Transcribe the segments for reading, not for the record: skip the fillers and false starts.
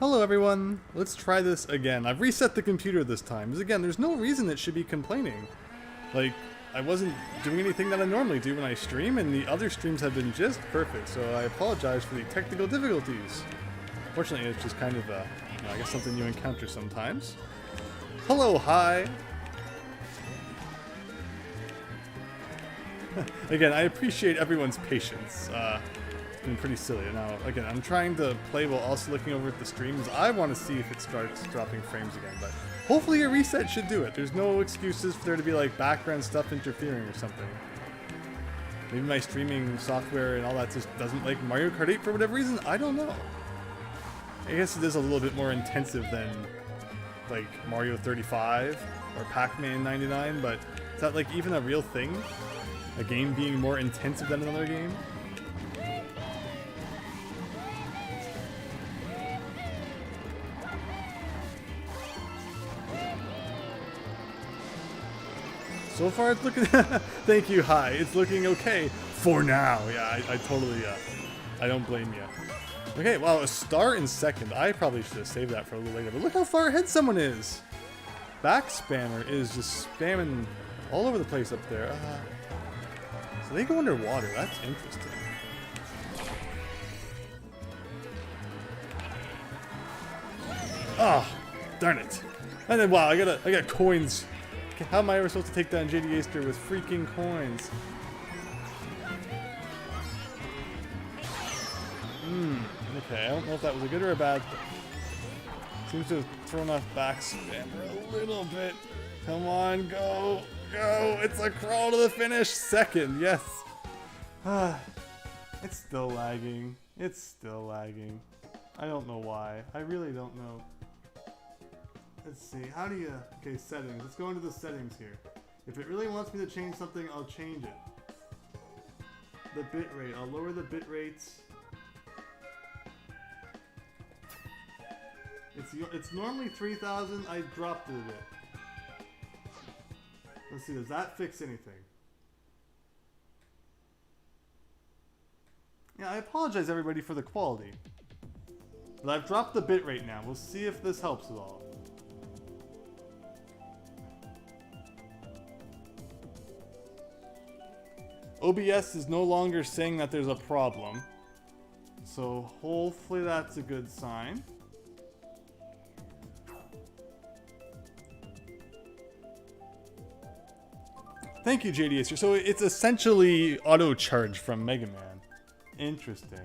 Hello everyone, let's try this again. I've reset the computer this time, because again, there's no reason it should be complaining. Like, I wasn't doing anything that I normally do when I stream, and the other streams have been just perfect, so I apologize for the technical difficulties. Fortunately, it's just kind of, I guess something you encounter sometimes. Hello, hi! Again, I appreciate everyone's patience. It's been pretty silly. Now, again, I'm trying to play while also looking over at the streams. I want to see if it starts dropping frames again, but hopefully a reset should do it. There's no excuses for there to be like background stuff interfering or something. Maybe my streaming software and all that just doesn't like Mario Kart 8 for whatever reason. I don't know. I guess it is a little bit more intensive than like Mario 35 or Pac-Man 99, but is that like even a real thing? A game being more intensive than another game? So far it's looking, thank you, hi, it's looking okay for now. Yeah, I totally, I don't blame you. Okay, wow, a star in second. I probably should have saved that for a little later, but look how far ahead someone is. Back spammer is just spamming all over the place up there. So they go underwater, that's interesting. Oh, darn it. And then, wow, I got coins. How am I ever supposed to take down JD Aster with freaking coins? Okay, I don't know if that was a good or a bad thing. Seems to have thrown off back spammer a little bit. Come on, go! Go! It's a crawl to the finish! Second, yes! It's still lagging. It's still lagging. I don't know why. I really don't know. Let's see, how do you... Okay, settings. Let's go into the settings here. If it really wants me to change something, I'll change it. The bitrate. I'll lower the bitrate. It's normally 3000. I dropped it a bit. Let's see, does that fix anything? Yeah, I apologize everybody for the quality. But I've dropped the bitrate now. We'll see if this helps at all. OBS is no longer saying that there's a problem. So hopefully that's a good sign. Thank you, JD Acer. So it's essentially auto charge from Mega Man. Interesting.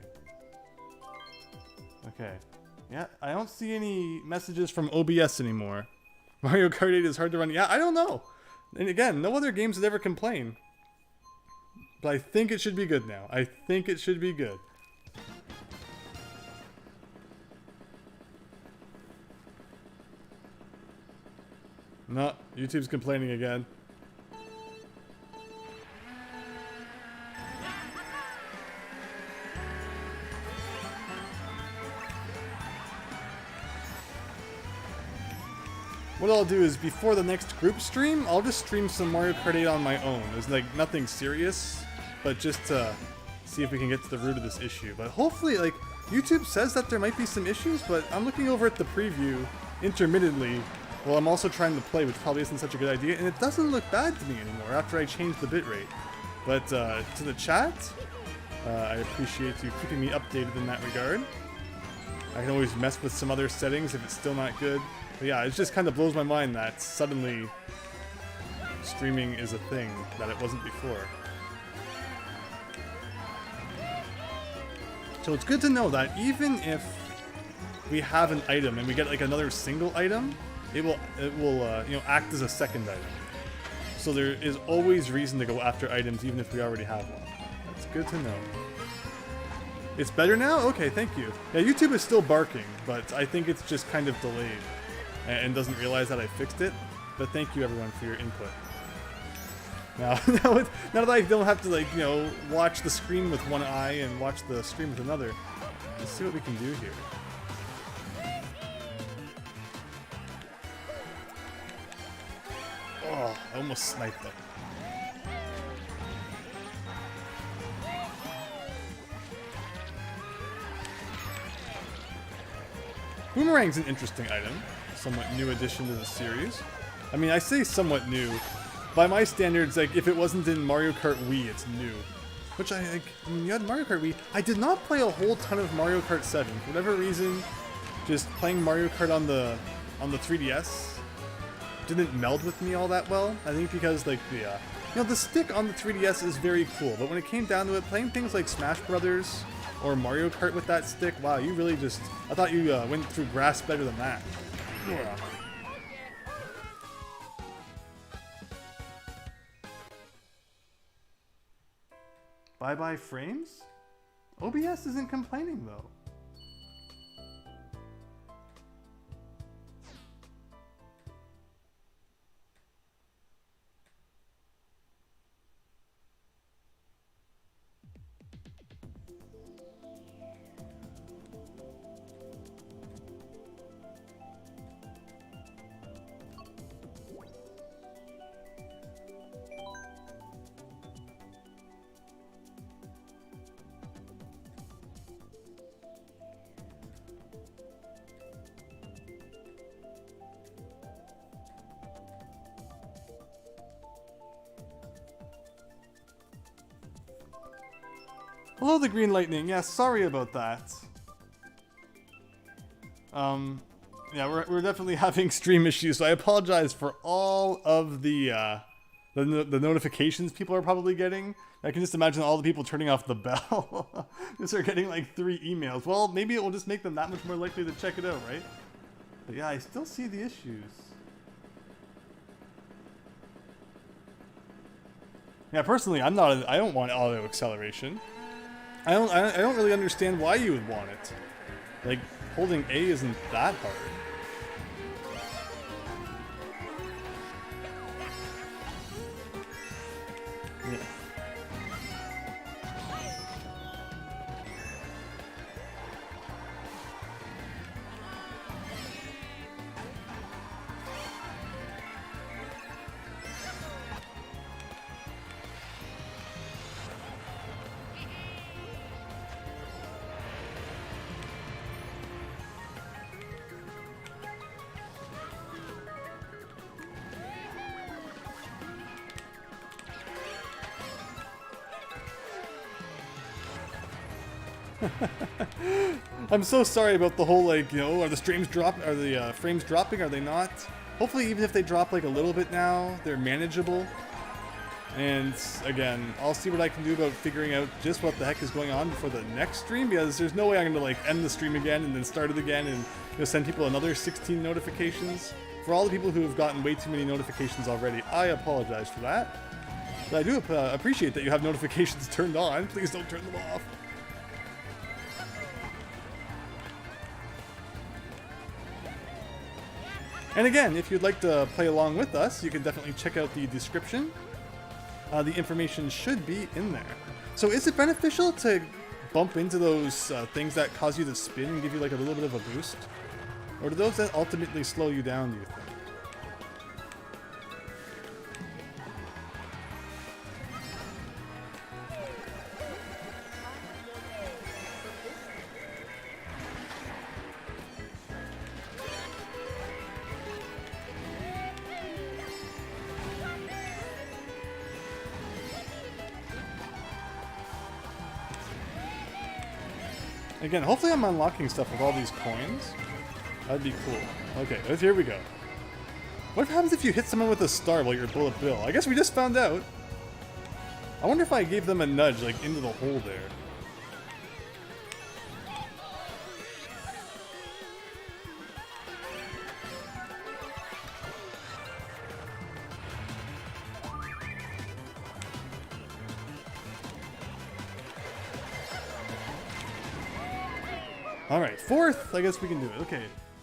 Okay. Yeah, I don't see any messages from OBS anymore. Mario Kart 8 is hard to run. Yeah, I don't know. And again, no other games would ever complain. But I think it should be good now. I think it should be good. No, YouTube's complaining again. What I'll do is, before the next group stream, I'll just stream some Mario Kart 8 on my own. There's like nothing serious, but just to see if we can get to the root of this issue. But hopefully, like, YouTube says that there might be some issues, but I'm looking over at the preview intermittently while I'm also trying to play, which probably isn't such a good idea, and it doesn't look bad to me anymore after I changed the bitrate. But to the chat, I appreciate you keeping me updated in that regard. I can always mess with some other settings if it's still not good. But yeah, it just kind of blows my mind that suddenly streaming is a thing that it wasn't before. So it's good to know that even if we have an item and we get like another single item, it will you know, act as a second item. So there is always reason to go after items even if we already have one. That's good to know. It's better now? Okay, thank you. Yeah, YouTube is still barking, but I think it's just kind of delayed and doesn't realize that I fixed it. But thank you everyone for your input. Now that I don't have to, like, you know, watch the screen with one eye and watch the stream with another, let's see what we can do here. Oh, I almost sniped them. Boomerang's an interesting item. Somewhat new addition to the series. I mean, I say somewhat new. By my standards, like, if it wasn't in Mario Kart Wii, it's new. Which I think, I mean, you had Mario Kart Wii. I did not play a whole ton of Mario Kart 7. For whatever reason, just playing Mario Kart on the 3DS didn't meld with me all that well. I think because, like, the stick on the 3DS is very cool. But when it came down to it, playing things like Smash Brothers or Mario Kart with that stick, wow, you really just, I thought you went through grass better than that. Yeah. Bye-bye frames? OBS isn't complaining though. Hello, the Green Lightning. Yeah, sorry about that. Yeah, we're definitely having stream issues, so I apologize for all of the notifications people are probably getting. I can just imagine all the people turning off the bell. Just are getting like 3 emails. Well, maybe it will just make them that much more likely to check it out, right? But yeah, I still see the issues. Yeah, personally, I don't want auto acceleration. I don't really understand why you would want it. Like, holding A isn't that hard. Yeah. I'm so sorry about the whole, like, are the frames dropping? Are they not? Hopefully, even if they drop like a little bit now, they're manageable. And again, I'll see what I can do about figuring out just what the heck is going on before the next stream, because there's no way I'm gonna like end the stream again and then start it again and send people another 16 notifications. For all the people who have gotten way too many notifications already, I apologize for that. But I do appreciate that you have notifications turned on. Please don't turn them off. And again, if you'd like to play along with us, you can definitely check out the description. The information should be in there. So is it beneficial to bump into those things that cause you to spin and give you like a little bit of a boost? Or do those that ultimately slow you down, do you think? Again, hopefully I'm unlocking stuff with all these coins. That'd be cool. Okay, here we go. What happens if you hit someone with a star while you're Bullet Bill? I guess we just found out. I wonder if I gave them a nudge, like, into the hole there. Alright, 4th, I guess we can do it. Okay,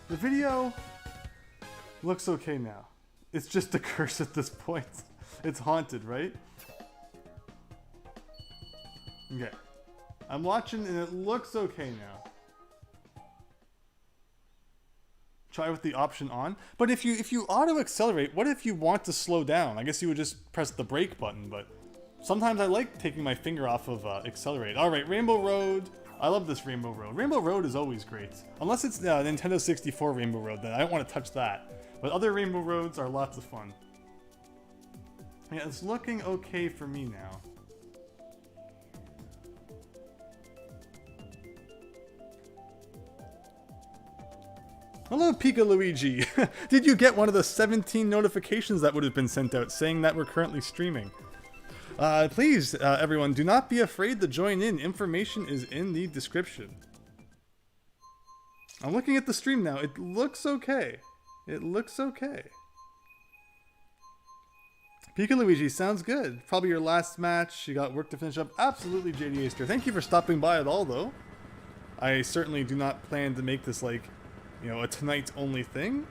the video looks okay now. It's just a curse at this point. It's haunted, right? Okay. I'm watching and it looks okay now. Try with the option on. But if you auto accelerate, what if you want to slow down? I guess you would just press the brake button, but sometimes I like taking my finger off of accelerate. Alright, Rainbow Road. I love this Rainbow Road. Rainbow Road is always great. Unless it's Nintendo 64 Rainbow Road, then I don't want to touch that. But other Rainbow Roads are lots of fun. Yeah, it's looking okay for me now. Hello, Pika Luigi. Did you get one of the 17 notifications that would have been sent out saying that we're currently streaming? Please, everyone, do not be afraid to join in. Information is in the description. I'm looking at the stream now. It looks okay. It looks okay. Pika Luigi, sounds good. Probably your last match. You got work to finish up. Absolutely, JD Aster. Thank you for stopping by at all, though. I certainly do not plan to make this, like, you know, a tonight-only thing.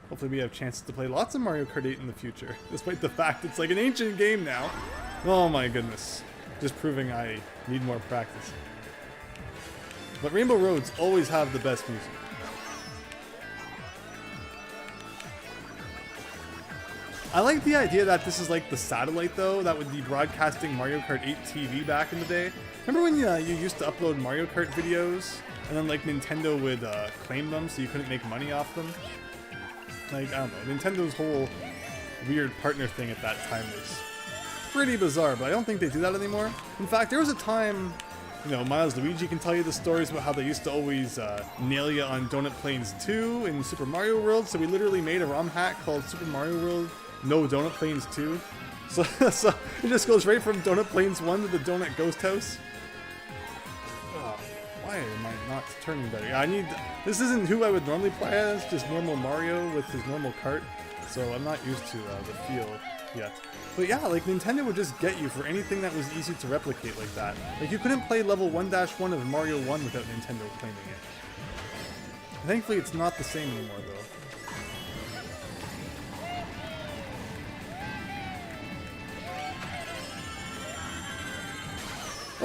Hopefully we have chances to play lots of Mario Kart 8 in the future, despite the fact it's like an ancient game now. Oh my goodness. Just proving I need more practice. But Rainbow Roads always have the best music. I like the idea that this is like the satellite, though, that would be broadcasting Mario Kart 8 TV back in the day. Remember when you used to upload Mario Kart videos, and then like Nintendo would claim them so you couldn't make money off them? Like, I don't know, Nintendo's whole weird partner thing at that time was pretty bizarre, but I don't think they do that anymore. In fact, there was a time, you know, Milesluigi can tell you the stories about how they used to always nail you on Donut Plains 2 in Super Mario World, so we literally made a ROM hack called Super Mario World No Donut Plains 2. So it just goes right from Donut Plains 1 to the Donut Ghost House. Oh, why am I not turning better? This isn't who I would normally play as, just normal Mario with his normal cart, so I'm not used to the feel yet. But yeah, like Nintendo would just get you for anything that was easy to replicate like that. Like you couldn't play level 1-1 of Mario 1 without Nintendo claiming it. Thankfully it's not the same anymore though.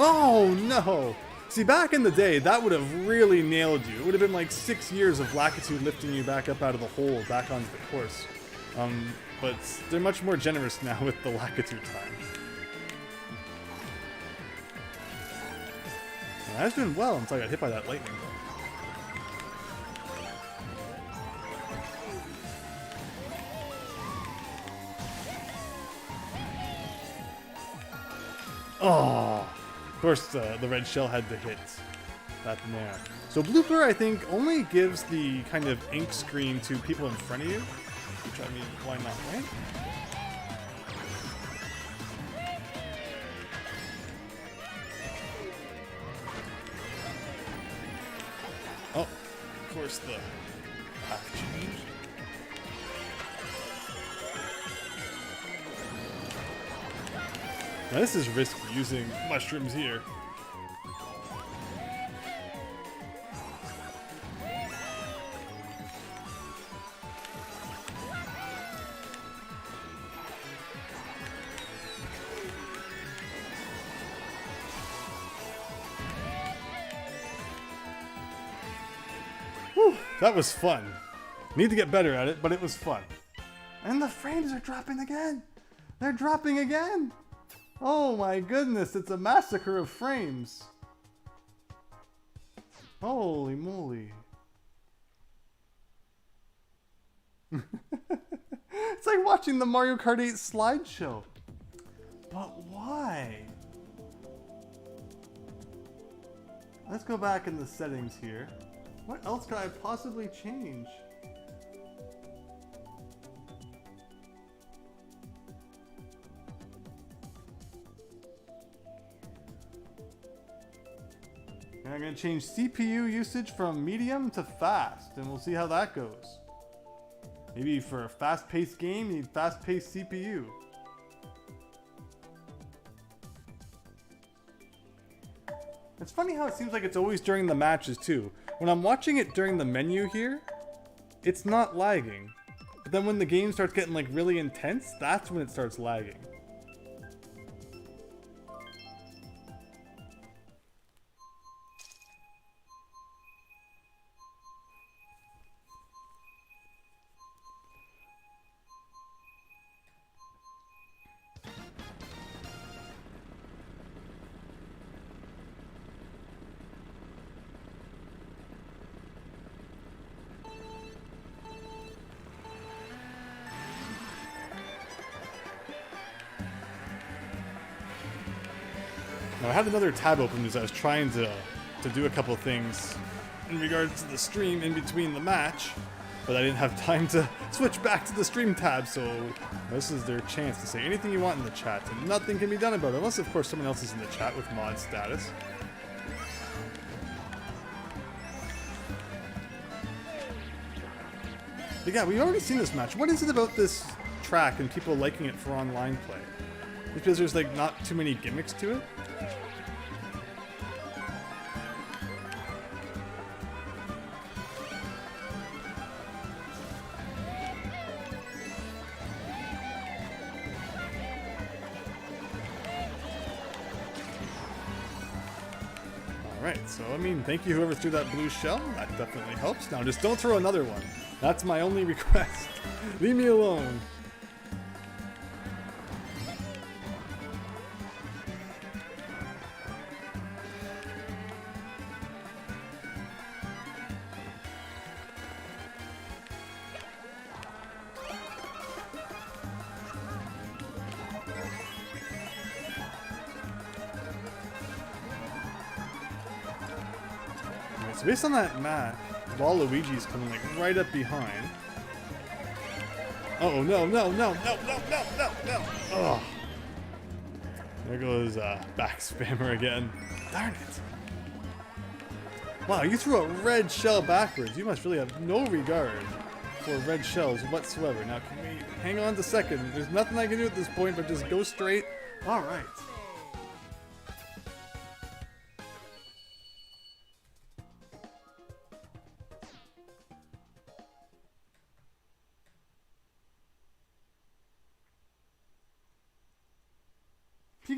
Oh no! See, back in the day, that would have really nailed you. It would have been like 6 years of Lakitu lifting you back up out of the hole, back onto the course. But they're much more generous now with the Lakitu time. And I was doing well until I got hit by that lightning bolt. Oh! Of course, the red shell had to hit that there. So blooper, I think, only gives the kind of ink screen to people in front of you. Which, I mean, why not, right? Oh, of course the path change. Now this is risky using mushrooms here. Whew, that was fun. Need to get better at it, but it was fun. And the frames are dropping again. They're dropping again. Oh my goodness, it's a massacre of frames. Holy moly. It's like watching the Mario Kart 8 slideshow. But why? Let's go back in the settings here. What else could I possibly change? And I'm going to change CPU usage from medium to fast, and we'll see how that goes. Maybe for a fast-paced game, you need fast-paced CPU. It's funny how it seems like it's always during the matches too. When I'm watching it during the menu here, it's not lagging. But then when the game starts getting like really intense, that's when it starts lagging. Now, I had another tab open as I was trying to do a couple things in regards to the stream in between the match, but I didn't have time to switch back to the stream tab, so this is their chance to say anything you want in the chat, and nothing can be done about it, unless of course someone else is in the chat with mod status. But yeah, we've already seen this match. What is it about this track and people liking it for online play? Because there's like not too many gimmicks to it? Alright, so I mean, thank you whoever threw that blue shell. That definitely helps. Now just don't throw another one. That's my only request. Leave me alone. So based on that map, Waluigi's coming like right up behind. Oh no, no, no, no, no, no, no, no! Oh. There goes back spammer again. Darn it! Wow, you threw a red shell backwards. You must really have no regard for red shells whatsoever. Now can we hang on to second? There's nothing I can do at this point but just go straight. Alright.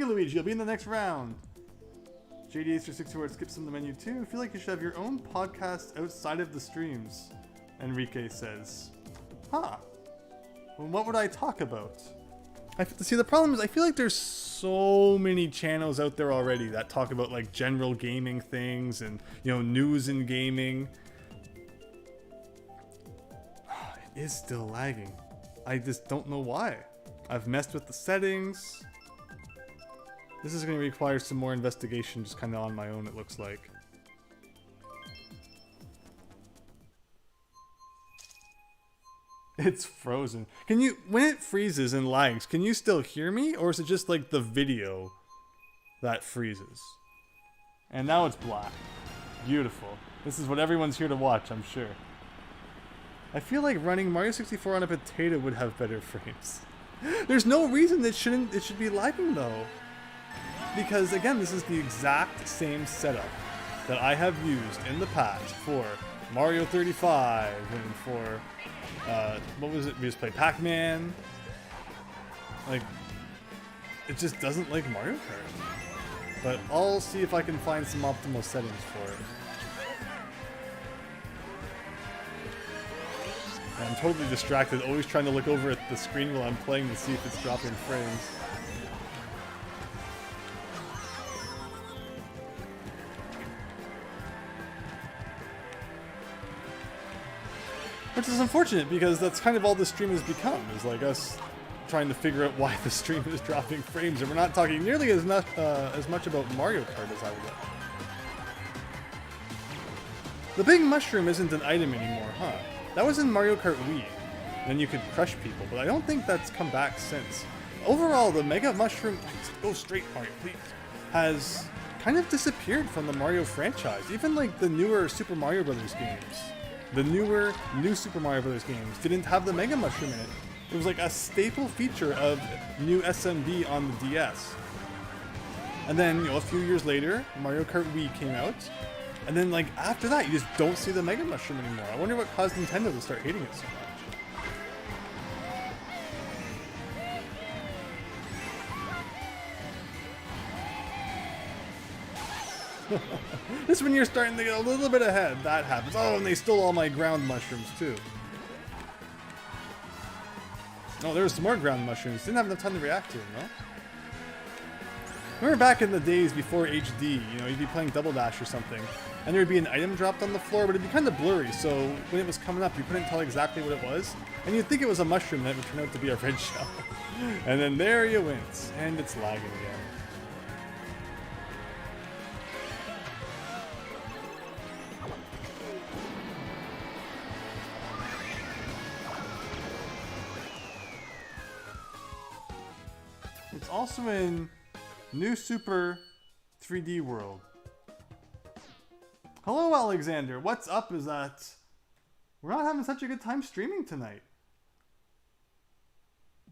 Luigi, you'll be in the next round. JD864 skips on the menu too. I feel like you should have your own podcast outside of the streams, Enrique says. Huh. Well, what would I talk about? See, the problem is I feel like there's so many channels out there already that talk about like general gaming things and, you know, news in gaming. It is still lagging. I just don't know why. I've messed with the settings. This is going to require some more investigation just kind of on my own, it looks like. It's frozen. Can you, when it freezes and lags, can you still hear me? Or is it just like the video that freezes? And now it's black. Beautiful. This is what everyone's here to watch, I'm sure. I feel like running Mario 64 on a potato would have better frames. There's no reason it should be lagging though. Because again, this is the exact same setup that I have used in the past for Mario 35 and for, what was it, we just played Pac-Man. Like, it just doesn't like Mario Kart. But I'll see if I can find some optimal settings for it. And I'm totally distracted, always trying to look over at the screen while I'm playing to see if it's dropping frames. Which is unfortunate because that's kind of all the stream has become, is like us trying to figure out why the stream is dropping frames, and we're not talking nearly as much about Mario Kart as I would like. The big mushroom isn't an item anymore, huh? That was in Mario Kart Wii. Then you could crush people, but I don't think that's come back since. Overall, the Mega Mushroom, go straight Mario, please, has kind of disappeared from the Mario franchise. Even like the newer Super Mario Brothers games. The new Super Mario Bros. Games didn't have the Mega Mushroom in it. It was like a staple feature of new SMB on the DS. And then, you know, a few years later, Mario Kart Wii came out. And then, like, after that, you just don't see the Mega Mushroom anymore. I wonder what caused Nintendo to start hating it so much. This is when you're starting to get a little bit ahead. That happens. Oh, and they stole all my ground mushrooms too. Oh, there was some more ground mushrooms. Didn't have enough time to react to them, no? Remember back in the days before HD, you know, you'd be playing Double Dash or something, and there would be an item dropped on the floor, but it'd be kind of blurry, so when it was coming up, you couldn't tell exactly what it was, and you'd think it was a mushroom, and it would turn out to be a red shell. And then there you went, and it's lagging again. also in New Super 3D World. Hello, Alexander. What's up is that we're not having such a good time streaming tonight.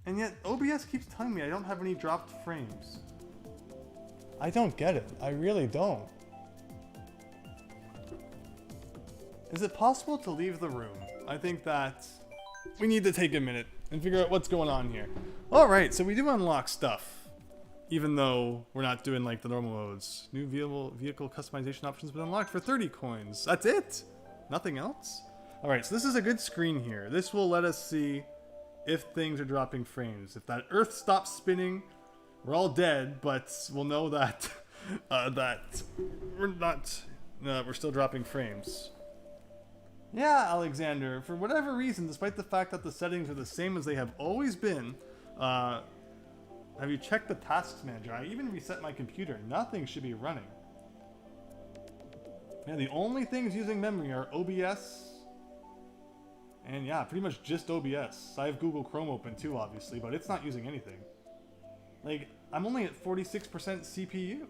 And yet, OBS keeps telling me I don't have any dropped frames. I don't get it. I really don't. Is it possible to leave the room? I think that we need to take a minute and figure out what's going on here. Alright, so we do unlock stuff. Even though we're not doing like the normal modes. New vehicle customization options been unlocked for 30 coins. That's it? Nothing else? Alright, so this is a good screen here. This will let us see if things are dropping frames. If that Earth stops spinning, we're all dead, but we'll know that that we're still dropping frames. Yeah, Alexander, for whatever reason, despite the fact that the settings are the same as they have always been, have you checked the tasks manager? I even reset my computer. Nothing should be running. Yeah, the only things using memory are OBS, and yeah, pretty much just OBS. I have Google Chrome open too, obviously, but it's not using anything. Like, I'm only at 46% CPU.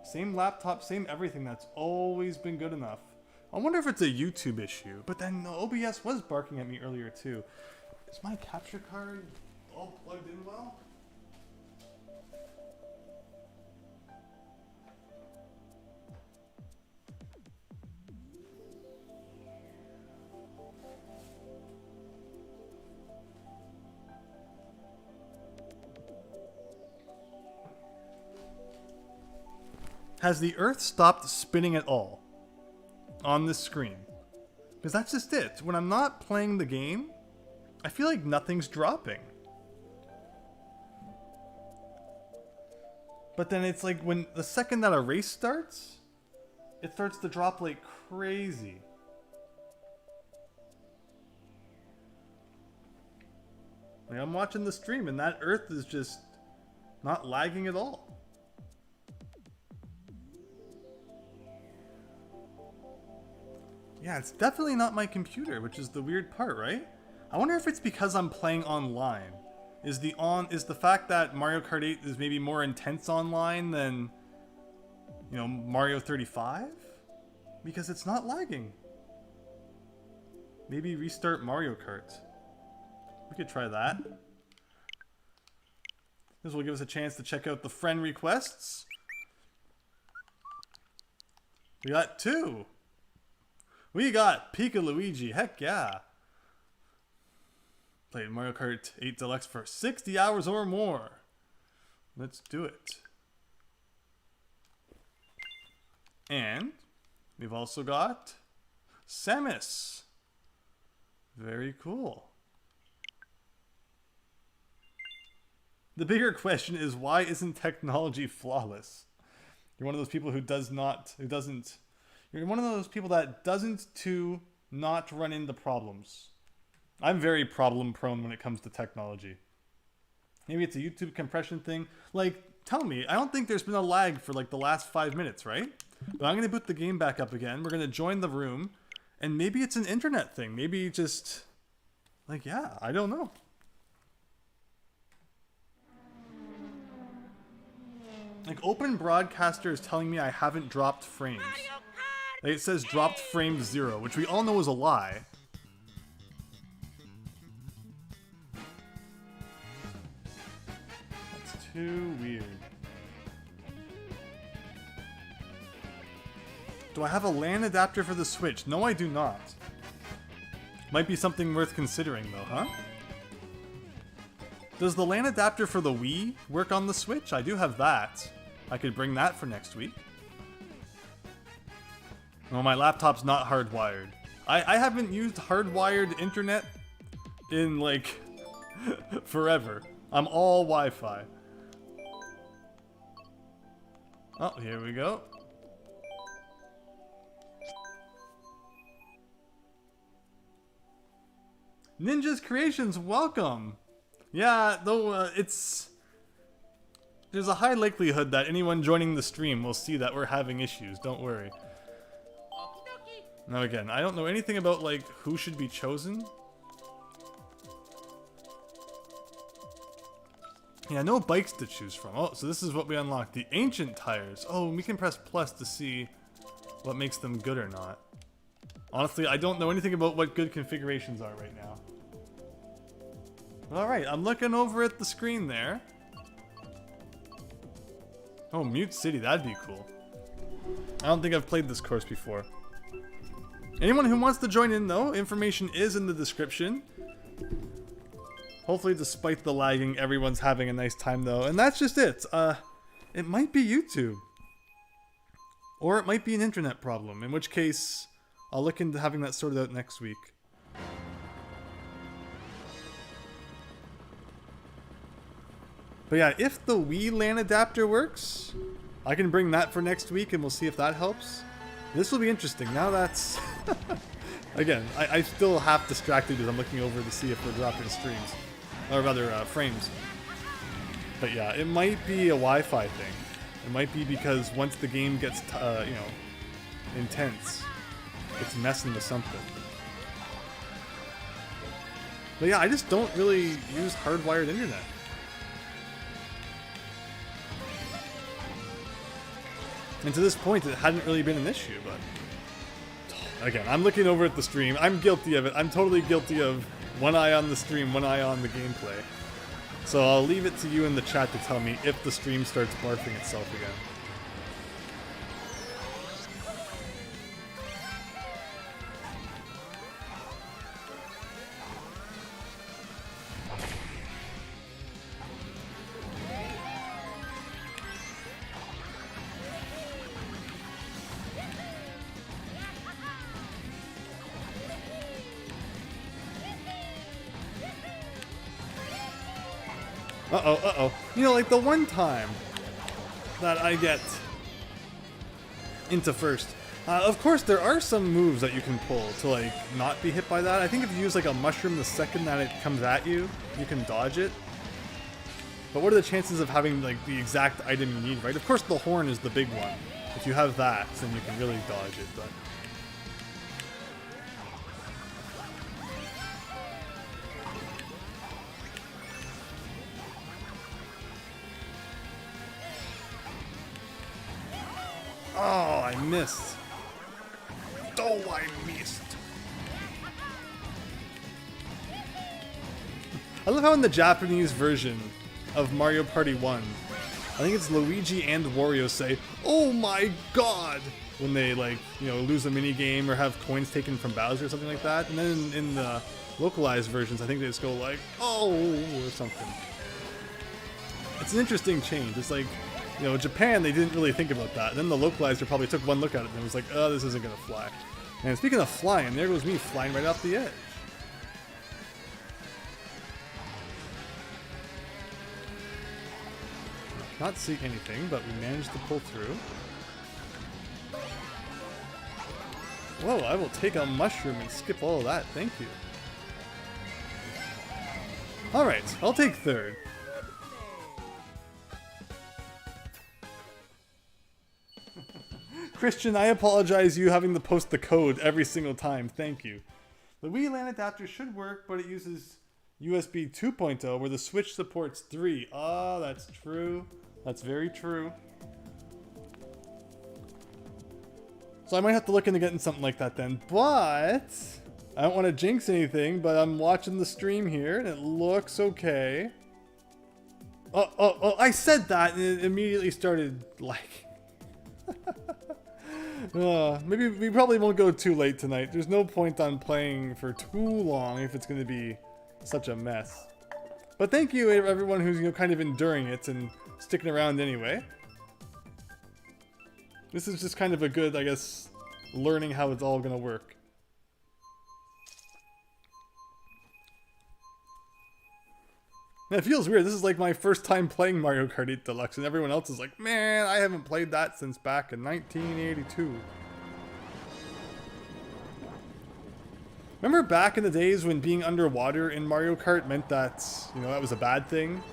Same laptop, same everything. That's always been good enough. I wonder if it's a YouTube issue, but then the OBS was barking at me earlier too. Is my capture card all plugged in well? Has the Earth stopped spinning at all on this screen? Because that's just it. When I'm not playing the game, I feel like nothing's dropping. But then it's like when the second that a race starts, it starts to drop like crazy. Like I'm watching the stream and that Earth is just not lagging at all. Yeah, it's definitely not my computer, which is the weird part, right? I wonder if it's because I'm playing online. Is the fact that Mario Kart 8 is maybe more intense online than, you know, Mario 35? Because it's not lagging. Maybe restart Mario Kart. We could try that. This will give us a chance to check out the friend requests. We got 2. We got Pika Luigi, heck yeah. Played Mario Kart 8 Deluxe for 60 hours or more. Let's do it. And we've also got Samus. Very cool. The bigger question is, why isn't technology flawless? You're one of those people You're one of those people that doesn't not run into problems. I'm very problem prone when it comes to technology. Maybe it's a YouTube compression thing. Like, tell me, I don't think there's been a lag for like the last 5 minutes, right? But I'm going to boot the game back up again. We're going to join the room. And maybe it's an internet thing. Maybe just, like, yeah, I don't know. Like, Open Broadcaster is telling me I haven't dropped frames. Like, it says dropped frame 0, which we all know is a lie. That's too weird. Do I have a LAN adapter for the Switch? No, I do not. Might be something worth considering, though, huh? Does the LAN adapter for the Wii work on the Switch? I do have that. I could bring that for next week. Well, my laptop's not hardwired. I haven't used hardwired internet in, like, forever. I'm all Wi-Fi. Oh, here we go. Ninja's Creations, welcome! Yeah, though, there's a high likelihood that anyone joining the stream will see that we're having issues, don't worry. Now again, I don't know anything about, like, who should be chosen. Yeah, no bikes to choose from. Oh, so this is what we unlocked. The ancient tires. Oh, we can press plus to see what makes them good or not. Honestly, I don't know anything about what good configurations are right now. Alright, I'm looking over at the screen there. Oh, Mute City, that'd be cool. I don't think I've played this course before. Anyone who wants to join in, though, information is in the description. Hopefully, despite the lagging, everyone's having a nice time, though. And that's just it. It might be YouTube. Or it might be an internet problem, in which case, I'll look into having that sorted out next week. But yeah, if the Wii LAN adapter works, I can bring that for next week and we'll see if that helps. This will be interesting. Now that's... Again, I still half distracted as I'm looking over to see if we're dropping streams. Or rather, frames. But yeah, it might be a Wi-Fi thing. It might be because once the game gets, you know, intense, it's messing with something. But yeah, I just don't really use hardwired internet. And to this point, it hadn't really been an issue, but... Again, I'm looking over at the stream. I'm guilty of it. I'm totally guilty of one eye on the stream, one eye on the gameplay. So I'll leave it to you in the chat to tell me if the stream starts barfing itself again. Uh-oh. You know, like the one time that I get into first, of course there are some moves that you can pull to like not be hit by that. I think if you use like a mushroom the second that it comes at you, you can dodge it. But what are the chances of having like the exact item you need, right? Of course the horn is the big one. If you have that, then you can really dodge it, but... Oh, I missed. Oh, I missed. I love how in the Japanese version of Mario Party 1, I think it's Luigi and Wario say, "Oh my god," when they, like, you know, lose a mini game or have coins taken from Bowser or something like that. And then in the localized versions, I think they just go like, "Oh," or something. It's an interesting change. It's like, you know, Japan, they didn't really think about that. Then the localizer probably took one look at it and was like, oh, this isn't going to fly. And speaking of flying, there goes me flying right off the edge. Not see anything, but we managed to pull through. Whoa, I will take a mushroom and skip all of that. Thank you. Alright, I'll take third. Christian, I apologize you having to post the code every single time. Thank you. The Wii LAN adapter should work, but it uses USB 2.0 where the Switch supports 3. Ah, that's true. That's very true. So I might have to look into getting something like that then. But I don't want to jinx anything, but I'm watching the stream here and it looks okay. Oh, I said that and it immediately started lagging. Maybe we probably won't go too late tonight. There's no point on playing for too long if it's going to be such a mess. But thank you everyone who's, you know, kind of enduring it and sticking around anyway. This is just kind of a good, I guess, learning how it's all going to work. And it feels weird. This is like my first time playing Mario Kart 8 Deluxe, and everyone else is like, man, I haven't played that since back in 1982. Remember back in the days when being underwater in Mario Kart meant that, you know, that was a bad thing?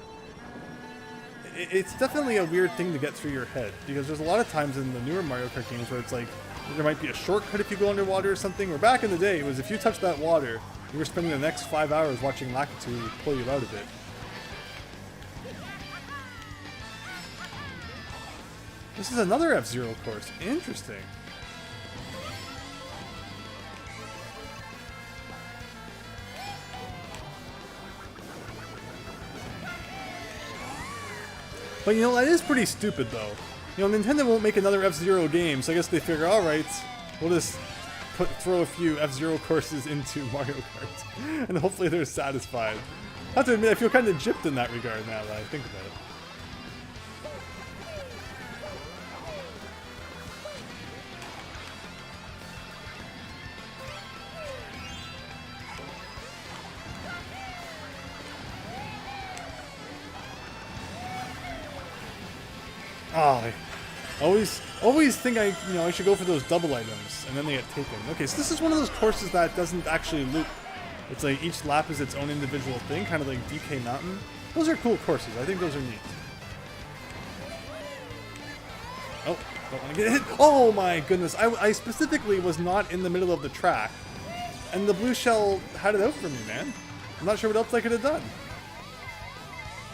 It's definitely a weird thing to get through your head, because there's a lot of times in the newer Mario Kart games where it's like, there might be a shortcut if you go underwater or something, where back in the day it was if you touched that water, you were spending the next 5 hours watching Lakitu pull you out of it. This is another F-Zero course. Interesting. But you know, that is pretty stupid though. You know, Nintendo won't make another F-Zero game, so I guess they figure, alright, we'll just throw a few F-Zero courses into Mario Kart. And hopefully they're satisfied. I have to admit, I feel kind of gypped in that regard now that I think about it. Oh, I always think I should go for those double items, and then they get taken. Okay, so this is one of those courses that doesn't actually loop. It's like each lap is its own individual thing, kind of like DK Mountain. Those are cool courses. I think those are neat. Oh, don't want to get hit. Oh my goodness. I specifically was not in the middle of the track, and the blue shell had it out for me, man. I'm not sure what else I could have done.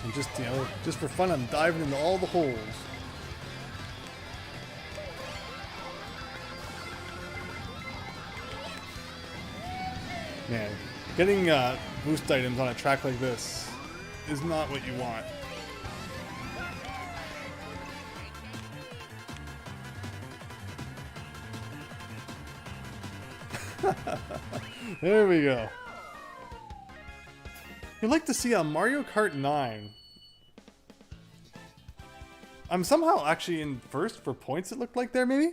And just, you know, just for fun, I'm diving into all the holes. Man, getting boost items on a track like this is not what you want. There we go. You'd like to see a Mario Kart 9. I'm somehow actually in first for points, it looked like there, maybe?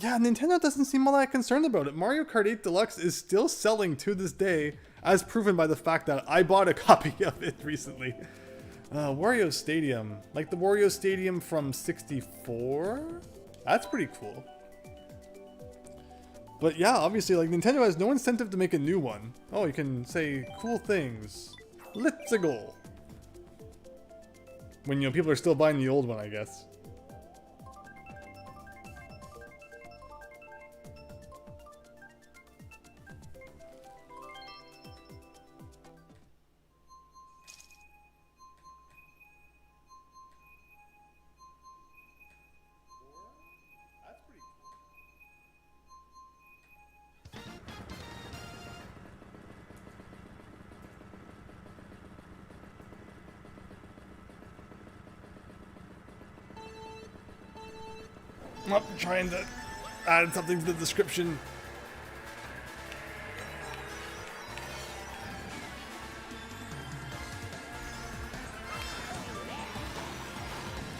Yeah, Nintendo doesn't seem all that concerned about it. Mario Kart 8 Deluxe is still selling to this day, as proven by the fact that I bought a copy of it recently. Wario Stadium. Like the Wario Stadium from 64? That's pretty cool. But yeah, obviously, like, Nintendo has no incentive to make a new one. Oh, you can say cool things. Let's go. When, you know, people are still buying the old one, I guess. I'm trying to add something to the description.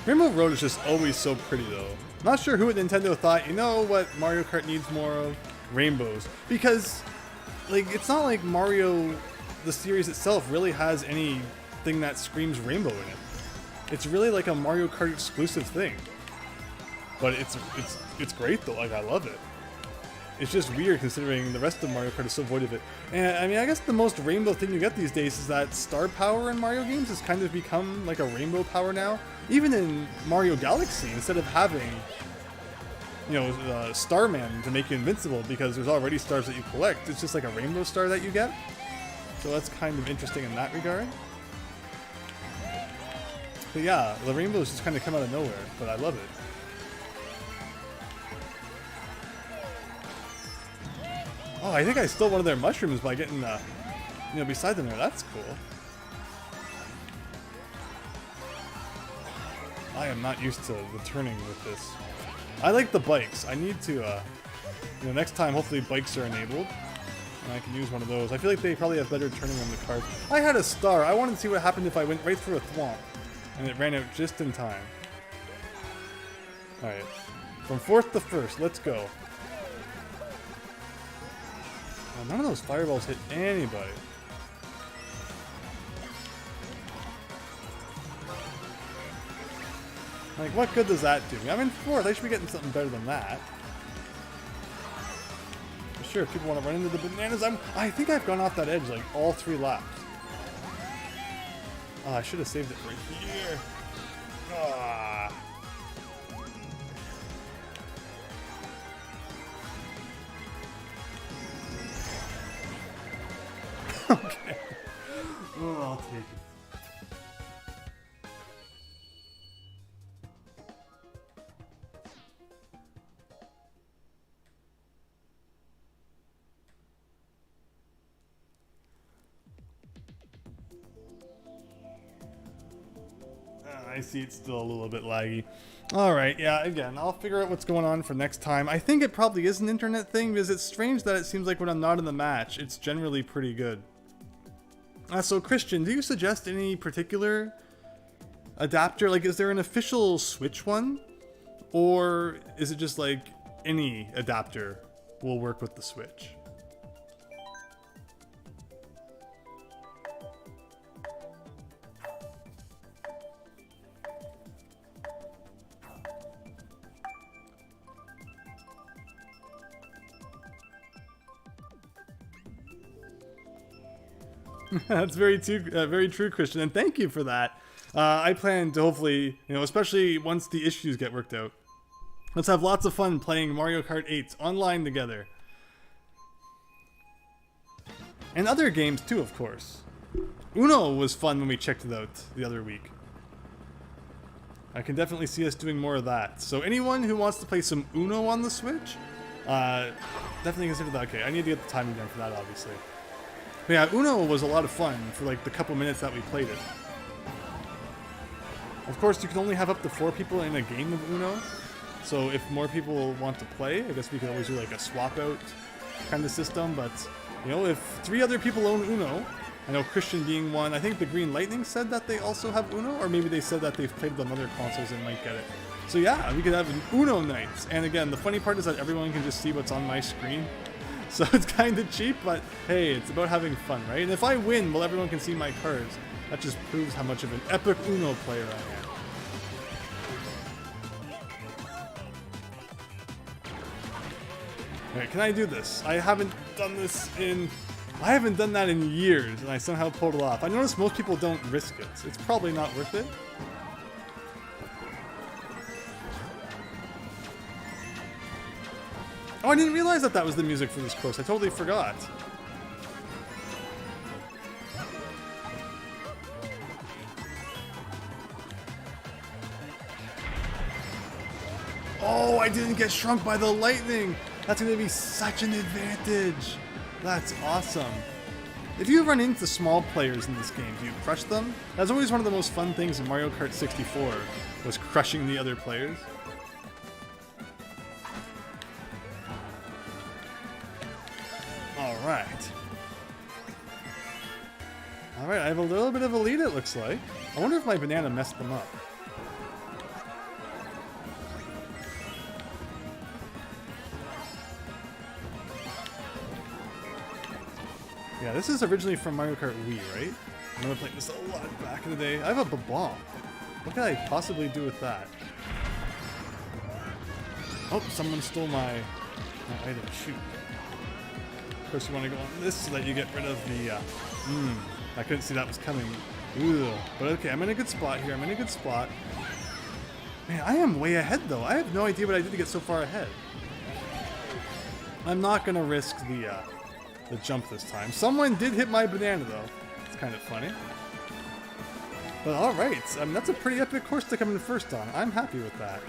Rainbow Road is just always so pretty though. Not sure who at Nintendo thought, you know what Mario Kart needs more of? Rainbows. Because, like, it's not like Mario, the series itself, really has anything that screams rainbow in it. It's really like a Mario Kart exclusive thing. But it's great though, like I love it. It's just weird considering the rest of Mario Kart is so void of it. And I mean, I guess the most rainbow thing you get these days is that star power in Mario games has kind of become like a rainbow power now. Even in Mario Galaxy, instead of having, you know, Starman to make you invincible because there's already stars that you collect, it's just like a rainbow star that you get. So that's kind of interesting in that regard. But yeah, the rainbows just kind of come out of nowhere, but I love it. Oh, I think I stole one of their mushrooms by getting, you know, beside them there. That's cool. I am not used to the turning with this. I like the bikes. I need to, you know, next time hopefully bikes are enabled. And I can use one of those. I feel like they probably have better turning on the cars. I had a star. I wanted to see what happened if I went right through a thwomp. And it ran out just in time. Alright. From fourth to first. Let's go. Oh, none of those fireballs hit anybody. Like, what good does that do me? I'm in fourth. I should be getting something better than that. For sure, if people want to run into the bananas, I think I've gone off that edge like all 3 laps. Oh, I should have saved it right here. Ah. Okay. Oh, I'll take it. I see it's still a little bit laggy. Alright, yeah, again, I'll figure out what's going on for next time. I think it probably is an internet thing, because it's strange that it seems like when I'm not in the match, it's generally pretty good. So Christian, do you suggest any particular adapter? Like, is there an official Switch one? Or is it just like any adapter will work with the Switch? That's very true, Christian, and thank you for that. I plan to hopefully, especially once the issues get worked out, let's have lots of fun playing Mario Kart 8 online together. And other games too, of course. Uno was fun when we checked it out the other week. I can definitely see us doing more of that. So anyone who wants to play some Uno on the Switch, definitely consider that. Okay, I need to get the timing down for that, obviously. But yeah, Uno was a lot of fun for like the couple minutes that we played it. Of course, you can only have up to 4 people in a game of Uno. So if more people want to play, I guess we could always do like a swap out kind of system. But, if 3 other people own Uno, I know Christian being one, I think the Green Lightning said that they also have Uno, or maybe they said that they've played it on other consoles and might get it. So yeah, we could have an Uno night. And again, the funny part is that everyone can just see what's on my screen. So it's kind of cheap, but hey, it's about having fun, right? And if I win, well, everyone can see my cards. That just proves how much of an epic Uno player I am. Alright, can I do this? I haven't done that in years, and I somehow pulled it off. I notice most people don't risk it. It's probably not worth it. Oh, I didn't realize that was the music for this course. I totally forgot. Oh, I didn't get shrunk by the lightning. That's going to be such an advantage. That's awesome. If you run into small players in this game, do you crush them? That's always one of the most fun things in Mario Kart 64, was crushing the other players. Alright. Alright, I have a little bit of a lead, it looks like. I wonder if my banana messed them up. Yeah, this is originally from Mario Kart Wii, right? I remember playing this a lot back in the day. I have a bomb. What can I possibly do with that? Oh, someone stole my item. Shoot. Of course, you want to go on this so that you get rid of the... I couldn't see that was coming. Ugh. But okay, I'm in a good spot here. I'm in a good spot. Man, I am way ahead, though. I have no idea what I did to get so far ahead. I'm not going to risk the jump this time. Someone did hit my banana, though. It's kind of funny. But alright, that's a pretty epic course to come in first on. I'm happy with that.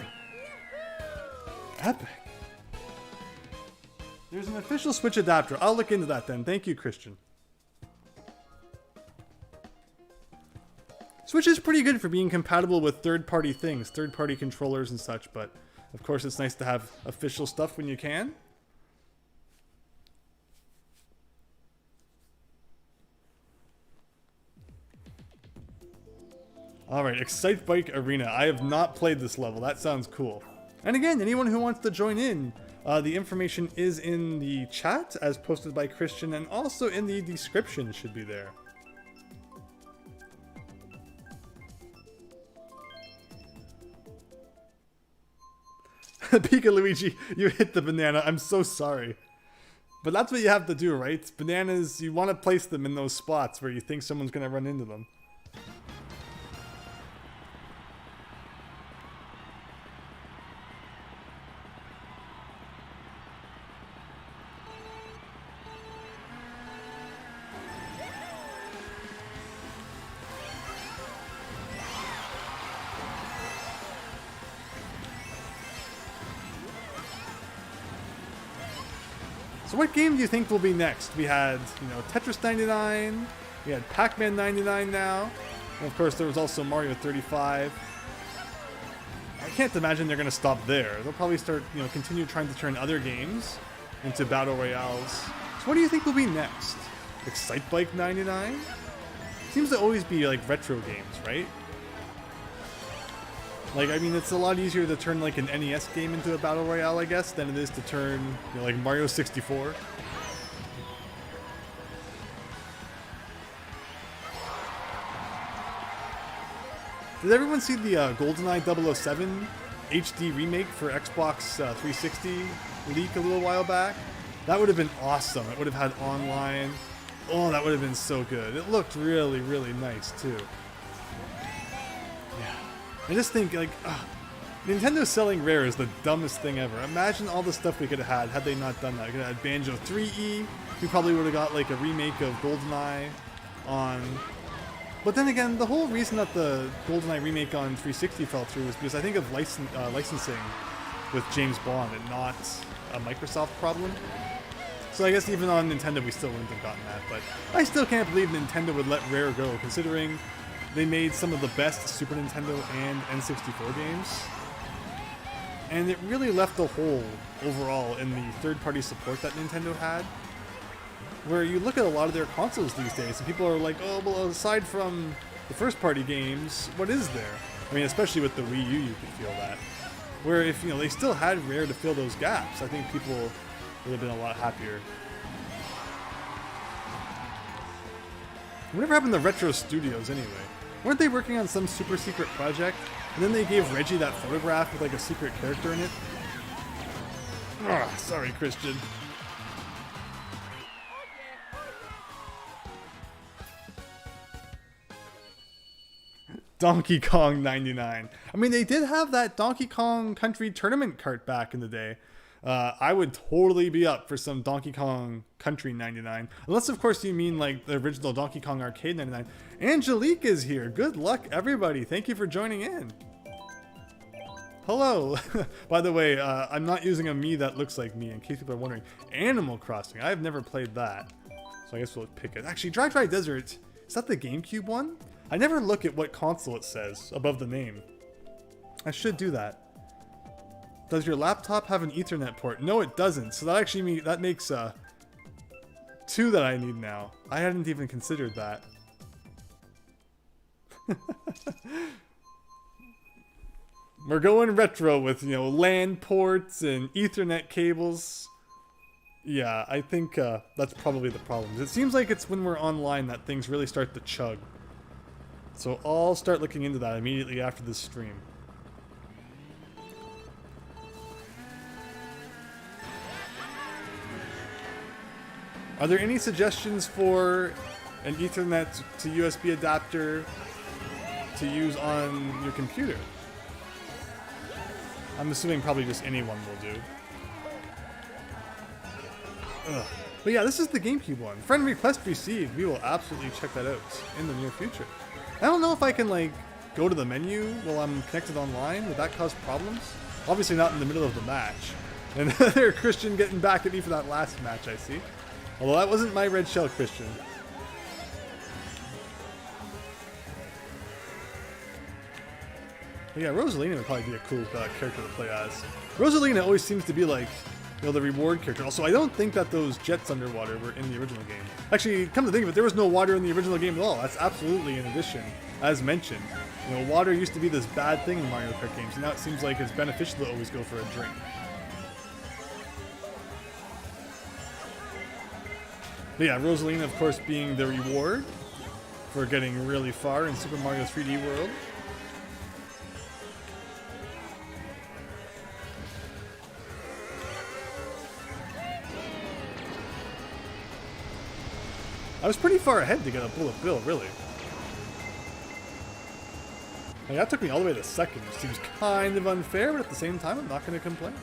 Epic. There's an official Switch adapter. I'll look into that then. Thank you, Christian. Switch is pretty good for being compatible with third-party things, third-party controllers and such, but of course it's nice to have official stuff when you can. Alright, Excite Bike Arena. I have not played this level. That sounds cool. And again, anyone who wants to join in, the information is in the chat as posted by Christian, and also in the description should be there. Pika Luigi, you hit the banana. I'm so sorry. But that's what you have to do, right? Bananas, you want to place them in those spots where you think someone's going to run into them. So what game do you think will be next? We had, Tetris 99, we had Pac-Man 99 now, and of course there was also Mario 35. I can't imagine they're going to stop there. They'll probably start, you know, continue trying to turn other games into battle royales. So what do you think will be next? Excite Bike 99? Seems to always be like retro games, right? Like, I mean, it's a lot easier to turn like an NES game into a battle royale, I guess, than it is to turn, you know, like Mario 64. Did everyone see the GoldenEye 007 HD remake for Xbox 360 leak a little while back? That would have been awesome. It would have had online. Oh, that would have been so good. It looked really, really nice too. Yeah. I just think, like, Nintendo selling Rare is the dumbest thing ever. Imagine all the stuff we could have had they not done that. We could have had Banjo 3E. We probably would have got like a remake of GoldenEye on... But then again, the whole reason that the GoldenEye remake on 360 fell through was because I think of licensing with James Bond and not a Microsoft problem. So I guess even on Nintendo we still wouldn't have gotten that, but I still can't believe Nintendo would let Rare go, considering they made some of the best Super Nintendo and N64 games. And it really left a hole overall in the third-party support that Nintendo had. Where you look at a lot of their consoles these days, and people are like, oh, well, aside from the first-party games, what is there? I mean, especially with the Wii U, you could feel that. Where if, you know, they still had Rare to fill those gaps, I think people would have been a lot happier. Whatever happened to Retro Studios, anyway? Weren't they working on some super secret project, and then they gave Reggie that photograph with, like, a secret character in it? Ah, sorry, Christian. Donkey Kong 99. I mean, they did have that Donkey Kong Country tournament cart back in the day. I would totally be up for some Donkey Kong Country 99. Unless, of course, you mean like the original Donkey Kong Arcade 99. Angelique is here. Good luck, everybody. Thank you for joining in. Hello. By the way, I'm not using a me that looks like me, in case people are wondering. Animal Crossing. I've never played that. So I guess we'll pick it. Actually, Dry Desert. Is that the GameCube one? I never look at what console it says above the name. I should do that. Does your laptop have an Ethernet port? No, it doesn't. So that actually that makes two that I need now. I hadn't even considered that. We're going retro with, you know, LAN ports and Ethernet cables. Yeah, I think that's probably the problem. It seems like it's when we're online that things really start to chug. So I'll start looking into that immediately after this stream. Are there any suggestions for an Ethernet to USB adapter to use on your computer? I'm assuming probably just anyone will do. Ugh. But yeah, this is the GameCube one. Friend request received. We will absolutely check that out in the near future. I don't know if I can, like, go to the menu while I'm connected online. Would that cause problems? Obviously not in the middle of the match. And there, Christian getting back at me for that last match, I see. Although that wasn't my red shell, Christian. But yeah, Rosalina would probably be a cool character to play as. Rosalina always seems to be like, you know, the reward character. Also, I don't think that those jets underwater were in the original game. Actually, come to think of it, there was no water in the original game at all. That's absolutely an addition, as mentioned. You know, water used to be this bad thing in Mario Kart games, and now it seems like it's beneficial to always go for a drink. But yeah, Rosalina, of course, being the reward for getting really far in Super Mario 3D World. I was pretty far ahead to get a Bullet Bill, really. Like, that took me all the way to second, which seems kind of unfair, but at the same time, I'm not going to complain.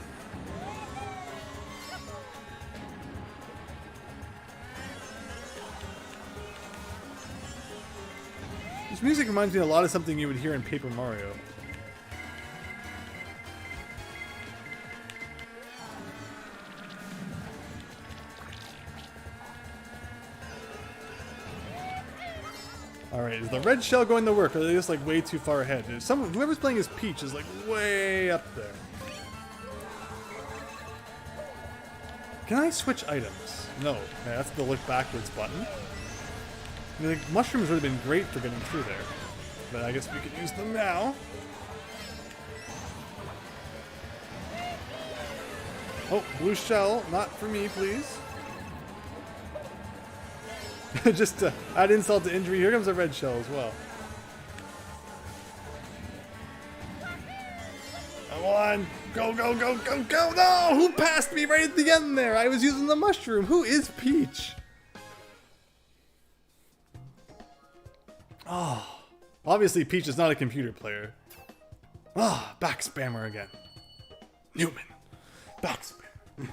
This music reminds me a lot of something you would hear in Paper Mario. Alright, is the red shell going to work? Or are they just like way too far ahead? Whoever's playing as Peach is like way up there. Can I switch items? No. Okay, that's the look backwards button. I mean, like, mushrooms would have been great for getting through there. But I guess we could use them now. Oh, blue shell. Not for me, please. Just to add insult to injury, here comes a red shell as well. Come on! Go, go, go, go, go! No! Who passed me right at the end there? I was using the mushroom. Who is Peach? Oh. Obviously, Peach is not a computer player. Ah, back spammer again. Newman. Back spammer.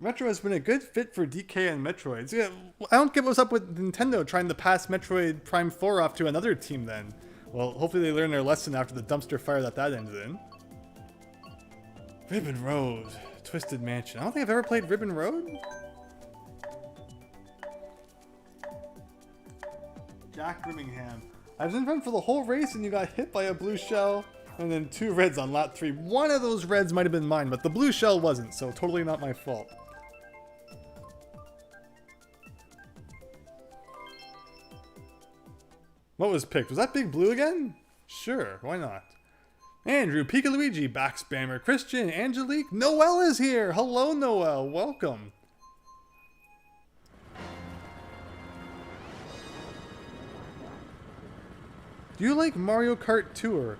Metro has been a good fit for DK and Metroids. Yeah, I don't get what's up with Nintendo trying to pass Metroid Prime 4 off to another team then. Well, hopefully they learn their lesson after the dumpster fire that ended in. Ribbon Road. Twisted Mansion. I don't think I've ever played Ribbon Road. Jack Birmingham. I was in front for the whole race and you got hit by a blue shell and then 2 reds on lap 3. One of those reds might have been mine, but the blue shell wasn't, so totally not my fault. What was picked? Was that Big Blue again? Sure, why not? Andrew, Pika Luigi, back spammer, Christian, Angelique, Noelle is here! Hello, Noelle, welcome. Do you like Mario Kart Tour?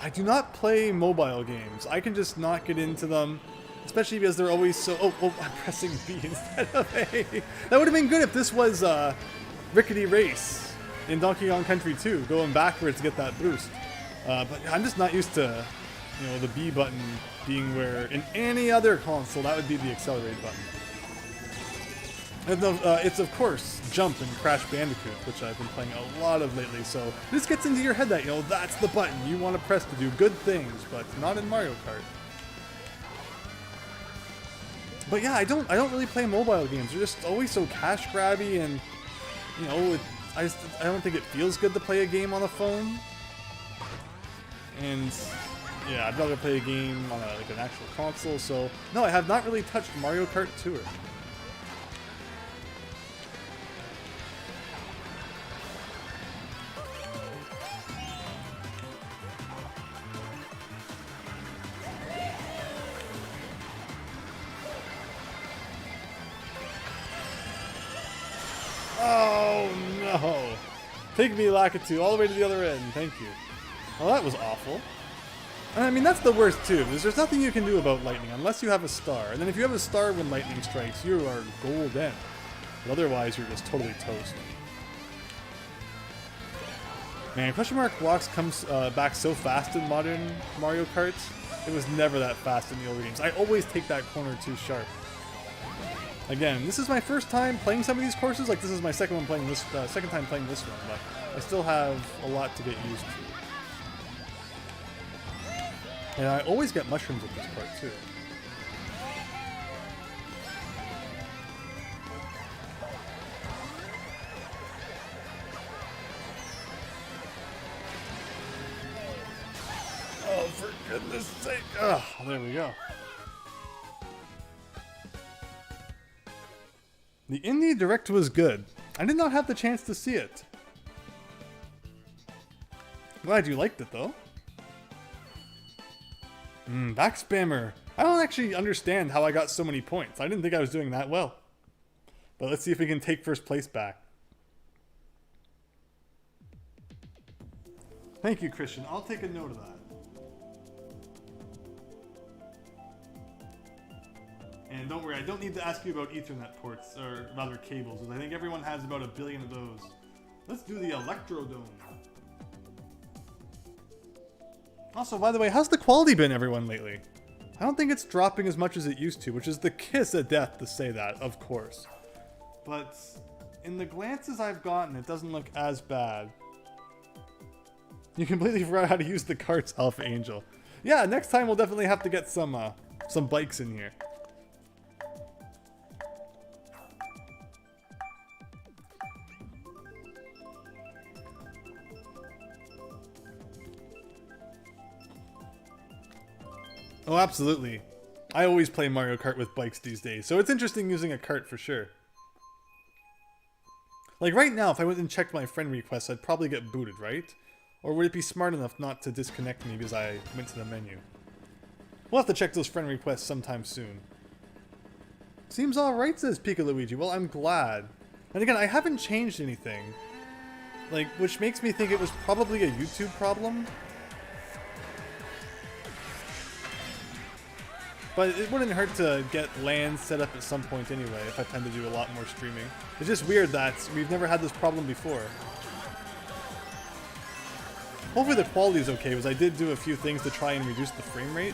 I do not play mobile games. I can just not get into them, especially because they're always so... Oh, I'm pressing B instead of A. That would have been good if this was Rickety Race in Donkey Kong Country 2, going backwards to get that boost. But I'm just not used to, you know, the B button being where in any other console that would be the accelerate button. And it's of course Jump and Crash Bandicoot, which I've been playing a lot of lately. So this gets into your head that, you know, that's the button you want to press to do good things, but not in Mario Kart. But yeah, I don't really play mobile games. They're just always so cash grabby, and you know, I don't think it feels good to play a game on a phone. And yeah, I'd rather play a game on like an actual console. So no, I have not really touched Mario Kart Tour. Oh no! Take me, Lakitu, all the way to the other end. Thank you. Well, that was awful. I mean, that's the worst too, because there's nothing you can do about lightning unless you have a star. And then if you have a star when lightning strikes, you are golden. But otherwise, you're just totally toast. Man, question mark blocks comes back so fast in modern Mario Kart. It was never that fast in the older games. I always take that corner too sharp. Again, this is my first time playing some of these courses. Like, this is my second time playing this one, but I still have a lot to get used to. And I always get mushrooms at this part too. Oh, for goodness sake! Oh, there we go. The Indie Direct was good. I did not have the chance to see it. Glad you liked it though. Back spammer. I don't actually understand how I got so many points. I didn't think I was doing that well. But let's see if we can take first place back. Thank you, Christian. I'll take a note of that. And don't worry, I don't need to ask you about Ethernet ports, or rather cables, because I think everyone has about 1 billion of those. Let's do the Electrodome. Also, by the way, how's the quality been, everyone, lately? I don't think it's dropping as much as it used to, which is the kiss of death to say that, of course. But in the glances I've gotten, it doesn't look as bad. You completely forgot how to use the carts, Alpha Angel. Yeah, next time we'll definitely have to get some bikes in here. Oh, absolutely. I always play Mario Kart with bikes these days, so it's interesting using a cart for sure. Like right now, if I went and checked my friend requests, I'd probably get booted, right? Or would it be smart enough not to disconnect me because I went to the menu? We'll have to check those friend requests sometime soon. Seems alright, says Luigi. Well, I'm glad. And again, I haven't changed anything. Like, which makes me think it was probably a YouTube problem. But it wouldn't hurt to get LAN set up at some point anyway, if I tend to do a lot more streaming. It's just weird that we've never had this problem before. Hopefully the quality is okay, because I did do a few things to try and reduce the frame rate.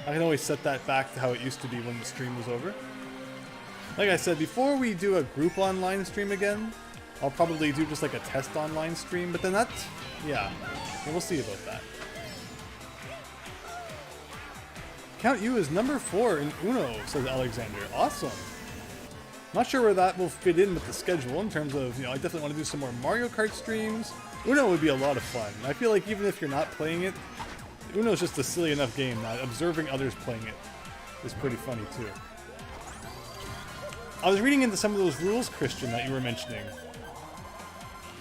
I can always set that back to how it used to be when the stream was over. Like I said, before we do a group online stream again, I'll probably do just like a test online stream, but then that, yeah, we'll see about that. Count you as number 4 in Uno, says Alexander. Awesome. Not sure where that will fit in with the schedule in terms of, you know, I definitely want to do some more Mario Kart streams. Uno would be a lot of fun. I feel like even if you're not playing it, Uno is just a silly enough game that observing others playing it is pretty funny too. I was reading into some of those rules, Christian, that you were mentioning.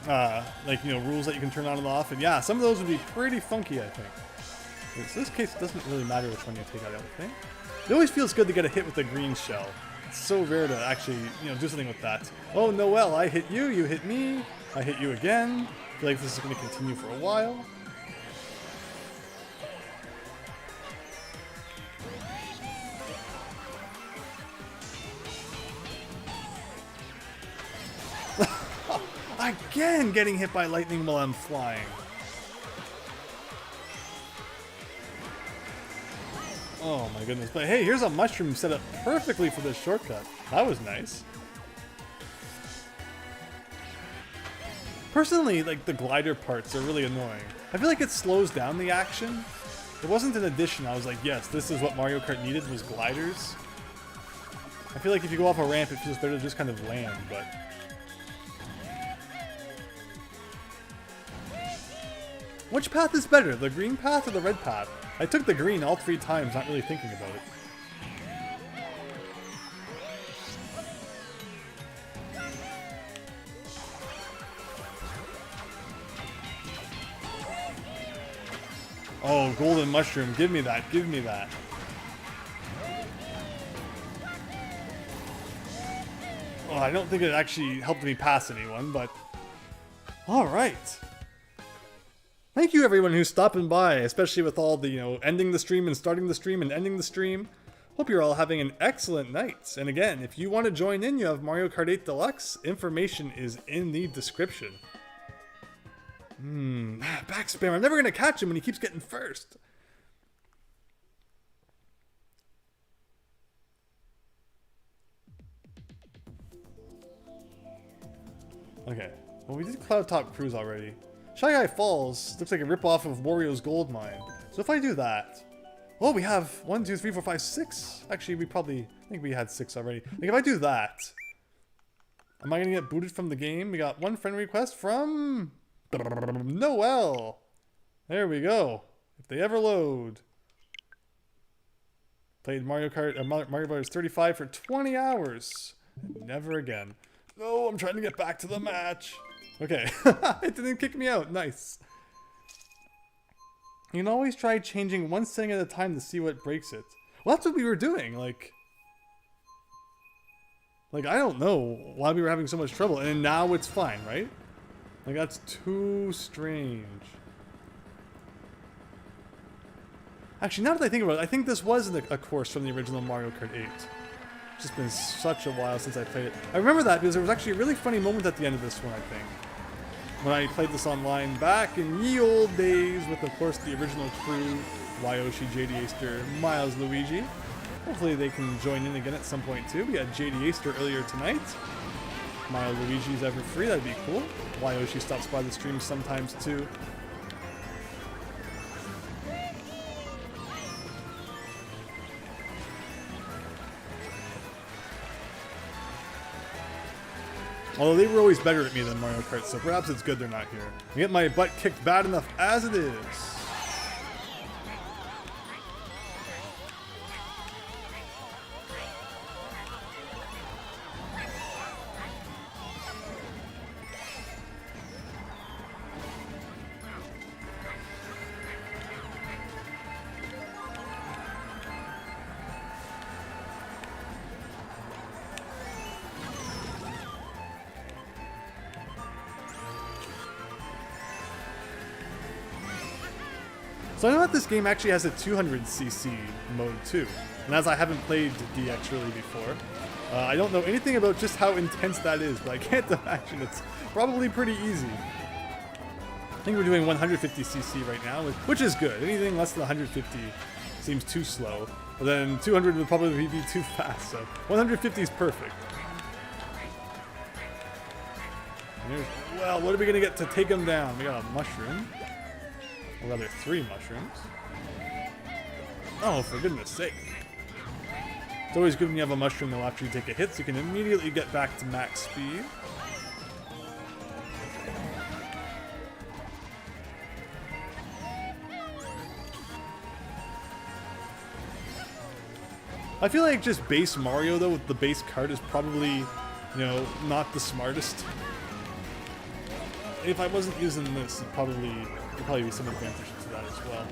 Like, you know, rules that you can turn on and off, and yeah, some of those would be pretty funky, I think. In this case, it doesn't really matter which one you take out, I don't think. It always feels good to get a hit with a green shell. It's so rare to actually, you know, do something with that. Oh, Noel, I hit you, you hit me, I hit you again. I feel like this is going to continue for a while. Again, getting hit by lightning while I'm flying. Oh my goodness. But hey, here's a mushroom set up perfectly for this shortcut. That was nice. Personally, like, the glider parts are really annoying. I feel like it slows down the action. It wasn't an addition. I was like, yes, this is what Mario Kart needed, was gliders. I feel like if you go off a ramp, it feels better to just kind of land, but... Which path is better, the green path or the red path? I took the green all 3 times, not really thinking about it. Oh, golden mushroom, give me that, give me that. Oh, I don't think it actually helped me pass anyone, but... Alright. Thank you everyone who's stopping by, especially with all the, you know, ending the stream and starting the stream and ending the stream. Hope you're all having an excellent night. And again, if you want to join in, you have Mario Kart 8 Deluxe. Information is in the description. Back spam. I'm never going to catch him when he keeps getting first. Okay. Well, we did Cloud Top Cruise already. Shy Guy Falls looks like a ripoff of Wario's Gold Mine. So if I do that... Oh, we have 1, 2, 3, 4, 5, 6. Actually, we probably... I think we had 6 already. Like, if I do that... Am I going to get booted from the game? We got 1 friend request from... Noel! There we go. If they ever load. Played Mario Kart... Mario Bros. 35 for 20 hours. Never again. No, I'm trying to get back to the match. Okay, it didn't kick me out. Nice. You can always try changing 1 setting at a time to see what breaks it. Well, that's what we were doing. Like, I don't know why we were having so much trouble, and now it's fine, right? Like, that's too strange. Actually, now that I think about it, I think this was a course from the original Mario Kart 8. It's just been such a while since I played it. I remember that because there was actually a really funny moment at the end of this one, I think. When I played this online back in ye old days with, of course, the original crew, Wayoshi, JD Aster, Milesluigi. Hopefully they can join in again at some point too. We had JD Aster earlier tonight. Milesluigi's ever free, that'd be cool. Wayoshi stops by the stream sometimes too. Although they were always better at me than Mario Kart, so perhaps it's good they're not here. I get my butt kicked bad enough as it is. So I know that this game actually has a 200cc mode too, and as I haven't played DX really before, I don't know anything about just how intense that is, but I can't imagine it's probably pretty easy. I think we're doing 150cc right now, which is good. Anything less than 150 seems too slow, but then 200 would probably be too fast, so 150 is perfect. Well, what are we going to get to take him down? We got a mushroom. Or rather, 3 mushrooms. Oh, for goodness sake. It's always good when you have a mushroom that will actually take a hit, so you can immediately get back to max speed. I feel like just base Mario, though, with the base cart is probably, you know, not the smartest. If I wasn't using this, there'd probably be some advantage to that as well.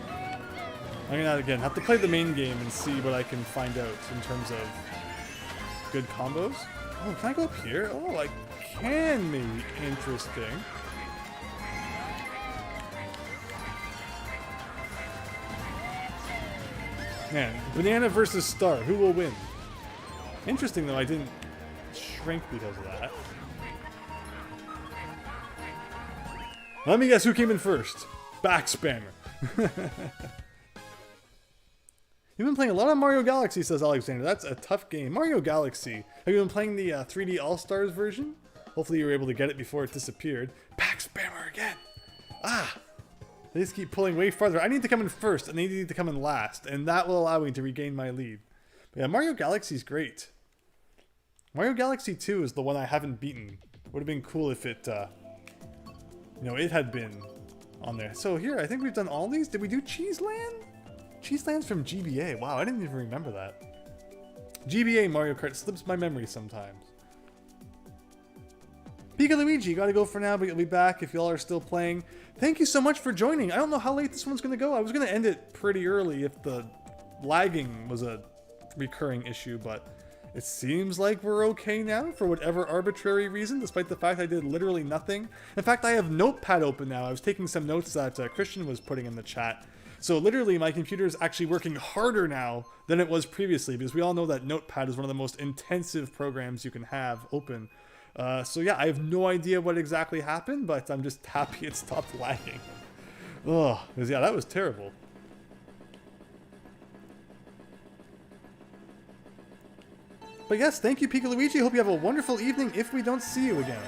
I'm gonna, again, have to play the main game and see what I can find out in terms of good combos. Oh, can I go up here? Oh, I can, maybe. Interesting. Man, banana versus star. Who will win? Interesting, though, I didn't shrink because of that. Let me guess who came in first. Back spammer. You've been playing a lot of Mario Galaxy, says Alexander. That's a tough game. Mario Galaxy. Have you been playing the 3D All-Stars version? Hopefully you were able to get it before it disappeared. Back spammer again. Ah. They just keep pulling way farther. I need to come in first, and they need to come in last, and that will allow me to regain my lead. But yeah, Mario Galaxy is great. Mario Galaxy 2 is the one I haven't beaten. Would have been cool if it, you know, it had been on there. So here, I think we've done all these. Did we do Cheese Land? Cheese Land's from GBA. Wow, I didn't even remember that. GBA Mario Kart slips my memory sometimes. Pika Luigi, gotta go for now, but you'll be back if y'all are still playing. Thank you so much for joining. I don't know how late this one's gonna go. I was gonna end it pretty early if the lagging was a recurring issue, but it seems like we're okay now for whatever arbitrary reason, despite the fact I did literally nothing. In fact, I have Notepad open now. I was taking some notes that Christian was putting in the chat. So literally my computer is actually working harder now than it was previously, because we all know that Notepad is one of the most intensive programs you can have open. So yeah, I have no idea what exactly happened, but I'm just happy it stopped lagging. Ugh, because yeah, that was terrible. But yes, thank you, Pika Luigi. Hope you have a wonderful evening if we don't see you again.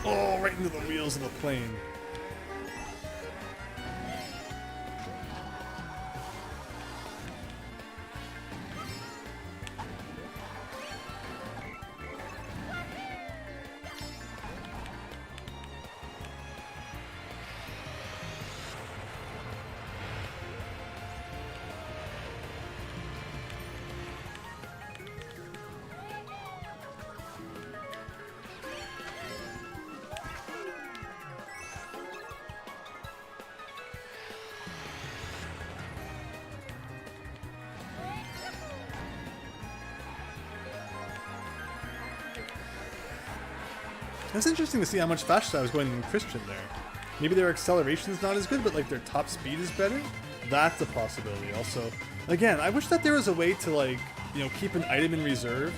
Oh, right into the wheels of the plane. It's interesting to see how much faster I was going than Christian there. Maybe their acceleration is not as good, but like their top speed is better? That's a possibility also. Again, I wish that there was a way to like, you know, keep an item in reserve,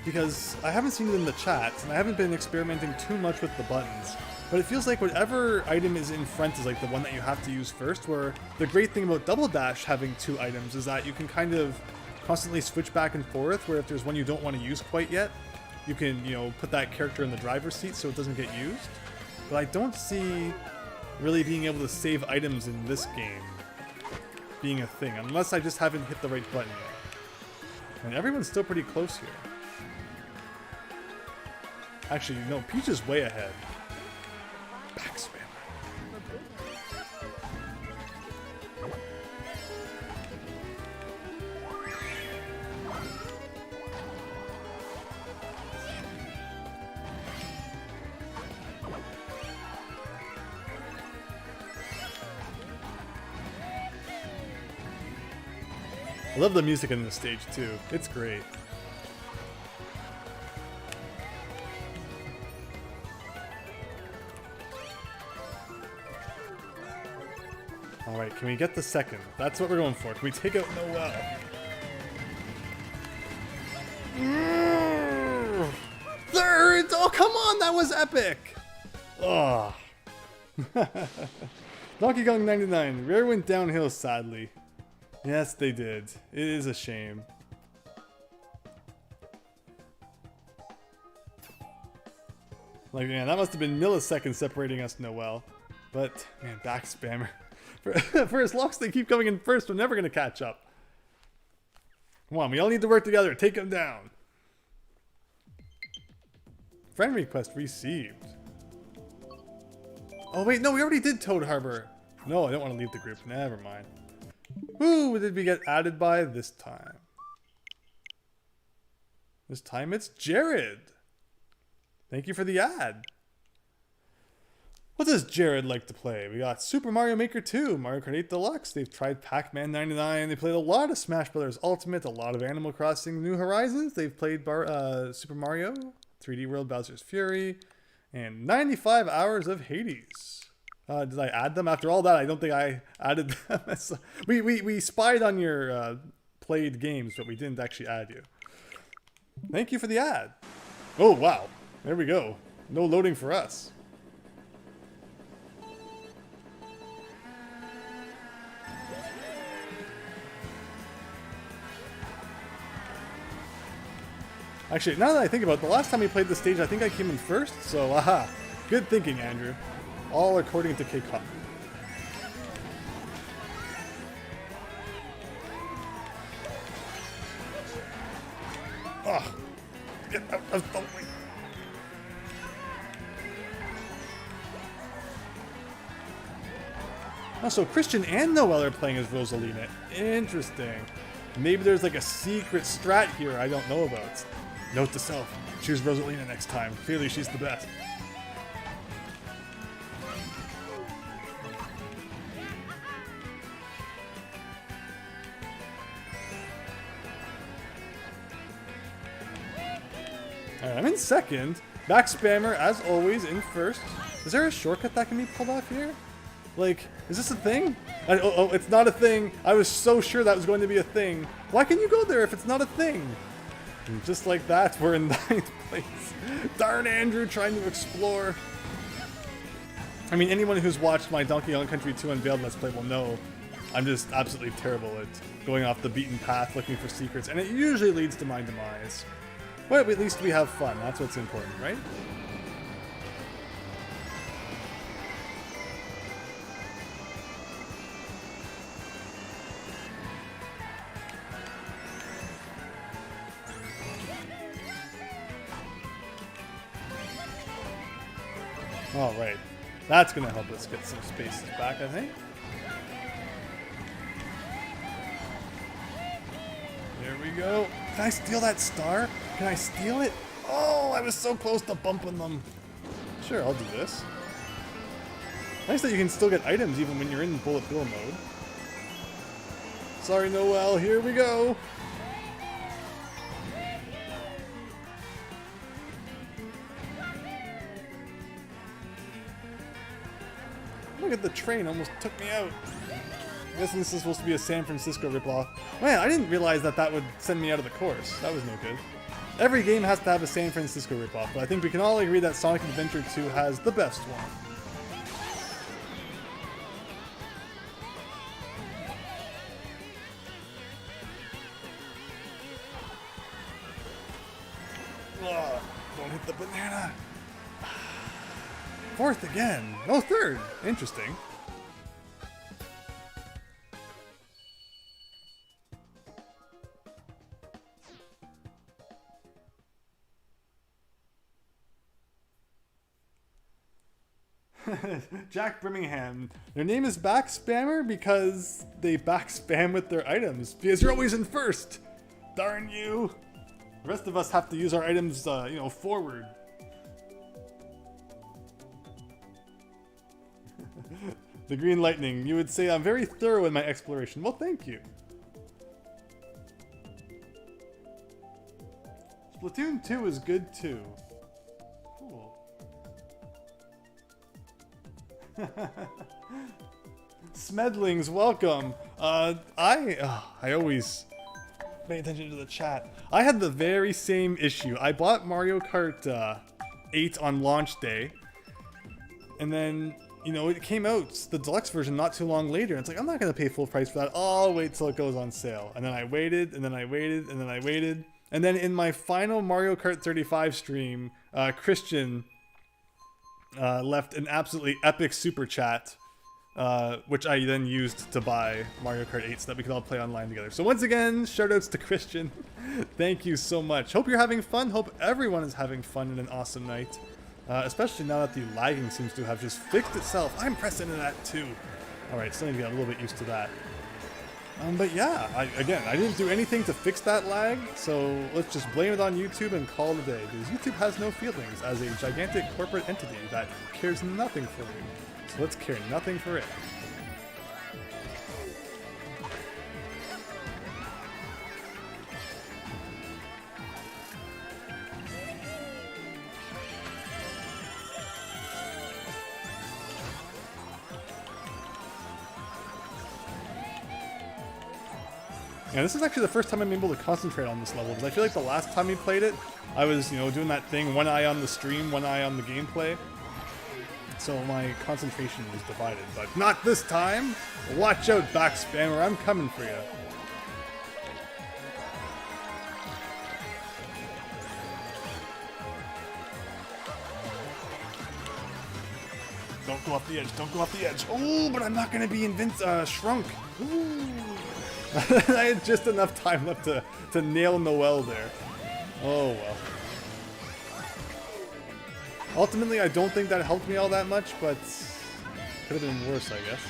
because I haven't seen it in the chats, and I haven't been experimenting too much with the buttons. But it feels like whatever item is in front is like the one that you have to use first, where the great thing about Double Dash having 2 items is that you can kind of constantly switch back and forth, where if there's one you don't want to use quite yet, you can, you know, put that character in the driver's seat so it doesn't get used. But I don't see really being able to save items in this game. being a thing, unless I just haven't hit the right button yet. And everyone's still pretty close here. Actually, no, Peach is way ahead. Back spam. I love the music in this stage too. It's great. Alright, can we get the second? That's what we're going for. Can we take out Noel? Third! Oh, come on! That was epic! Oh. Donkey Kong 99. Rare went downhill, sadly. Yes, they did. It is a shame. Like, man, that must have been milliseconds separating us, Noel. But, man, back spammer. For as long as they keep coming in first, we're never going to catch up. Come on, we all need to work together. Take him down. Friend request received. Oh, wait, no, we already did Toad Harbor. No, I don't want to leave the group. Never mind. Who did we get added by this time? This time it's Jared. Thank you for the ad. What does Jared like to play? We got Super Mario Maker 2, Mario Kart 8 Deluxe. They've tried Pac-Man 99. They played a lot of Smash Bros. Ultimate, a lot of Animal Crossing New Horizons. They've played Super Mario, 3D World, Bowser's Fury, and 95 hours of Hades. Did I add them? After all that, I don't think I added them. We spied on your played games, but we didn't actually add you. Thank you for the ad. Oh, wow. There we go. No loading for us. Actually, now that I think about it, the last time we played this stage, I think I came in first. So, aha. Good thinking, Andrew. All according to K-Cup. Oh, get out of the way. Oh, so Christian and Noel are playing as Rosalina. Interesting. Maybe there's like a secret strat here I don't know about. Note to self, choose Rosalina next time. Clearly she's the best. Alright, I'm in second. Back spammer, as always, in first. Is there a shortcut that can be pulled off here? Like, is this a thing? Oh, it's not a thing. I was so sure that was going to be a thing. Why can you go there if it's not a thing? And just like that, we're in 9th place. Darn Andrew trying to explore. I mean, anyone who's watched my Donkey Kong Country 2 Unveiled Let's Play will know I'm just absolutely terrible at going off the beaten path looking for secrets, and it usually leads to my demise. But at least we have fun. That's what's important, right? All right. That's going to help us get some spaces back, I think. There we go. Can I steal that star? Can I steal it? Oh, I was so close to bumping them. Sure, I'll do this. Nice that you can still get items even when you're in bullet bill mode. Sorry, Noel. Here we go. Look at the train, almost took me out. I guess this is supposed to be a San Francisco ripoff. Man, I didn't realize that that would send me out of the course. That was no good. Every game has to have a San Francisco ripoff, but I think we can all agree that Sonic Adventure 2 has the best one. Ugh, don't hit the banana. 4th again. Oh, 3rd. Interesting. Jack Birmingham. Their name is Back Spammer because they back spam with their items. Because you're always in first. Darn you. The rest of us have to use our items, you know, forward. The Green Lightning. You would say I'm very thorough in my exploration. Well, thank you. Splatoon 2 is good too. Cool. Smedlings, welcome. I always pay attention to the chat. I had the very same issue. I bought Mario Kart 8 on launch day, and then, you know, it came out, the deluxe version, not too long later. And it's like, I'm not gonna pay full price for that. I'll wait till it goes on sale. And then I waited, and then I waited, and then I waited. And then in my final Mario Kart 35 stream, Christian left an absolutely epic super chat, which I then used to buy Mario Kart 8 so that we could all play online together. So once again, shoutouts to Christian. Thank you so much. Hope you're having fun. Hope everyone is having fun and an awesome night. Especially now that the lagging seems to have just fixed itself. I'm pressing into that too. Alright, still need to get a little bit used to that. But yeah, I didn't do anything to fix that lag, so let's just blame it on YouTube and call it a day, because YouTube has no feelings as a gigantic corporate entity that cares nothing for you. So let's care nothing for it. Yeah, this is actually the first time I'm able to concentrate on this level, because I feel like the last time we played it, I was, you know, doing that thing, one eye on the stream, one eye on the gameplay. So my concentration was divided, but not this time! Watch out, Back Spammer, I'm coming for you. Don't go off the edge, don't go off the edge. Oh, but I'm not gonna be shrunk. Ooh. I had just enough time left to nail Noel there. Oh well. Ultimately, I don't think that helped me all that much, but could have been worse, I guess.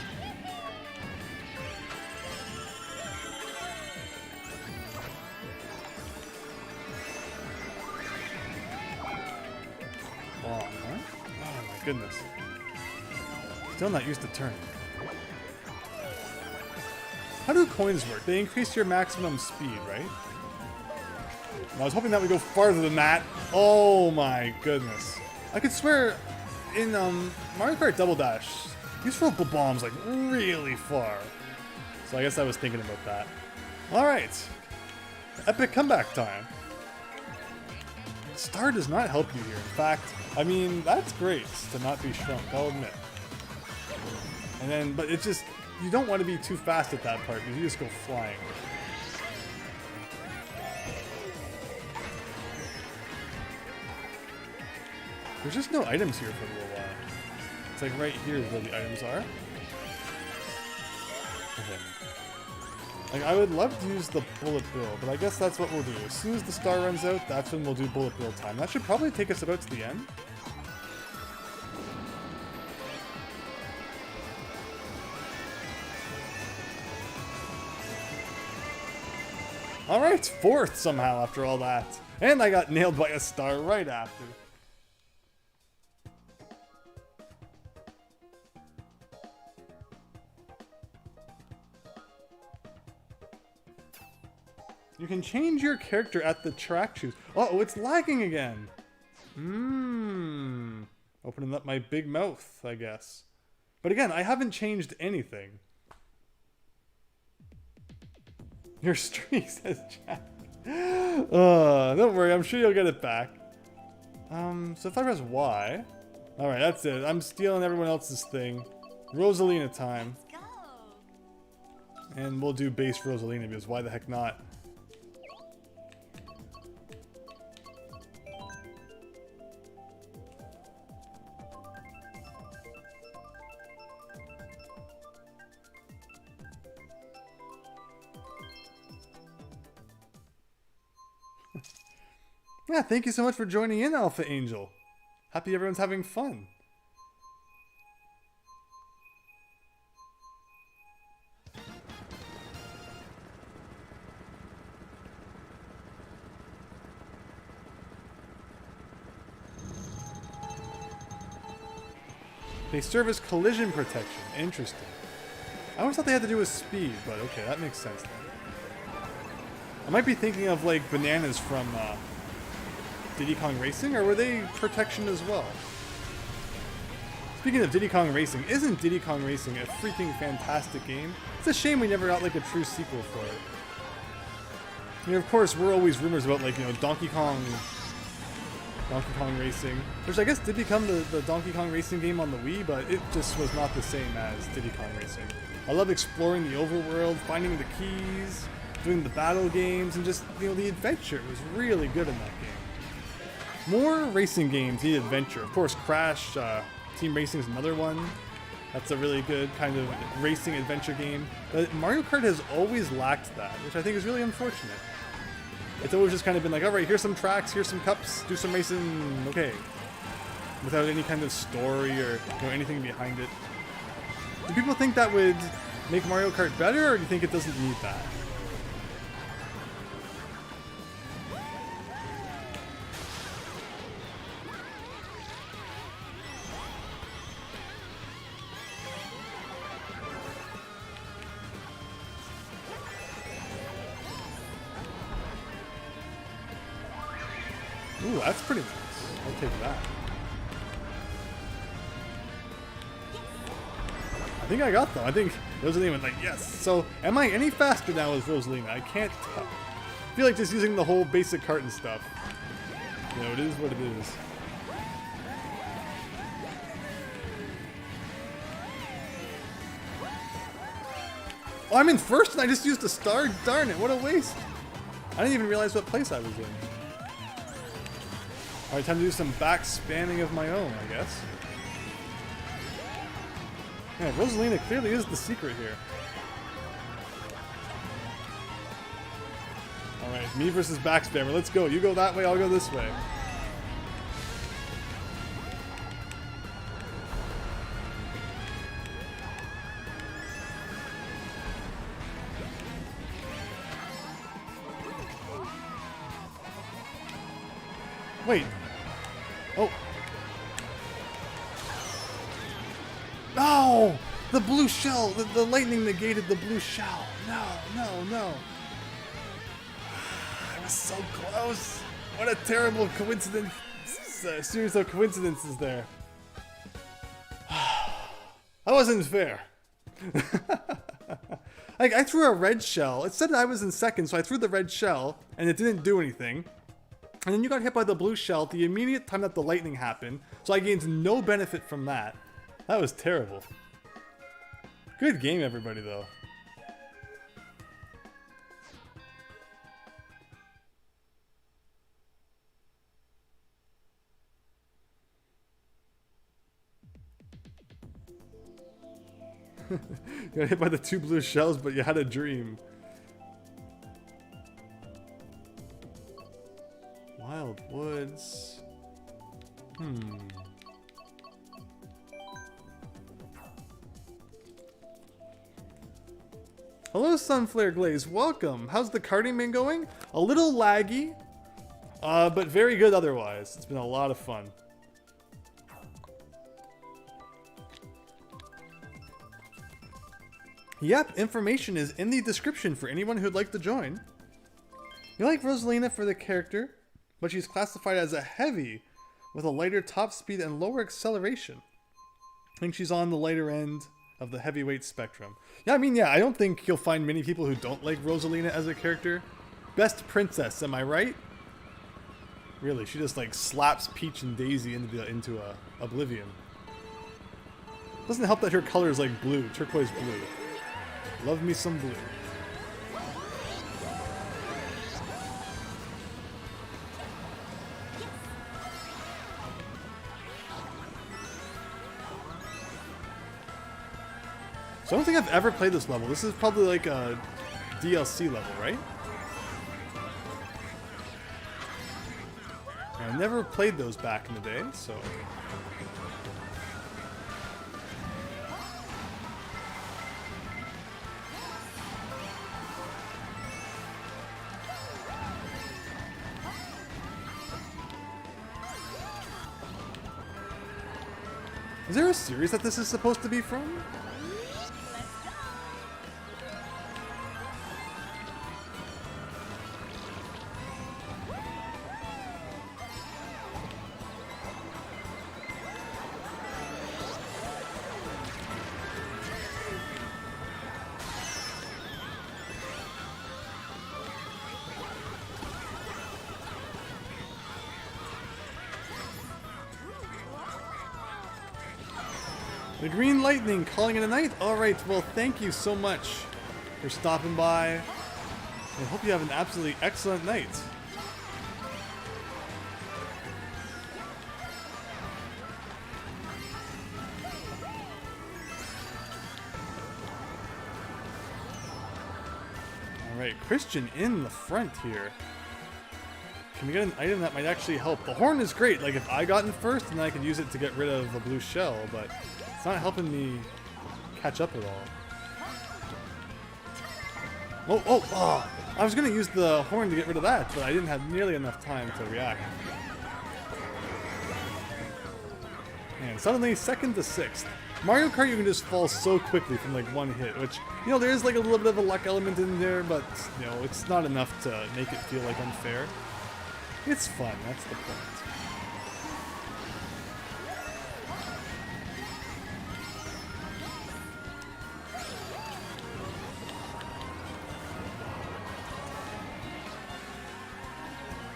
Oh, huh? Oh my goodness. Still not used to turning. How do coins work? They increase your maximum speed, right? I was hoping that would go farther than that. Oh my goodness. I could swear in Mario Kart Double Dash, you throw bombs like really far. So I guess I was thinking about that. Alright. Epic comeback time. Star does not help you here. In fact, I mean, that's great to not be shrunk, I'll admit. And then, but it's just, you don't want to be too fast at that part because you just go flying. There's just no items here for a little while. It's like right here is where the items are. Okay. Like, I would love to use the bullet bill, but I guess that's what we'll do. As soon as the star runs out, that's when we'll do bullet bill time. That should probably take us about to the end. Alright, fourth somehow after all that. And I got nailed by a star right after. You can change your character at the track shoes. Oh, it's lagging again. Opening up my big mouth, I guess. But again, I haven't changed anything. Your streak says chat. Don't worry, I'm sure you'll get it back. So if I press Y. Alright, that's it. I'm stealing everyone else's thing. Rosalina time. And we'll do base Rosalina because why the heck not? Yeah, thank you so much for joining in, Alpha Angel. Happy everyone's having fun. They serve as collision protection. Interesting. I always thought they had to do with speed, but okay, that makes sense then. I might be thinking of like bananas from Diddy Kong Racing, or were they protection as well? Speaking of Diddy Kong Racing, isn't Diddy Kong Racing a freaking fantastic game? It's a shame we never got like a true sequel for it. I mean, of course, we're always rumors about like, you know, Donkey Kong Racing, which I guess did become the Donkey Kong Racing game on the Wii, but it just was not the same as Diddy Kong Racing. I love exploring the overworld, finding the keys, doing the battle games, and just, you know, the adventure was really good in that game. More racing games need adventure. Of course, Crash Team Racing is another one. That's a really good kind of racing adventure game. But Mario Kart has always lacked that, which I think is really unfortunate. It's always just kind of been like, alright, here's some tracks, here's some cups, do some racing, okay. Without any kind of story or, you know, anything behind it. Do people think that would make Mario Kart better, or do you think it doesn't need that? Ooh, that's pretty nice. I'll take that. I think I got them. I think Rosalina went like, yes. So, am I any faster now with Rosalina? I can't tell. I feel like just using the whole basic cart and stuff. You know, it is what it is. Oh, I'm in first and I just used a star? Darn it, what a waste. I didn't even realize what place I was in. Alright, time to do some back spamming of my own, I guess. Yeah, Rosalina clearly is the secret here. Alright, me versus back spammer. Let's go. You go that way, I'll go this way. Wait. Oh. No! The blue shell! The lightning negated the blue shell! No, no, no. I was so close! What a terrible coincidence! Series of coincidences there. That wasn't fair. Like, I threw a red shell. It said I was in second, so I threw the red shell, and it didn't do anything. And then you got hit by the blue shell the immediate time that the lightning happened, so I gained no benefit from that. That was terrible. Good game, everybody, though. You got hit by the 2 blue shells, but you had a dream. Wild Woods. Hello, Sunflare Glaze. Welcome. How's the karting been going? A little laggy, but very good otherwise. It's been a lot of fun. Yep, information is in the description for anyone who'd like to join. You like Rosalina for the character, but she's classified as a heavy with a lighter top speed and lower acceleration. I think she's on the lighter end of the heavyweight spectrum. Yeah, I mean, yeah, I don't think you'll find many people who don't like Rosalina as a character. Best princess, am I right? Really, she just like slaps Peach and Daisy into oblivion. Doesn't help that her color is like blue, turquoise blue. Love me some blue. So I don't think I've ever played this level. This is probably like a DLC level, right? I never played those back in the day, so... Is there a series that this is supposed to be from? The Green Lightning calling it a night? Alright, well thank you so much for stopping by. I hope you have an absolutely excellent night. Alright, Christian in the front here. Can we get an item that might actually help? The horn is great, like if I got in first, then I could use it to get rid of a blue shell, but it's not helping me catch up at all. Oh, I was going to use the horn to get rid of that, but I didn't have nearly enough time to react. And suddenly, 2nd to 6th. Mario Kart, you can just fall so quickly from like one hit, which, you know, there is like a little bit of a luck element in there, but, you know, it's not enough to make it feel like unfair. It's fun, that's the point.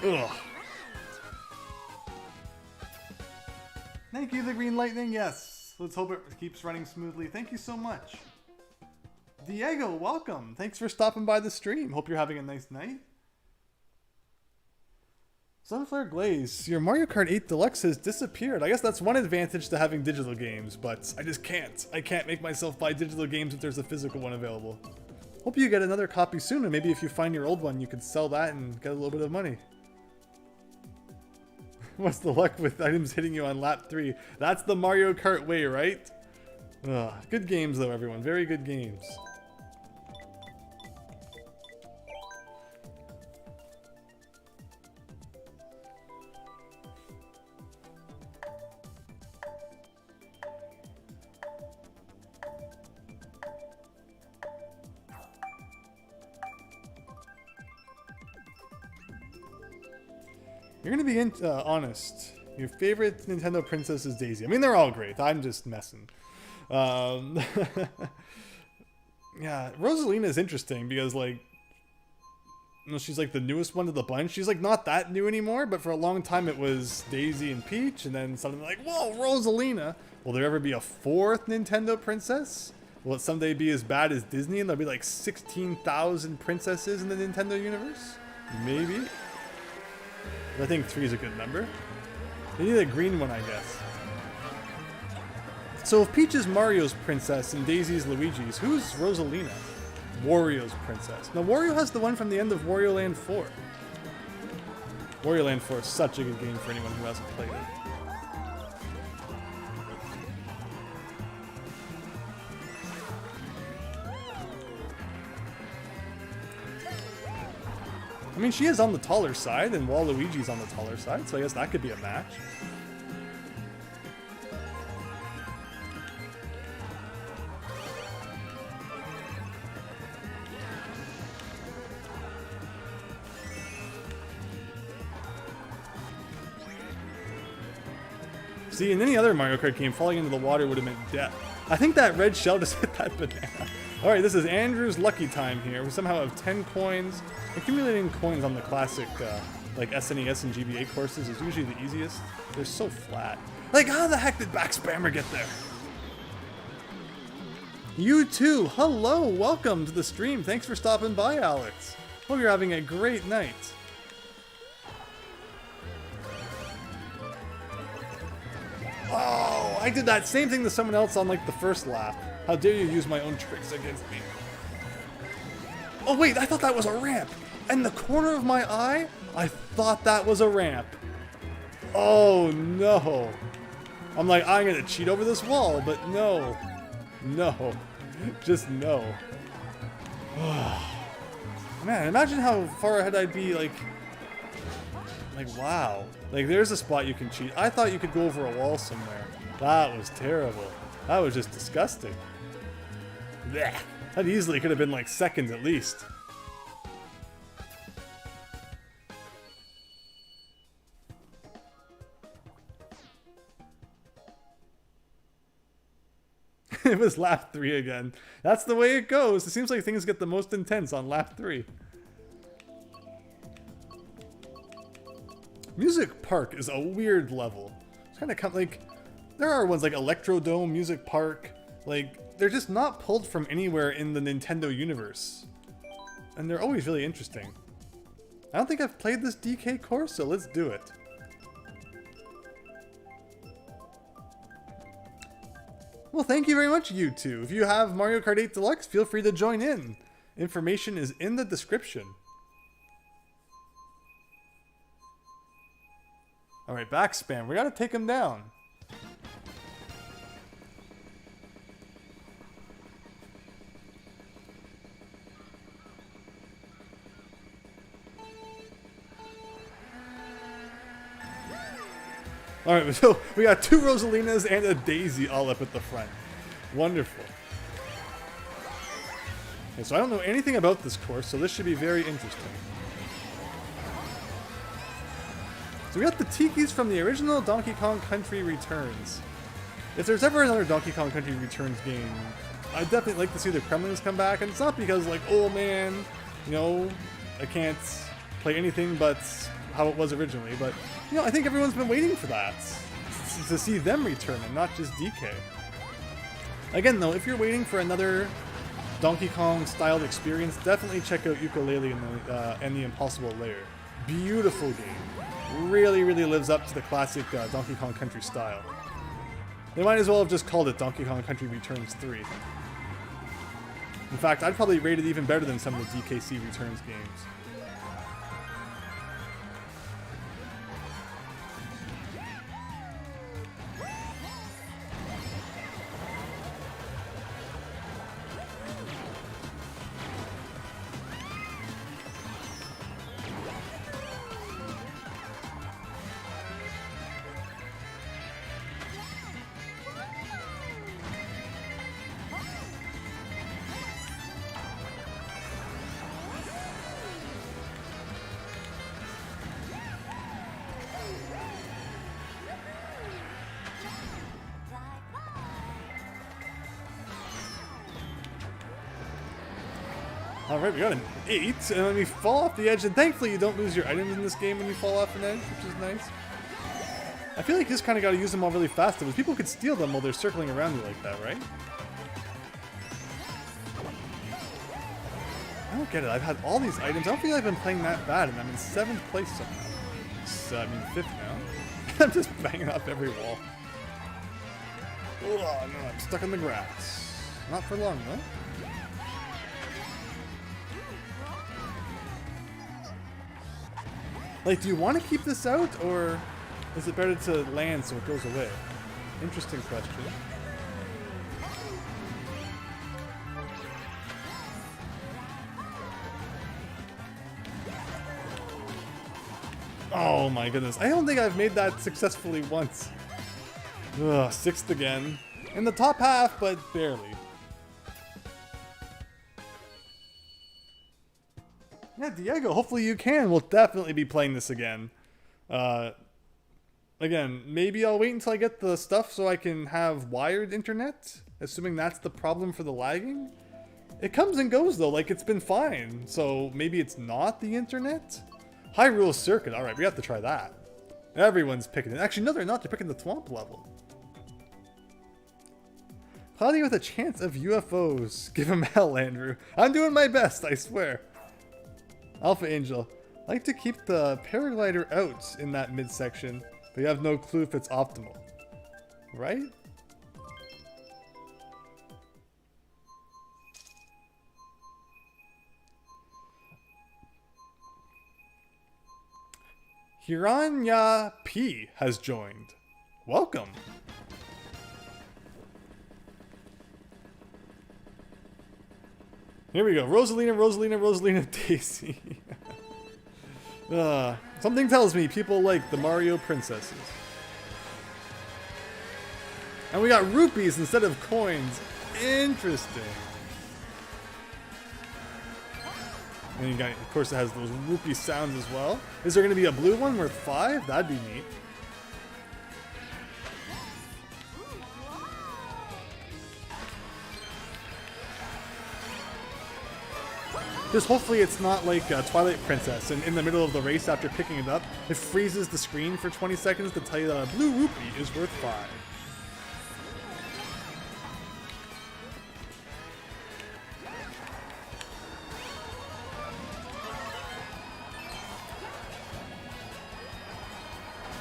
Ugh. Thank you, the Green Lightning. Yes. Let's hope it keeps running smoothly. Thank you so much. Diego, welcome. Thanks for stopping by the stream. Hope you're having a nice night. Sunflare Glaze, your Mario Kart 8 Deluxe has disappeared. I guess that's one advantage to having digital games, but I just can't. I can't make myself buy digital games if there's a physical one available. Hope you get another copy soon, and maybe if you find your old one, you could sell that and get a little bit of money. What's the luck with items hitting you on lap 3? That's the Mario Kart way, right? Ugh. Good games though, everyone. Very good games. You're gonna be honest. Your favorite Nintendo princess is Daisy. I mean, they're all great. I'm just messing. Yeah, Rosalina is interesting because, like, you know, she's like the newest one to the bunch. She's like not that new anymore, but for a long time it was Daisy and Peach, and then suddenly like, whoa, Rosalina. Will there ever be a 4th Nintendo princess? Will it someday be as bad as Disney and there'll be like 16,000 princesses in the Nintendo universe? Maybe. I think 3 is a good number. They need a green one, I guess. So if Peach is Mario's princess and Daisy's Luigi's, who's Rosalina? Wario's princess. Now Wario has the one from the end of Wario Land 4. Wario Land 4 is such a good game for anyone who hasn't played it. I mean, she is on the taller side, and Waluigi's on the taller side, so I guess that could be a match. See, in any other Mario Kart game, falling into the water would have meant death. I think that red shell just hit that banana. Alright, this is Andrew's lucky time here. We somehow have 10 coins. Accumulating coins on the classic, like SNES and GBA courses is usually the easiest. They're so flat. Like, how the heck did Back Spammer get there? You too! Hello! Welcome to the stream. Thanks for stopping by, Alex. Hope you're having a great night. Oh, I did that same thing to someone else on, like, the first lap. How dare you use my own tricks against me? Oh wait, I thought that was a ramp! In the corner of my eye, I thought that was a ramp. Oh no. I'm like, I'm gonna cheat over this wall, but no. No. Just no. Man, imagine how far ahead I'd be, like, Like, wow. Like, there's a spot you can cheat. I thought you could go over a wall somewhere. That was terrible. That was just disgusting. Blech. That easily could have been like seconds at least. It was lap 3 again. That's the way it goes. It seems like things get the most intense on lap 3. Music Park is a weird level. It's kind of like, there are ones like Electrodome, Music Park, like, they're just not pulled from anywhere in the Nintendo universe. And they're always really interesting. I don't think I've played this DK course, so let's do it. Well, thank you very much, you two. If you have Mario Kart 8 Deluxe, feel free to join in. Information is in the description. Alright, backspam. We gotta take him down. Alright, so we got 2 Rosalinas and a Daisy all up at the front. Wonderful. Okay, so I don't know anything about this course, so this should be very interesting. So we got the Tikis from the original Donkey Kong Country Returns. If there's ever another Donkey Kong Country Returns game, I'd definitely like to see the Kremlins come back. And it's not because, like, oh man, you know, I can't play anything but how it was originally. But, you know, I think everyone's been waiting for that. To see them return and not just DK. Again, though, if you're waiting for another Donkey Kong-styled experience, definitely check out Yooka-Laylee and the Impossible Lair. Beautiful game. Really, really lives up to the classic Donkey Kong Country style. They might as well have just called it Donkey Kong Country Returns 3. In fact, I'd probably rate it even better than some of the DKC Returns games. Alright, we got an 8, and when we fall off the edge, and thankfully you don't lose your items in this game when you fall off an edge, which is nice. I feel like you just kind of got to use them all really fast, because people could steal them while they're circling around you like that, right? I don't get it. I've had all these items. I don't feel like I've been playing that bad, and I'm in 7th place somehow. I mean, 5th now. I'm just banging off every wall. Oh, no, I'm stuck in the grass. Not for long, though. Like, do you want to keep this out, or is it better to land so it goes away? Interesting question. Oh my goodness. I don't think I've made that successfully once. Ugh, 6th again. In the top half, but barely. Yeah, Diego, hopefully you can. We'll definitely be playing this again. Again, maybe I'll wait until I get the stuff so I can have wired internet, assuming that's the problem for the lagging. It comes and goes, though. Like, it's been fine. So maybe it's not the internet? Hyrule Circuit. Alright, we have to try that. Everyone's picking it. Actually, no, they're not. They're picking the Thwomp level. Cloudy with a chance of UFOs. Give him hell, Andrew. I'm doing my best, I swear. Alpha Angel. I like to keep the paraglider out in that midsection, but you have no clue if it's optimal. Right? Hiranya P has joined. Welcome. Here we go. Rosalina, Daisy. Something tells me people like the Mario princesses. And we got rupees instead of coins. Interesting. And you got, of course, it has those rupee sounds as well. Is there going to be a blue one worth 5? That'd be neat. Just hopefully it's not like Twilight Princess, and in the middle of the race after picking it up, it freezes the screen for 20 seconds to tell you that a blue rupee is worth 5.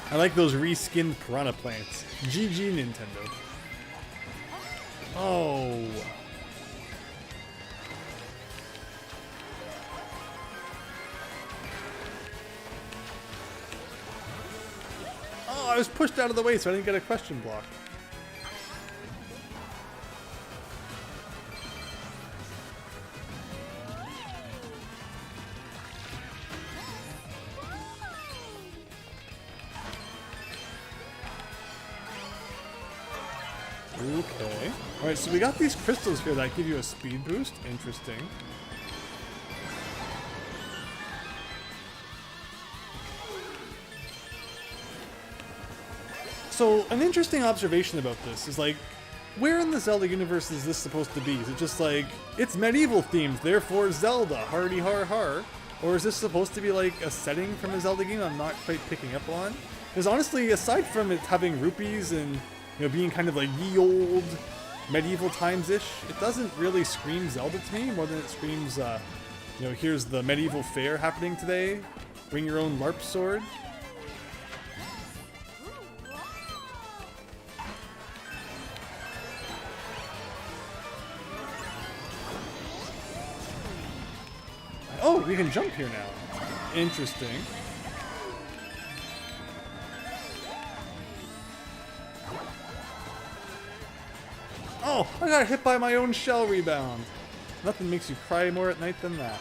I like those reskinned piranha plants. GG Nintendo. Oh. Oh, I was pushed out of the way so I didn't get a question block. Okay. Alright, so we got these crystals here that give you a speed boost. Interesting. So, an interesting observation about this is like, where in the Zelda universe is this supposed to be? Is it just like, it's medieval themed, therefore Zelda, hardy har har? Or is this supposed to be like a setting from a Zelda game I'm not quite picking up on? Because honestly, aside from it having rupees and being kind of like ye old medieval times-ish, it doesn't really scream Zelda to me more than it screams, here's the medieval fair happening today. Bring your own LARP sword. Oh, we can jump here now. Interesting. Oh, I got hit by my own shell rebound. Nothing makes you cry more at night than that.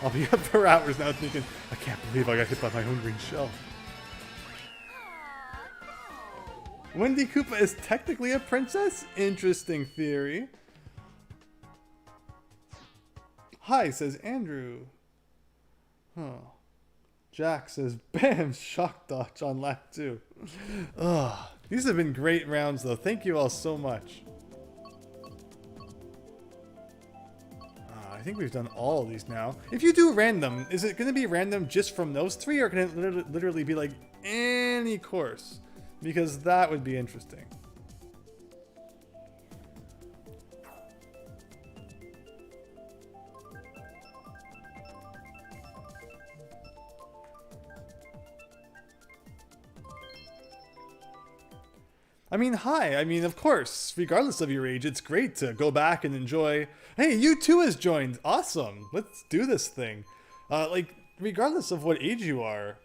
I'll be up for hours now thinking, I can't believe I got hit by my own green shell. Wendy Koopa is technically a princess? Interesting theory. Hi, says Andrew. Huh. Jack says, bam, shock dodge on lap 2. Ugh. These have been great rounds, though. Thank you all so much. I think we've done all of these now. If you do random, is it going to be random just from those 3, or can it literally be like any course? Because that would be interesting. I mean, hi. I mean, of course, regardless of your age, it's great to go back and enjoy. Hey, you too has joined. Awesome. Let's do this thing. Like, regardless of what age you are,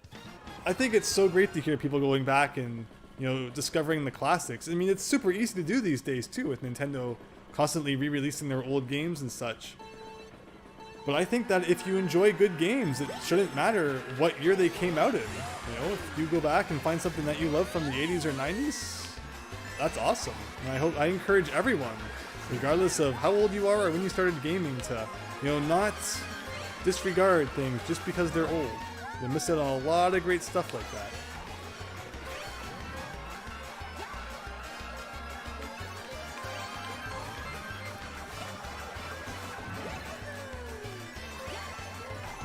I think it's so great to hear people going back and, discovering the classics. I mean, it's super easy to do these days, too, with Nintendo constantly re-releasing their old games and such. But I think that if you enjoy good games, it shouldn't matter what year they came out in. If you go back and find something that you love from the 80s or 90s, that's awesome. And I encourage everyone, regardless of how old you are or when you started gaming, to, not disregard things just because they're old. You'll miss out on a lot of great stuff like that.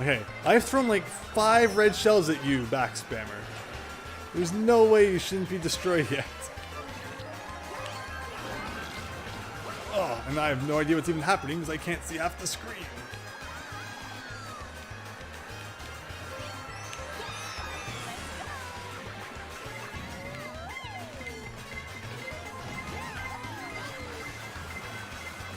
Okay, I've thrown like 5 red shells at you, back spammer. There's no way you shouldn't be destroyed yet. Oh, and I have no idea what's even happening because I can't see half the screen.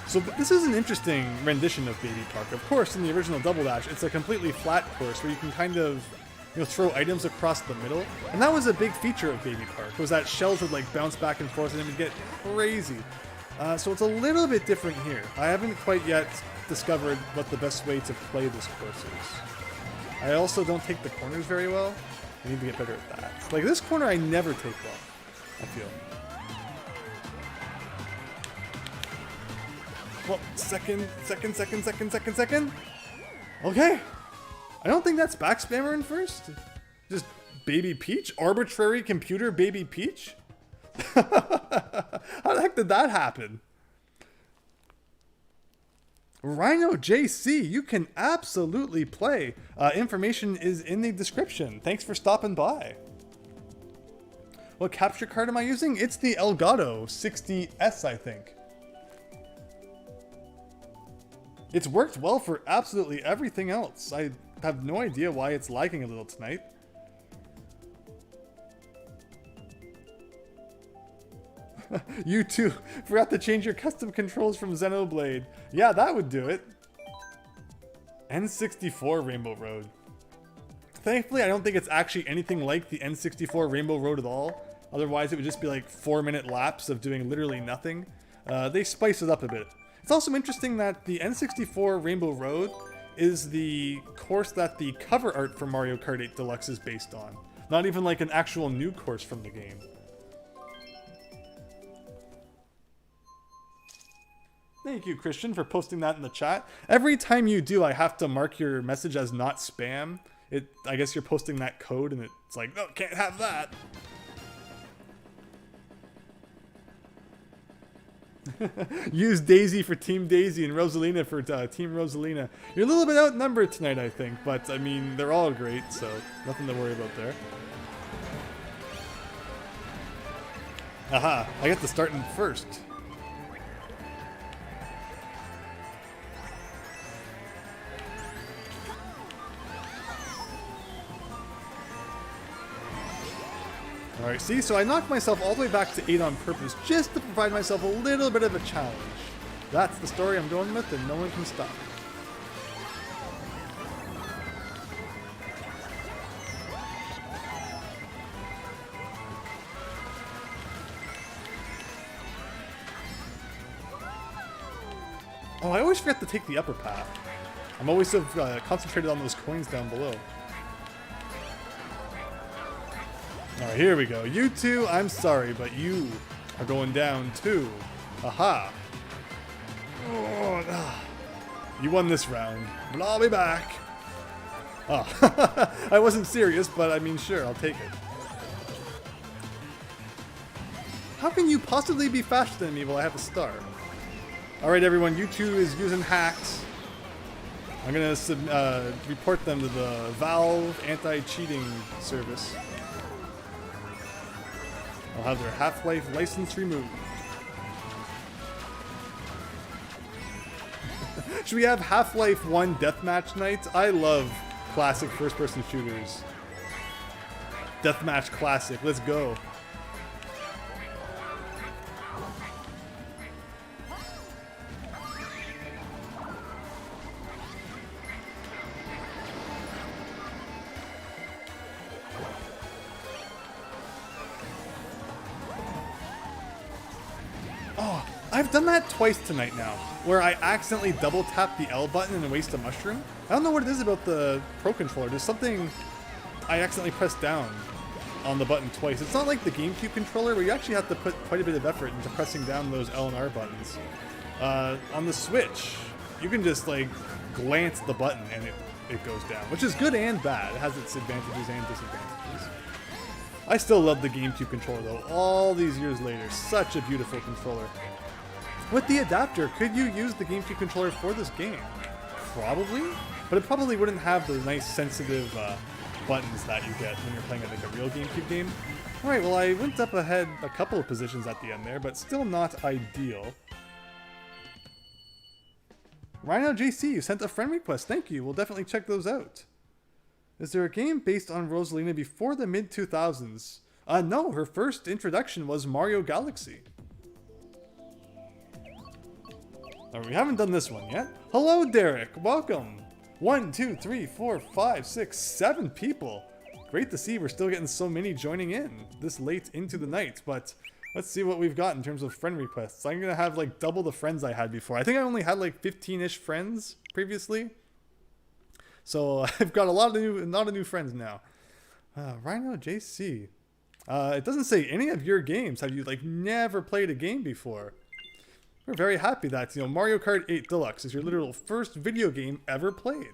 So this is an interesting rendition of Baby Park. Of course, in the original Double Dash, it's a completely flat course where you can kind of throw items across the middle. And that was a big feature of Baby Park, was that shells would like bounce back and forth and it would get crazy. So it's a little bit different here. I haven't quite yet discovered what the best way to play this course is. I also don't take the corners very well. I need to get better at that. Like this corner I never take well, I feel. Well, second. Okay. I don't think that's back spammer in first. Just Baby Peach? Arbitrary computer Baby Peach? How the heck did that happen? Rhino JC, you can absolutely play. Information is in the description. Thanks for stopping by. What capture card am I using? It's the Elgato 60S, I think. It's worked well for absolutely everything else. I have no idea why it's lagging a little tonight. You too forgot to change your custom controls from Xenoblade. Yeah, that would do it. N64 Rainbow Road. Thankfully, I don't think it's actually anything like the N64 Rainbow Road at all. Otherwise, it would just be like 4-minute laps of doing literally nothing. They spice it up a bit. It's also interesting that the N64 Rainbow Road is the course that the cover art for Mario Kart 8 Deluxe is based on. Not even like an actual new course from the game. Thank you, Christian, for posting that in the chat. Every time you do, I have to mark your message as not spam. I guess you're posting that code and it's like, no, can't have that. Use Daisy for Team Daisy and Rosalina for Team Rosalina. You're a little bit outnumbered tonight, I think, but I mean, they're all great, so nothing to worry about there. Aha, I get to start in first. Alright, see, so I knocked myself all the way back to 8 on purpose just to provide myself a little bit of a challenge. That's the story I'm going with, and no one can stop me. Oh, I always forget to take the upper path. I'm always so concentrated on those coins down below. Alright, here we go. You two, I'm sorry, but you are going down too. Aha. Oh, you won this round, but I'll be back. Oh, I wasn't serious, but I mean, sure, I'll take it. How can you possibly be faster than me while I have a star? Alright, everyone, U2 is using hacks. I'm going to report them to the Valve anti-cheating service. I'll have their Half-Life license removed. Should we have Half-Life 1 deathmatch nights? I love classic first-person shooters. Deathmatch classic, let's go. I've done that twice tonight now, where I accidentally double tap the L button and waste a mushroom. I don't know what it is about the Pro Controller. There's something I accidentally pressed down on the button twice. It's not like the GameCube controller, where you actually have to put quite a bit of effort into pressing down those L and R buttons. On the Switch, you can just like glance the button and it goes down, which is good and bad. It has its advantages and disadvantages. I still love the GameCube controller though, all these years later. Such a beautiful controller. With the adapter, could you use the GameCube controller for this game? Probably, but it probably wouldn't have the nice sensitive buttons that you get when you're playing like a real GameCube game. Alright, well I went up ahead a couple of positions at the end there, but still not ideal. Rhino JC, you sent a friend request. Thank you. We'll definitely check those out. Is there a game based on Rosalina before the mid-2000s? No, her first introduction was Mario Galaxy. We haven't done this one yet. Hello, Derek. Welcome. 1, 2, 3, 4, 5, 6, 7 people. Great to see we're still getting so many joining in this late into the night, but Let's see what we've got in terms of friend requests. I'm gonna have like double the friends I had before. I think I only had like 15-ish friends previously. So I've got a lot of new friends now. Rhino JC. It doesn't say any of your games. Have you like never played a game before? We're very happy that, you know, Mario Kart 8 Deluxe is your literal first video game ever played.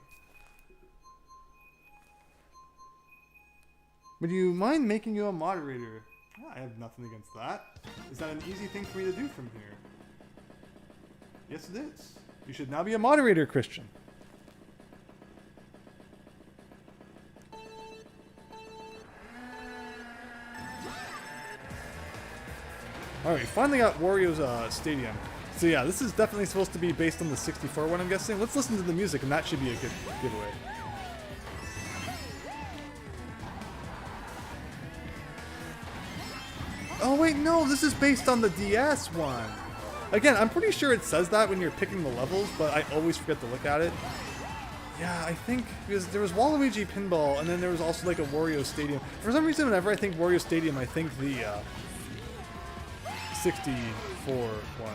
Would you mind making you a moderator? I have nothing against that. Is that an easy thing for me to do from here? Yes, it is. You should now be a moderator, Christian. Alright, we finally got Wario's Stadium. So yeah, this is definitely supposed to be based on the 64 one, I'm guessing. Let's listen to the music, and that should be a good giveaway. Oh wait, no, this is based on the DS one. Again, I'm pretty sure it says that when you're picking the levels, but I always forget to look at it. Yeah, I think because there was Waluigi Pinball, and then there was also like a Wario Stadium. For some reason, whenever I think Wario Stadium, I think the 64 one.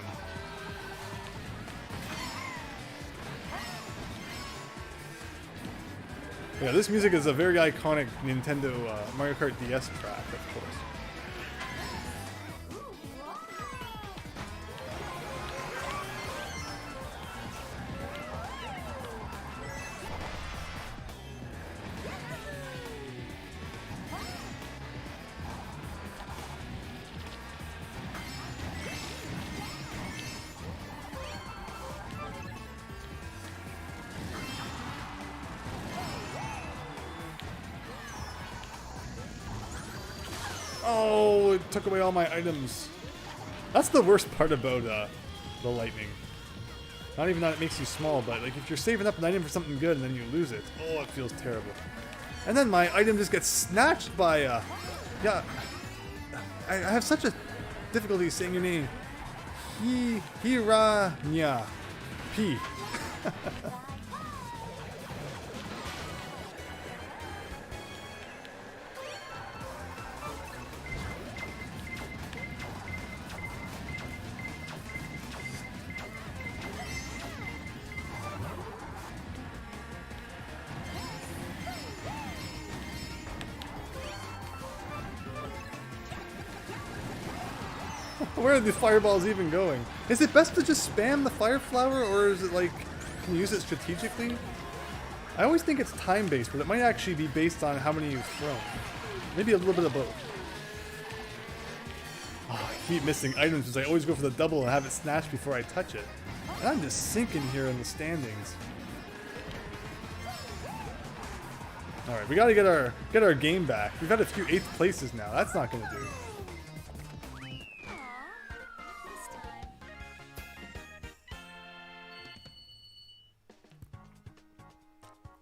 Yeah, this music is a very iconic Nintendo Mario Kart DS track, of course. Oh, it took away all my items. That's the worst part about the lightning. Not even that it makes you small, but like if you're saving up an item for something good and then you lose it, oh, it feels terrible. And then my item just gets snatched by yeah. I have such a difficulty saying your name. Hiranya P. Where are the fireballs even going? Is it best to just spam the fire flower, or is it like, can you use it strategically? I always think it's time-based, but it might actually be based on how many you've thrown. Maybe a little bit of both. Oh, I keep missing items because I always go for the double and have it snatched before I touch it. And I'm just sinking here in the standings. Alright, we gotta get our game back. We've had a few 8th places now. That's not gonna do.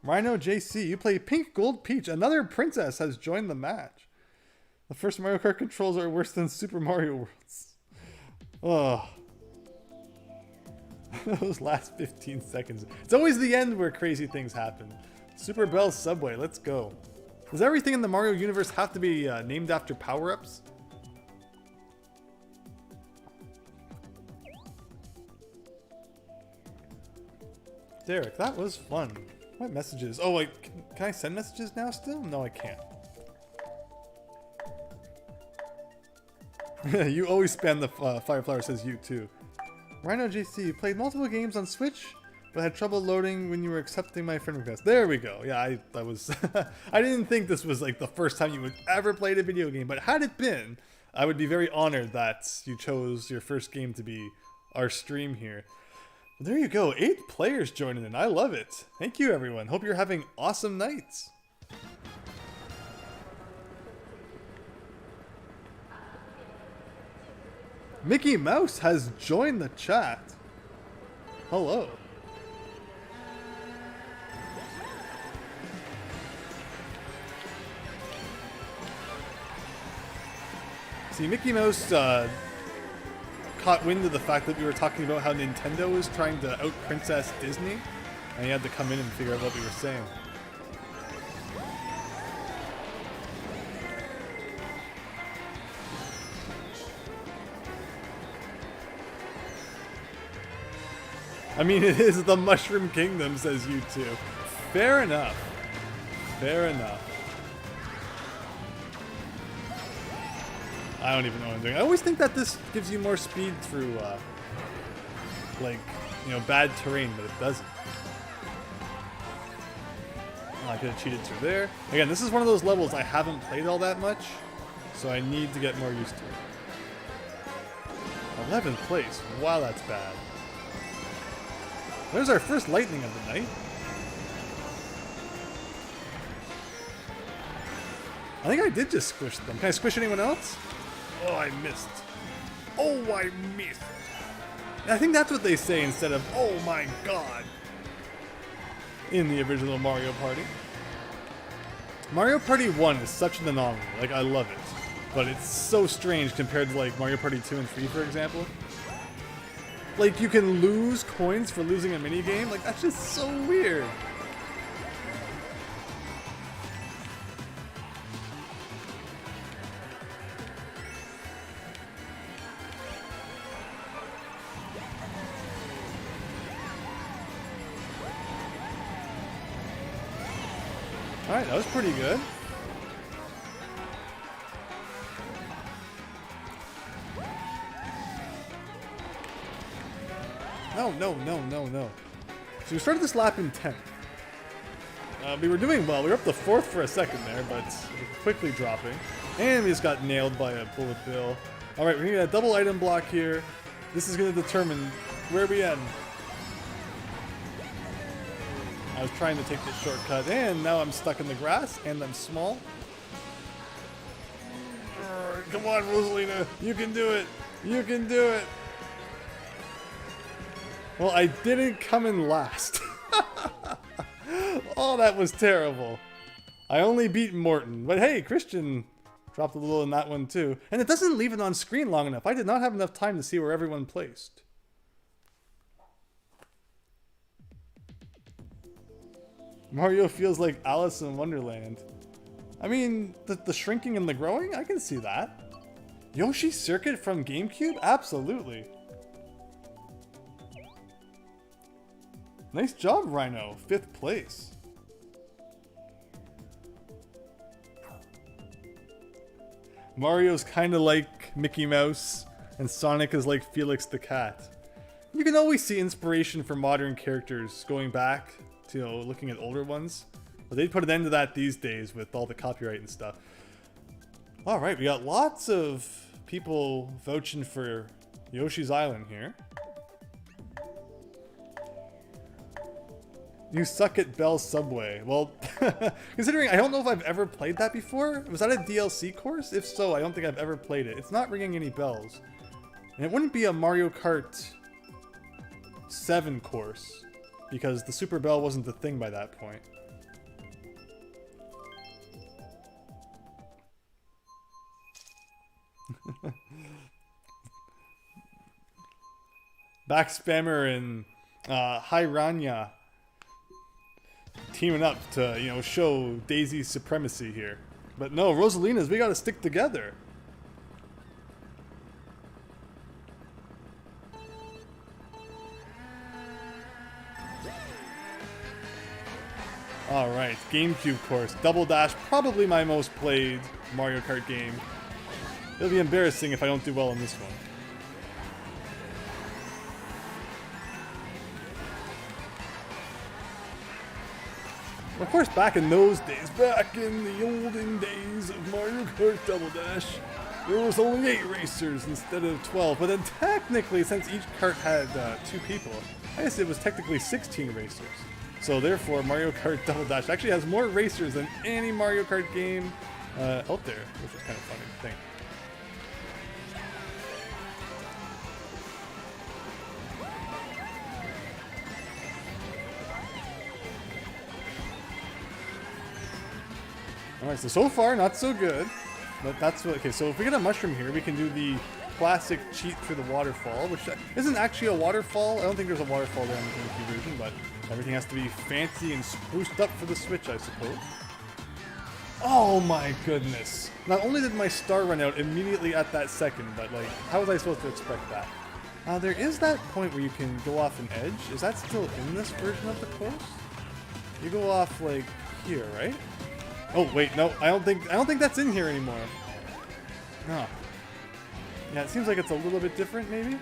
Rhino JC, you play Pink Gold Peach. Another princess has joined the match. The first Mario Kart controls are worse than Super Mario World's. Oh. Those last 15 seconds. It's always the end where crazy things happen. Super Bell Subway, let's go. Does everything in the Mario universe have to be named after power-ups? Derek, that was fun. What messages? Oh, wait, can I send messages now still? No, I can't. You always spam the fire flower, says you too. Rhino JC, you played multiple games on Switch, but had trouble loading when you were accepting my friend request. There we go. Yeah, I was... I didn't think this was like the first time you would ever played a video game, but had it been, I would be very honored that you chose your first game to be our stream here. There you go, 8 players joining in. I love it. Thank you, everyone. Hope you're having awesome nights. Mickey Mouse has joined the chat. Hello. See, Mickey Mouse caught wind of the fact that we were talking about how Nintendo was trying to out-princess Disney, and he had to come in and figure out what we were saying. I mean, it is the Mushroom Kingdom, says YouTube. Fair enough. Fair enough. I don't even know what I'm doing. I always think that this gives you more speed through, like, you know, bad terrain, but it doesn't. Oh, I could have cheated through there. Again, this is one of those levels I haven't played all that much, so I need to get more used to it. 11th place. Wow, that's bad. There's our first lightning of the night. I think I did just squish them. Can I squish anyone else? Oh, I missed. Oh, I missed. I think that's what they say instead of, oh my god, in the original Mario Party. Mario Party 1 is such an anomaly. Like, I love it. But it's so strange compared to, like, Mario Party 2 and 3, for example. Like, you can lose coins for losing a minigame. Like, that's just so weird. Alright, that was pretty good. No. So we started this lap in 10th. We were doing well. We were up to 4th for a second there, but quickly dropping. And we just got nailed by a bullet bill. Alright, we're going to get a double item block here. This is going to determine where we end. I was trying to take this shortcut, and now I'm stuck in the grass, and I'm small. Come on, Rosalina. You can do it. You can do it. Well, I didn't come in last. Oh, that was terrible. I only beat Morton. But hey, Christian dropped a little in that one too. And it doesn't leave it on screen long enough. I did not have enough time to see where everyone placed. Mario feels like Alice in Wonderland. I mean, the shrinking and the growing? I can see that. Yoshi Circuit from GameCube? Absolutely. Nice job, Rhino. 5th place. Mario's kind of like Mickey Mouse, and Sonic is like Felix the Cat. You can always see inspiration for modern characters going back to, you know, looking at older ones. But they'd put an end to that these days with all the copyright and stuff. Alright, we got lots of people vouching for Yoshi's Island here. You suck at Bell Subway. Well, considering I don't know if I've ever played that before. Was that a DLC course? If so, I don't think I've ever played it. It's not ringing any bells. And it wouldn't be a Mario Kart 7 course, because the Super Bell wasn't the thing by that point. Back Spammer and Hiranya teaming up to, you know, show Daisy's supremacy here. But no, Rosalina's, we gotta stick together. Alright, GameCube course. Double Dash, probably my most played Mario Kart game. It'll be embarrassing if I don't do well in this one. Of course, back in those days, back in the olden days of Mario Kart Double Dash, there was only 8 racers instead of 12. But then technically, since each kart had 2 people, I guess it was technically 16 racers. So therefore, Mario Kart Double Dash actually has more racers than any Mario Kart game out there, which is kind of funny to think. Alright, so far, not so good. But that's what... Okay, so if we get a mushroom here, we can do the classic cheat through the waterfall, which isn't actually a waterfall. I don't think there's a waterfall there in the GameCube version, but everything has to be fancy and spruced up for the Switch, I suppose. Oh my goodness. Not only did my star run out immediately at that second, but, like, how was I supposed to expect that? There is that point where you can go off an edge. Is that still in this version of the course? You go off like here, right? Oh wait, no, I don't think that's in here anymore. No. Yeah, it seems like it's a little bit different, maybe.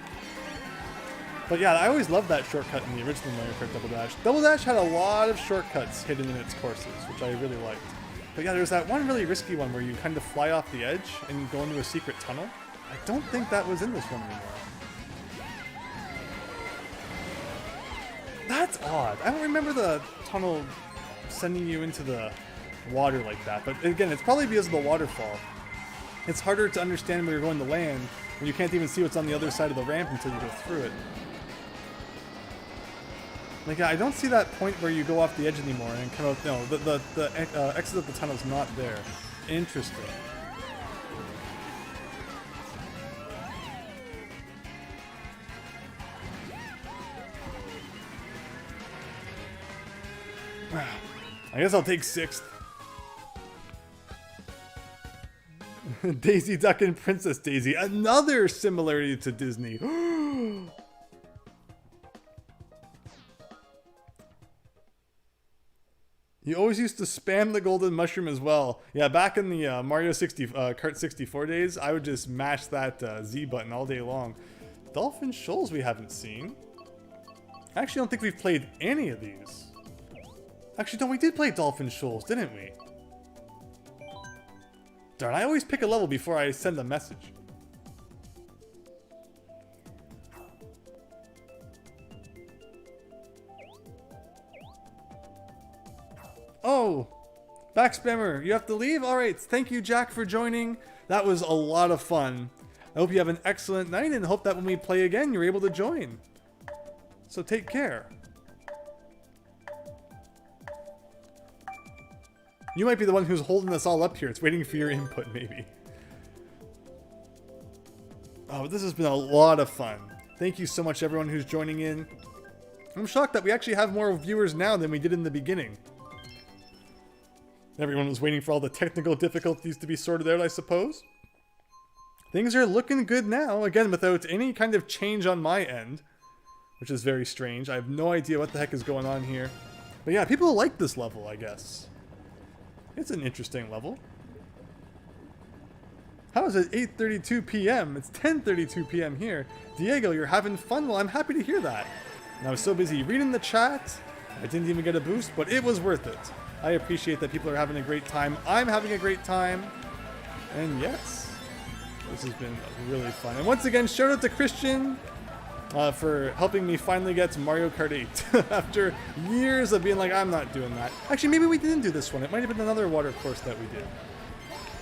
But yeah, I always loved that shortcut in the original Mario Kart Double Dash. Double Dash had a lot of shortcuts hidden in its courses, which I really liked. But yeah, there's that one really risky one where you kind of fly off the edge and go into a secret tunnel. I don't think that was in this one anymore. That's odd. I don't remember the tunnel sending you into the water like that. But again, it's probably because of the waterfall. It's harder to understand where you're going to land when you can't even see what's on the other side of the ramp until you go through it. Like, I don't see that point where you go off the edge anymore and come out. No, the exit of the tunnel is not there. Interesting. I guess I'll take 6th. Daisy Duck and Princess Daisy. Another similarity to Disney. You always used to spam the golden mushroom as well. Yeah, back in the Mario Kart 64 days, I would just mash that Z button all day long. Dolphin Shoals we haven't seen. I actually don't think we've played any of these. Actually, no, we did play Dolphin Shoals, didn't we? Darn, I always pick a level before I send a message. Oh, back spammer, you have to leave? Alright, thank you Jack for joining. That was a lot of fun. I hope you have an excellent night and hope that when we play again, you're able to join. So take care. You might be the one who's holding us all up here. It's waiting for your input, maybe. Oh, this has been a lot of fun. Thank you so much, everyone who's joining in. I'm shocked that we actually have more viewers now than we did in the beginning. Everyone was waiting for all the technical difficulties to be sorted out, I suppose. Things are looking good now, again, without any kind of change on my end, which is very strange. I have no idea what the heck is going on here. But yeah, people like this level, I guess. It's an interesting level. How is it 8:32 p.m.? It's 10:32 p.m. here. Diego, you're having fun? Well, I'm happy to hear that. And I was so busy reading the chat, I didn't even get a boost, but it was worth it. I appreciate that people are having a great time. I'm having a great time. And yes, this has been really fun. And once again, shout out to Christian for helping me finally get to Mario Kart 8 after years of being like, I'm not doing that. Actually, maybe we didn't do this one. It might have been another water course that we did.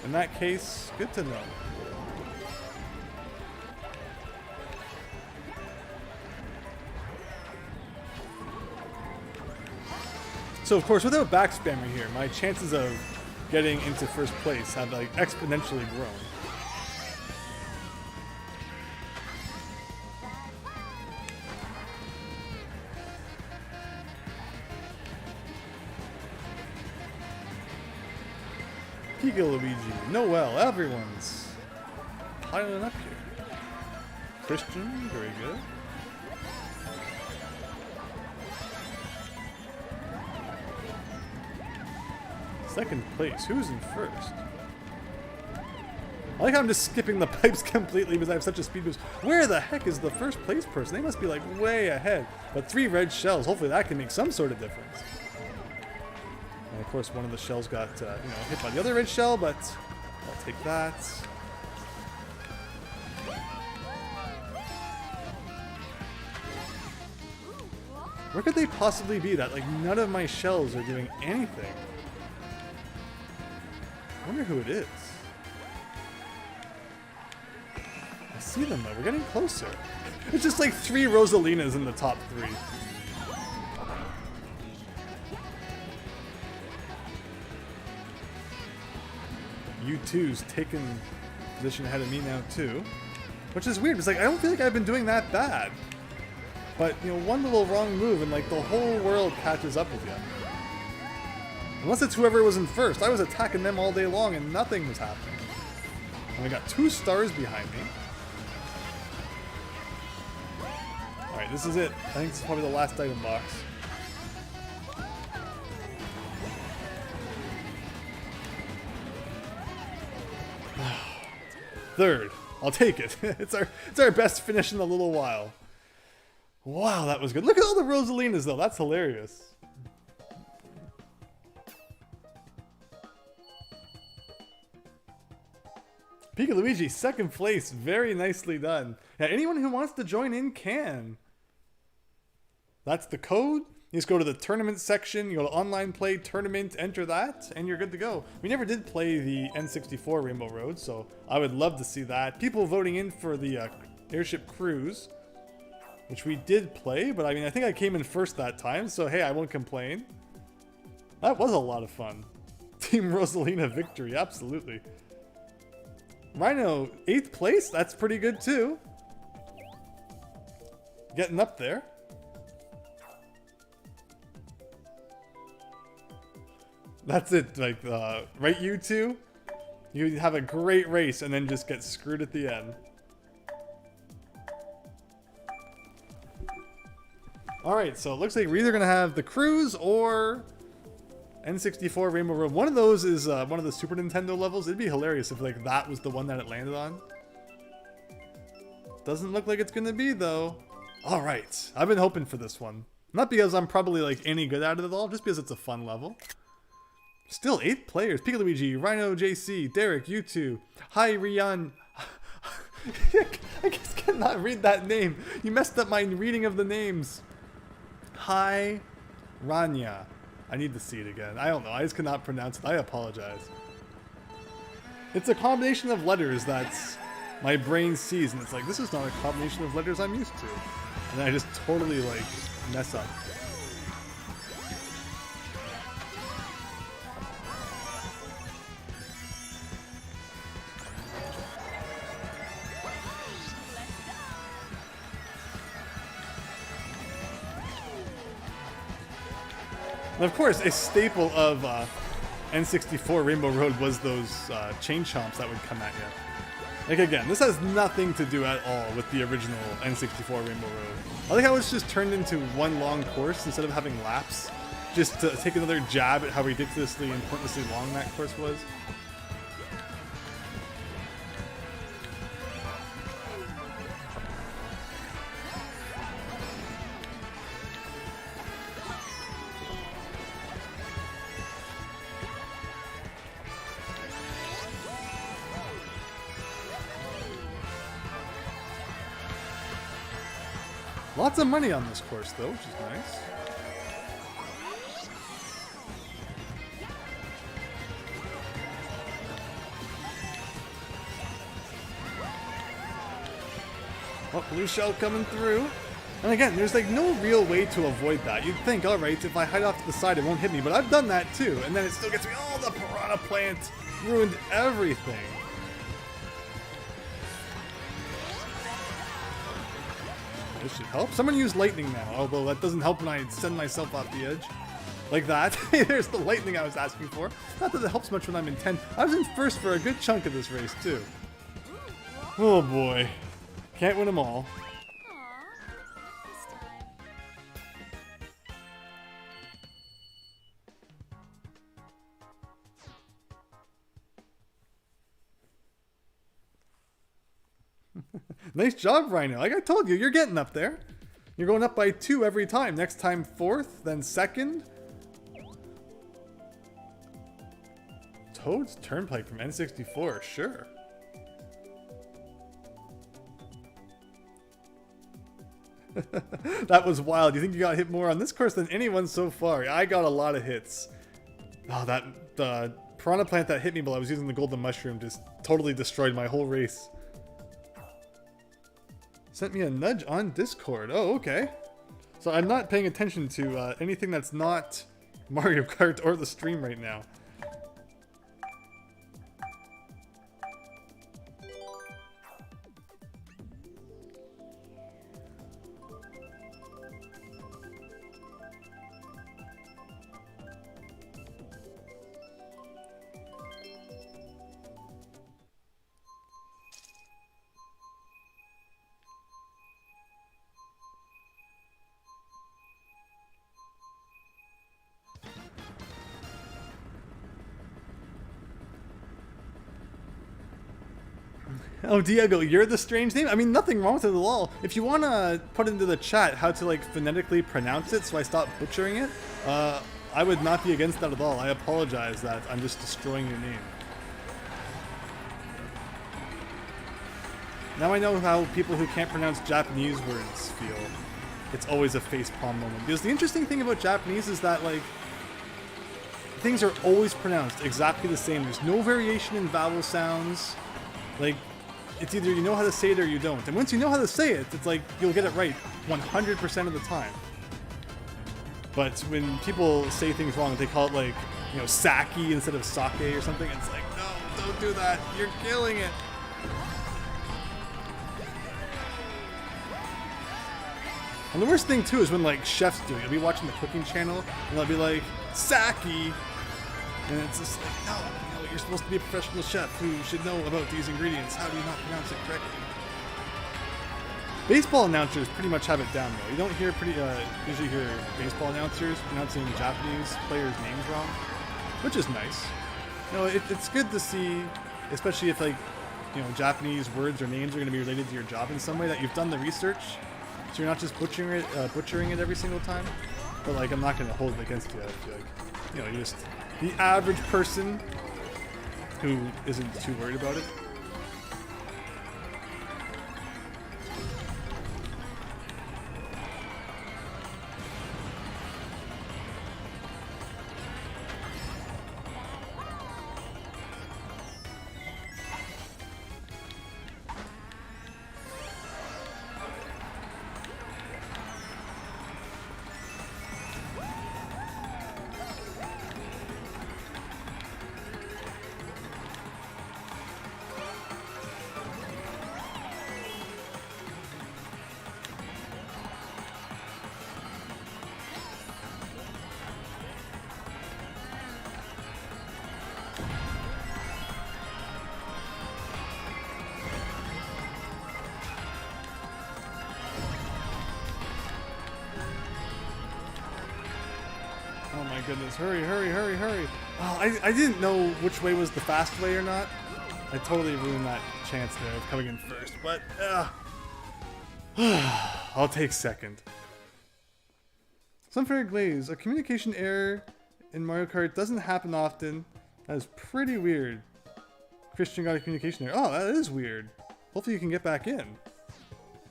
In that case, good to know. So of course, without back spamming here, my chances of getting into first place have like exponentially grown. Luigi, Noel, everyone's piling up here. Christian, very good. Second place, who's in first? I like how I'm just skipping the pipes completely because I have such a speed boost. Where the heck is the first place person? They must be like way ahead. But 3 red shells, hopefully that can make some sort of difference. And of course, one of the shells got hit by the other red shell, but I'll take that. Where could they possibly be that like none of my shells are doing anything? I wonder who it is. I see them though, we're getting closer. It's just like 3 Rosalinas in the top 3. U2's taken position ahead of me now too, which is weird. It's like I don't feel like I've been doing that bad, but you know, one little wrong move and like the whole world catches up with you. Unless it's whoever was in first. I was attacking them all day long and nothing was happening. And I got 2 stars behind me. Alright, this is it. I think this is probably the last item box. Third. I'll take it. It's our best finish in a little while. Wow, that was good. Look at all the Rosalinas, though. That's hilarious. Luigi, second place. Very nicely done. Yeah, anyone who wants to join in can. That's the code. You just go to the tournament section, you go to online play, tournament, enter that, and you're good to go. We never did play the N64 Rainbow Road, so I would love to see that. People voting in for the airship cruise, which we did play, but I mean, I think I came in first that time, so hey, I won't complain. That was a lot of fun. Team Rosalina victory, absolutely. Rhino, 8th place, that's pretty good too. Getting up there. That's it, like, right, you two? You have a great race and then just get screwed at the end. Alright, so it looks like we're either going to have the cruise or N64 Rainbow Road. One of those is one of the Super Nintendo levels. It'd be hilarious if like that was the one that it landed on. Doesn't look like it's going to be, though. Alright, I've been hoping for this one. Not because I'm probably like any good at it at all, just because it's a fun level. Still 8 players. Luigi, Rhino JC, Derek, U2, Hi Rian. I just cannot read that name. You messed up my reading of the names. Hi Rania. I need to see it again. I don't know. I just cannot pronounce it. I apologize. It's a combination of letters that my brain sees, and it's like, this is not a combination of letters I'm used to. And then I just totally like mess up. And of course, a staple of N64 Rainbow Road was those chain chomps that would come at you. Like again, this has nothing to do at all with the original N64 Rainbow Road. I like how it's just turned into one long course instead of having laps. Just to take another jab at how ridiculously and pointlessly long that course was. Lots of money on this course, though, which is nice. Oh, blue shell coming through. And again, there's like no real way to avoid that. You'd think, alright, if I hide off to the side, it won't hit me. But I've done that too. And then it still gets me. Oh, the piranha plant ruined everything. This should help. Someone use lightning now, although that doesn't help when I send myself off the edge. Like that. There's the lightning I was asking for. Not that it helps much when I'm in 10th. I was in first for a good chunk of this race, too. Oh boy. Can't win them all. Nice job, Rhino. Like I told you, you're getting up there. You're going up by 2 every time. Next time 4th, then 2nd. Toad's Turnpike from N64, sure. That was wild. You think you got hit more on this course than anyone so far? I got a lot of hits. Oh, the piranha plant that hit me while I was using the golden mushroom just totally destroyed my whole race. Sent me a nudge on Discord. Oh, okay. So I'm not paying attention to anything that's not Mario Kart or the stream right now. Oh, Diego, you're the strange name? I mean, nothing wrong with it at all. If you want to put into the chat how to, like, phonetically pronounce it so I stop butchering it, I would not be against that at all. I apologize that I'm just destroying your name. Now I know how people who can't pronounce Japanese words feel. It's always a facepalm moment. Because the interesting thing about Japanese is that, like, things are always pronounced exactly the same. There's no variation in vowel sounds. Like, it's either you know how to say it or you don't. And once you know how to say it, it's like you'll get it right 100% of the time. But when people say things wrong, they call it, like, you know, sake instead of sake or something. It's like, no, don't do that. You're killing it. And the worst thing too is when, like, chefs do it. You'll be watching the cooking channel and they'll be like, sake, and it's just like, no, you're supposed to be a professional chef who should know about these ingredients. How do you not pronounce it correctly? Baseball announcers pretty much have it down though. You don't hear usually hear baseball announcers pronouncing Japanese players' names wrong, which is nice. You know, it's good to see, especially if, like, you know, Japanese words or names are going to be related to your job in some way, that you've done the research. So you're not just butchering it every single time. But, like, I'm not going to hold it against you. I feel like, you know, you're just the average person who isn't too worried about it. Oh my goodness, hurry, hurry, hurry, hurry. Oh, I didn't know which way was the fast way or not. I totally ruined that chance there of coming in first, but I'll take second. Sunfire Glaze, a communication error in Mario Kart doesn't happen often. That is pretty weird. Christian got a communication error. Oh, that is weird. Hopefully you can get back in.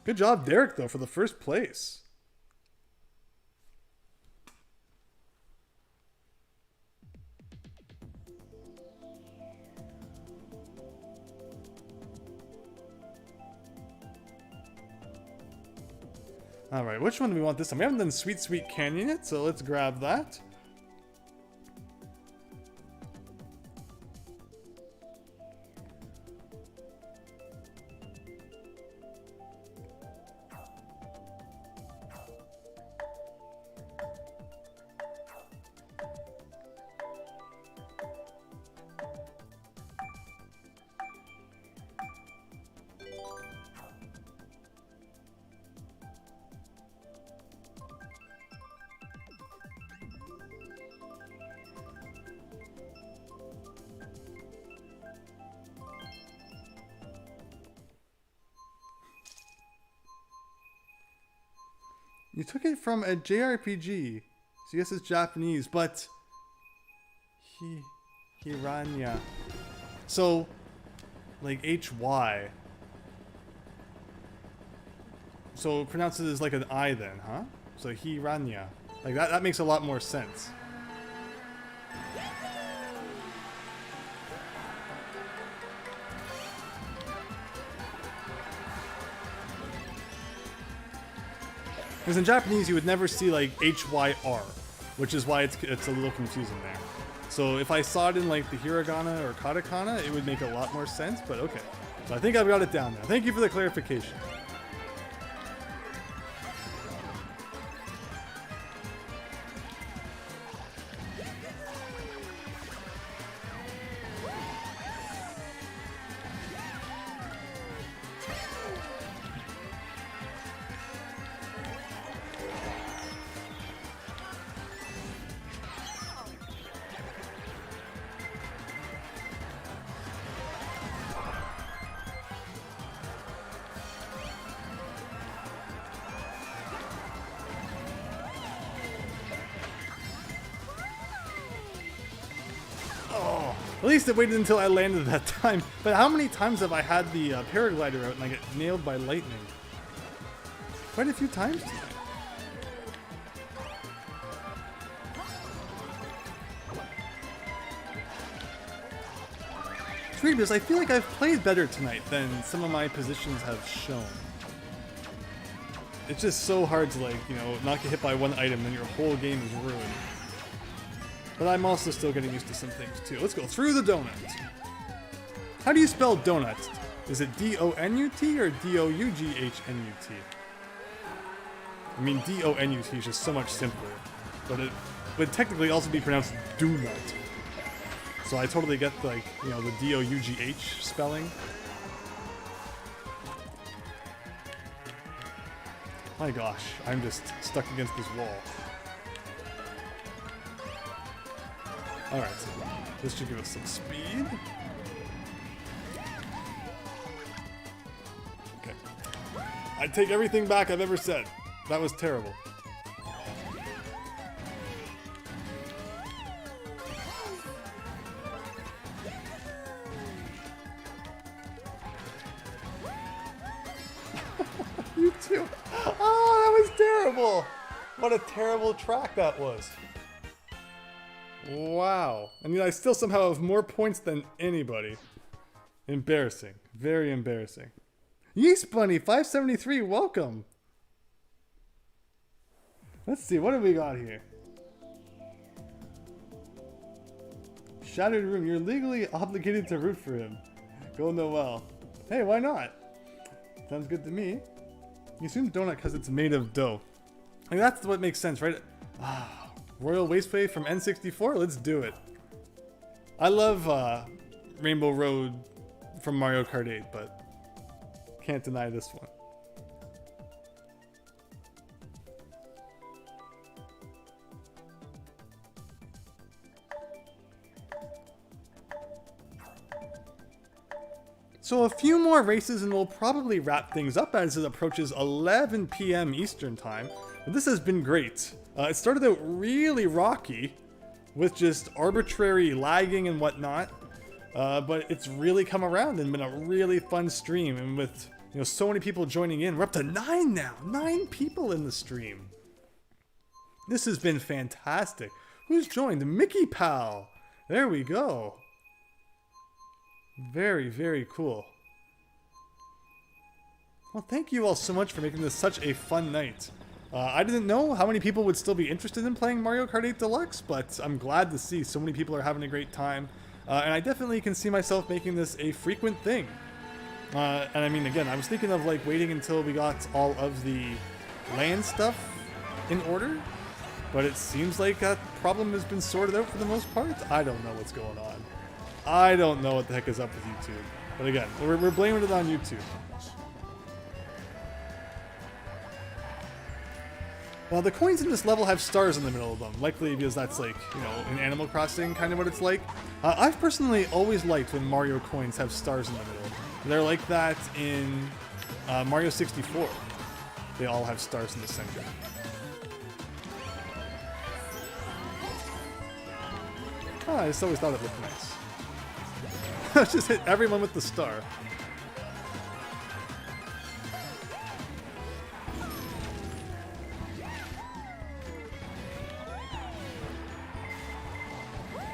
Good job, Derek, though, for the first place. Alright, which one do we want this time? We haven't done Sweet Sweet Canyon yet, so let's grab that. You took it from a JRPG, so yes, it's Japanese, but Hiranya. So, like HY. So pronounce it as like an I then, huh? So Hiranya. Like that makes a lot more sense. Because in Japanese, you would never see like HYR, which is why it's a little confusing there. So if I saw it in like the hiragana or katakana, it would make a lot more sense, but okay. So I think I've got it down now. Thank you for the clarification. least it waited until I landed that time. But how many times have I had the paraglider out and I get nailed by lightning? Quite a few times tonight. It's weird because I feel like I've played better tonight than some of my positions have shown. It's just so hard to, like, you know, not get hit by one item and your whole game is ruined. But I'm also still getting used to some things too. Let's go through the donut. How do you spell donut? Is it D-O-N-U-T or D-O-U-G-H-N-U-T? I mean, D-O-N-U-T is just so much simpler. But it would technically also be pronounced donut. So I totally get, like, you know, the D-O-U-G-H spelling. My gosh, I'm just stuck against this wall. Alright, so this should give us some speed. Okay. I take everything back I've ever said. That was terrible. You too. Oh, that was terrible. What a terrible track that was. Wow. I mean, I still somehow have more points than anybody. Embarrassing. Very embarrassing. Yeast Bunny 573, welcome. Let's see, what have we got here? Shattered Room, you're legally obligated to root for him. Go Noel. Hey, why not? Sounds good to me. You assume donut because it's made of dough. Like, that's what makes sense, right? Ah, Royal Wasteway from N64? Let's do it. I love Rainbow Road from Mario Kart 8, but can't deny this one. So a few more races and we'll probably wrap things up as it approaches 11 p.m. Eastern time. But this has been great. It started out really rocky with just arbitrary lagging and whatnot. But it's really come around and been a really fun stream. And with, you know, so many people joining in, we're up to 9 now. 9 people in the stream. This has been fantastic. Who's joined? Mickey Pal. There we go. Very, very cool. Well, thank you all so much for making this such a fun night. I didn't know how many people would still be interested in playing Mario Kart 8 Deluxe, but I'm glad to see so many people are having a great time. And I definitely can see myself making this a frequent thing. And I mean, again, I was thinking of like waiting until we got all of the land stuff in order, but it seems like that problem has been sorted out for the most part. I don't know what's going on. I don't know what the heck is up with YouTube. But again, we're blaming it on YouTube. Well, the coins in this level have stars in the middle of them, likely because that's like, you know, in Animal Crossing kind of what it's like. I've personally always liked when Mario coins have stars in the middle. They're like that in Mario 64. They all have stars in the center. I just always thought it looked nice. Just hit everyone with the star.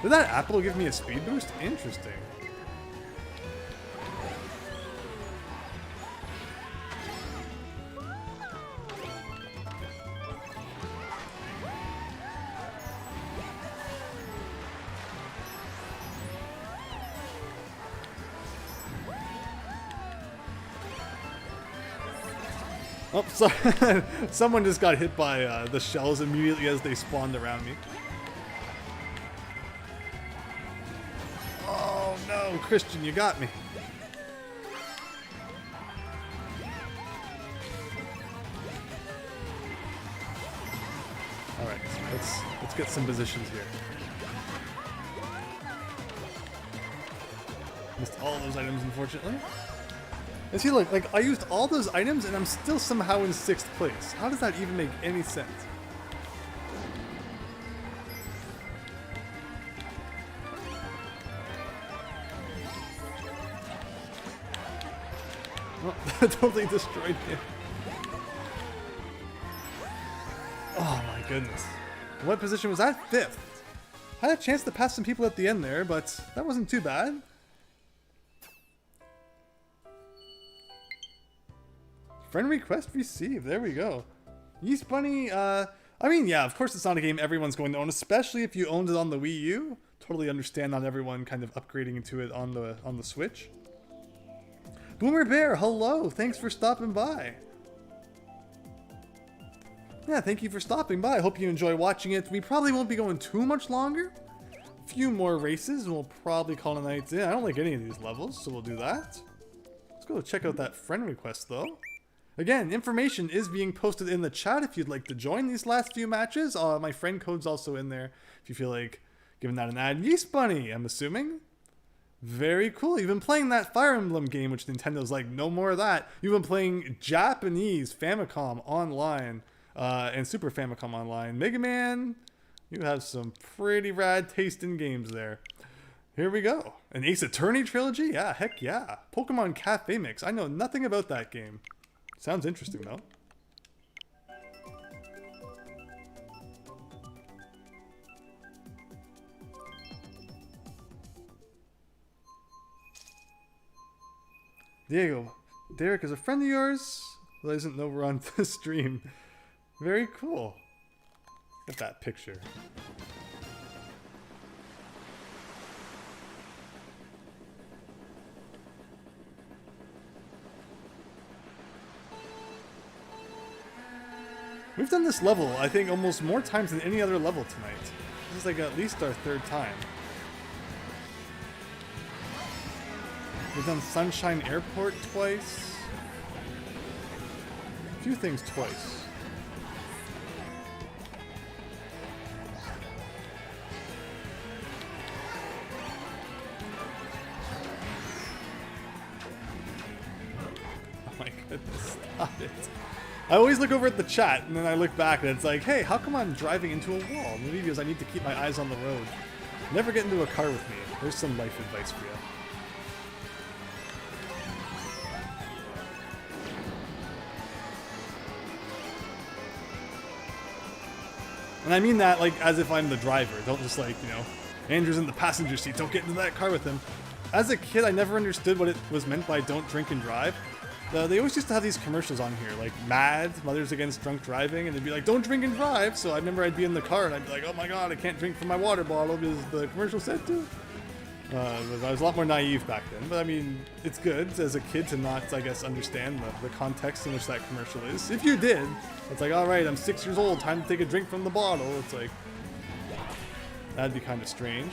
Did that apple give me a speed boost? Interesting. Oh, sorry. Someone just got hit by the shells immediately as they spawned around me. Oh no, Christian, you got me. All right, let's get some positions here. Missed all those items, unfortunately. And see, look, like I used all those items and I'm still somehow in 6th place. How does that even make any sense? Oh, totally destroyed him. Oh my goodness. What position was that? 5th. I had a chance to pass some people at the end there, but that wasn't too bad. Friend request received. There we go. Yeast Bunny, I mean, yeah, of course it's not a game everyone's going to own, especially if you owned it on the Wii U. Totally understand not everyone kind of upgrading into it on the Switch. Boomer Bear, hello. Thanks for stopping by. Yeah, thank you for stopping by. I hope you enjoy watching it. We probably won't be going too much longer. A few more races, and we'll probably call it a night. Yeah, I don't like any of these levels, so we'll do that. Let's go check out that friend request, though. Again, information is being posted in the chat if you'd like to join these last few matches. My friend code's also in there if you feel like giving that an ad. Yeast Bunny, I'm assuming. Very cool. You've been playing that Fire Emblem game, which Nintendo's like, no more of that. You've been playing Japanese Famicom Online and Super Famicom Online. Mega Man, you have some pretty rad taste in games there. Here we go. An Ace Attorney trilogy? Yeah, heck yeah. Pokemon Cafe Mix. I know nothing about that game. Sounds interesting, though. Diego, Derek is a friend of yours? Well, doesn't know we're on the stream. Very cool. Look at that picture. We've done this level, I think, almost more times than any other level tonight. This is like at least our 3rd time. We've done Sunshine Airport twice. A few things twice. Oh my goodness, stop it. I always look over at the chat, and then I look back, and it's like, hey, how come I'm driving into a wall? Maybe because I need to keep my eyes on the road. Never get into a car with me. There's some life advice for you. And I mean that, like, as if I'm the driver. Don't just, like, you know, Andrew's in the passenger seat. Don't get into that car with him. As a kid, I never understood what it was meant by don't drink and drive. They always used to have these commercials on here, like MAD, Mothers Against Drunk Driving, and they'd be like, don't drink and drive. So I remember I'd be in the car and I'd be like, oh my god, I can't drink from my water bottle because the commercial said to. I was a lot more naive back then, but I mean, it's good as a kid to not, I guess, understand the context in which that commercial is. If you did, it's like, alright, I'm 6 years old, time to take a drink from the bottle. It's like, that'd be kind of strange.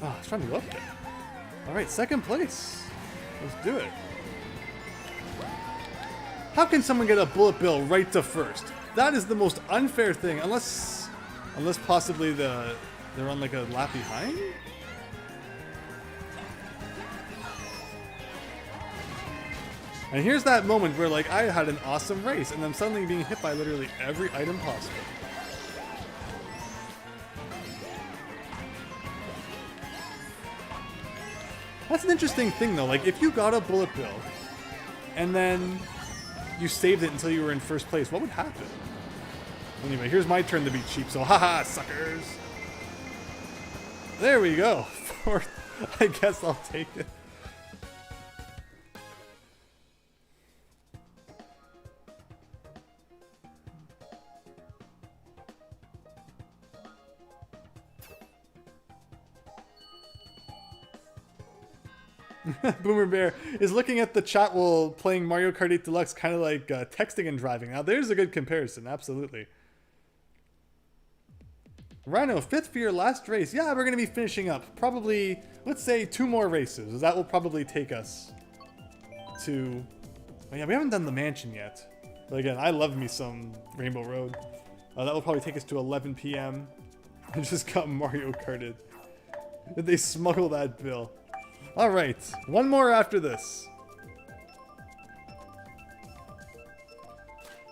Oh, I was trying to go up there. Alright, 2nd place. Let's do it. How can someone get a bullet bill right to 1st? That is the most unfair thing, unless possibly they're on like a lap behind? And here's that moment where like I had an awesome race and I'm suddenly being hit by literally every item possible. That's an interesting thing though, like if you got a bullet bill and then you saved it until you were in 1st place, what would happen? Anyway, here's my turn to be cheap, so haha, suckers! There we go, 4th, I guess I'll take it. Boomer Bear is looking at the chat while playing Mario Kart 8 Deluxe, kind of like texting and driving. Now, there's a good comparison, absolutely. Rhino, 5th for your last race. Yeah, we're going to be finishing up. Probably, let's say 2 more races. That will probably take us to... Oh yeah, we haven't done the mansion yet. But again, I love me some Rainbow Road. That will probably take us to 11 p.m. I just got Mario Karted. Did they smuggle that bill? Alright, 1 more after this.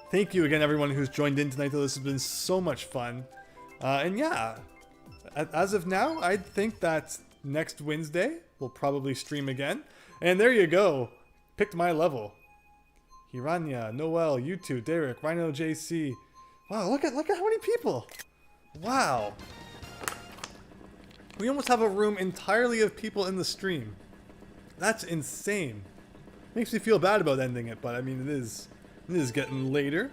Thank you again, everyone who's joined in tonight. This has been so much fun. And yeah, as of now, I think that next Wednesday we'll probably stream again. And there you go. Picked my level. Hiranya, Noel, you2, Derek, Rhino JC. Wow, look at how many people. Wow. We almost have a room entirely of people in the stream. That's insane. Makes me feel bad about ending it, but I mean, it is getting later.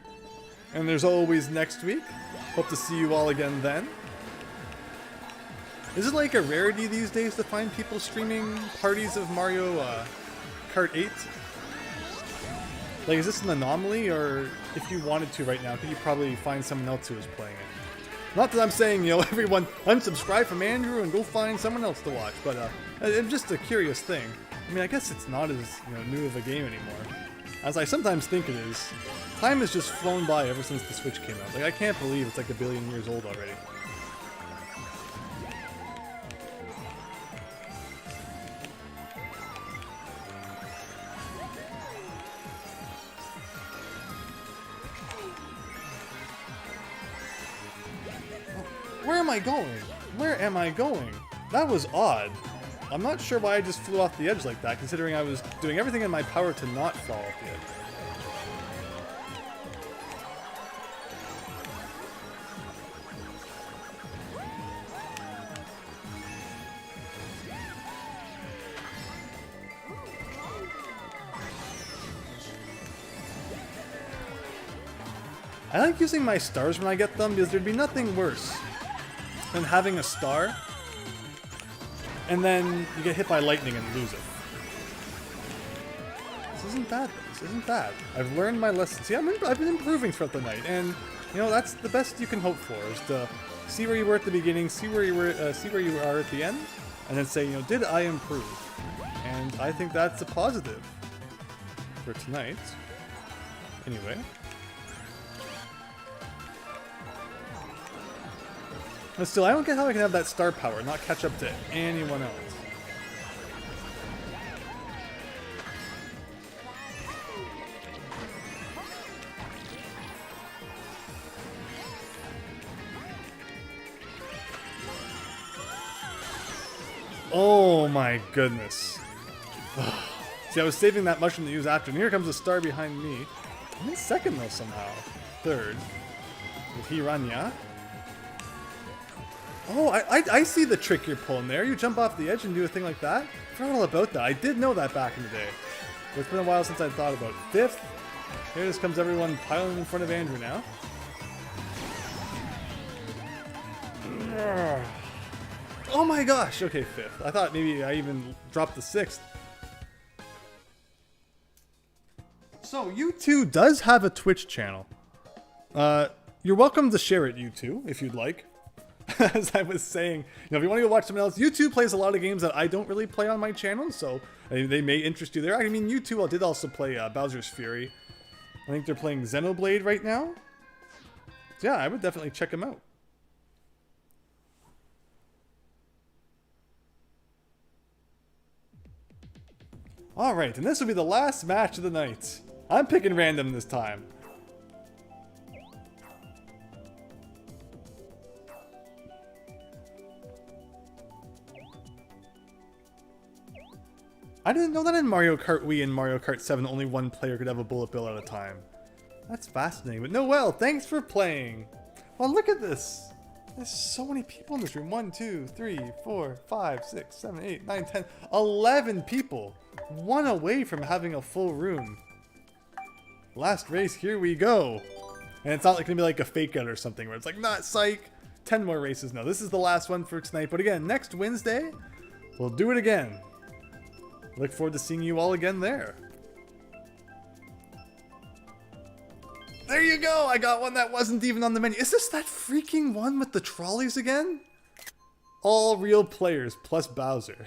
And there's always next week. Hope to see you all again then. Is it like a rarity these days to find people streaming parties of Mario Kart 8? Like, is this an anomaly, or if you wanted to right now, could you probably find someone else who is playing it? Not that I'm saying, you know, everyone unsubscribe from Andrew and go find someone else to watch, but it's just a curious thing. I mean, I guess it's not as, you know, new of a game anymore, as I sometimes think it is. Time has just flown by ever since the Switch came out. Like, I can't believe it's like 1 billion years old already. Where am I going? Where am I going? That was odd. I'm not sure why I just flew off the edge like that, considering I was doing everything in my power to not fall off the edge. I like using my stars when I get them, because there'd be nothing worse than having a star and then you get hit by lightning and lose it. This isn't bad, though. This isn't bad. I've learned my lesson. See, I've been improving throughout the night, and you know, that's the best you can hope for, is to see where you were at the beginning, see where you are at the end, and then say, you know, did I improve? And I think that's a positive for tonight. Anyway. But still, I don't get how I can have that star power and not catch up to anyone else. Oh my goodness. See, I was saving that mushroom to use after, and here comes a star behind me. I'm in second though somehow. Third. With Hiranya. Oh, I see the trick you're pulling there. You jump off the edge and do a thing like that. I forgot all about that. I did know that back in the day. But it's been a while since I thought about it. 5th. Here just comes everyone piling in front of Andrew now. Oh my gosh. Okay, 5th. I thought maybe I even dropped the 6th. So, U2 does have a Twitch channel. You're welcome to share it, U2, if you'd like. As I was saying, you know, if you want to go watch someone else, U2 plays a lot of games that I don't really play on my channel, so they may interest you there. I mean, U2 did also play Bowser's Fury. I think they're playing Xenoblade right now. So yeah, I would definitely check them out. Alright, and this will be the last match of the night. I'm picking random this time. I didn't know that in Mario Kart Wii and Mario Kart 7 only one player could have a bullet bill at a time. That's fascinating. But Noel, thanks for playing. Well, look at this. There's so many people in this room. 1, 2, 3, 4, 5, 6, 7, 8, 9, 10, 11 people. One away from having a full room. Last race, here we go. And it's not like gonna be like a fake out or something where it's like, not psych. 10 more races. No, this is the last one for tonight. But again, next Wednesday, we'll do it again. Look forward to seeing you all again there. There you go! I got one that wasn't even on the menu. Is this that freaking one with the trolleys again? All real players plus Bowser.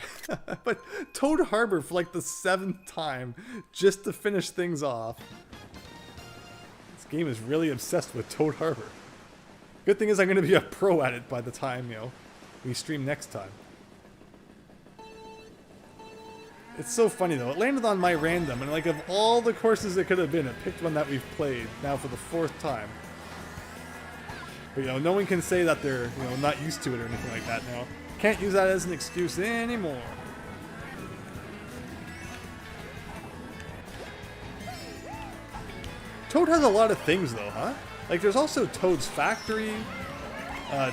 But Toad Harbor for like the 7th time just to finish things off. This game is really obsessed with Toad Harbor. Good thing is I'm going to be a pro at it by the time, you know, we stream next time. It's so funny though, it landed on my random, and like of all the courses it could have been, it picked one that we've played now for the 4th time. But you know, no one can say that they're, you know, not used to it or anything like that now. Can't use that as an excuse anymore. Toad has a lot of things though, huh? Like there's also Toad's Factory,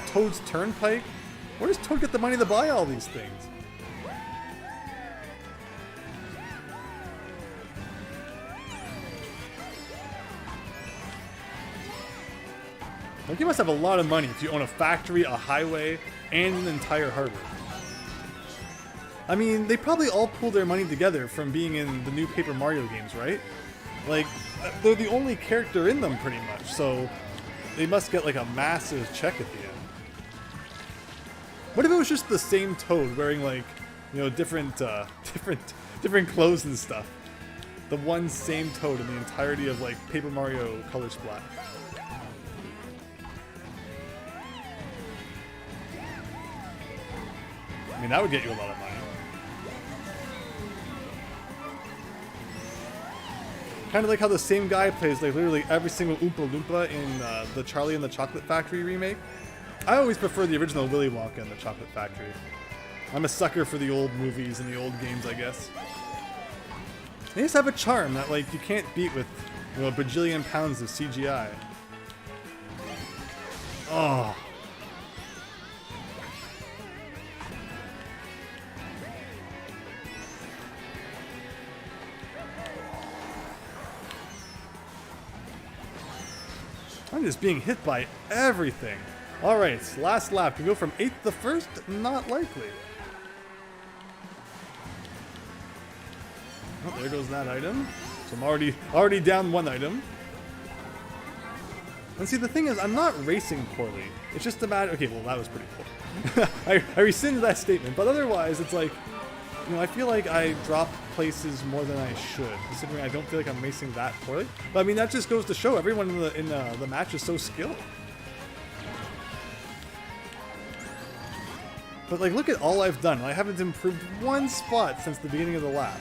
Toad's Turnpike. Where does Toad get the money to buy all these things? Like, you must have a lot of money if you own a factory, a highway, and an entire harbor. I mean, they probably all pull their money together from being in the new Paper Mario games, right? Like, they're the only character in them pretty much, so they must get like a massive check at the end. What if it was just the same Toad wearing like, you know, different clothes and stuff? The one same Toad in the entirety of like Paper Mario Color Splash. I mean, that would get you a lot of money. Kind of like how the same guy plays like literally every single Oompa Loompa in the Charlie and the Chocolate Factory remake. I always prefer the original Willy Wonka and the Chocolate Factory. I'm a sucker for the old movies and the old games, I guess. They just have a charm that like you can't beat with, you know, a bajillion pounds of CGI. Oh. I'm just being hit by everything. Alright, last lap. Can we go from 8th to 1st? Not likely. Oh, there goes that item. So I'm already down one item. And see, the thing is, I'm not racing poorly. It's just a matter... Okay, well, that was pretty cool. I rescinded that statement. But otherwise, it's like... You know, I feel like I drop places more than I should, considering I don't feel like I'm racing that poorly. But I mean, that just goes to show everyone in the match is so skilled. But like, look at all I've done. I haven't improved one spot since the beginning of the lap.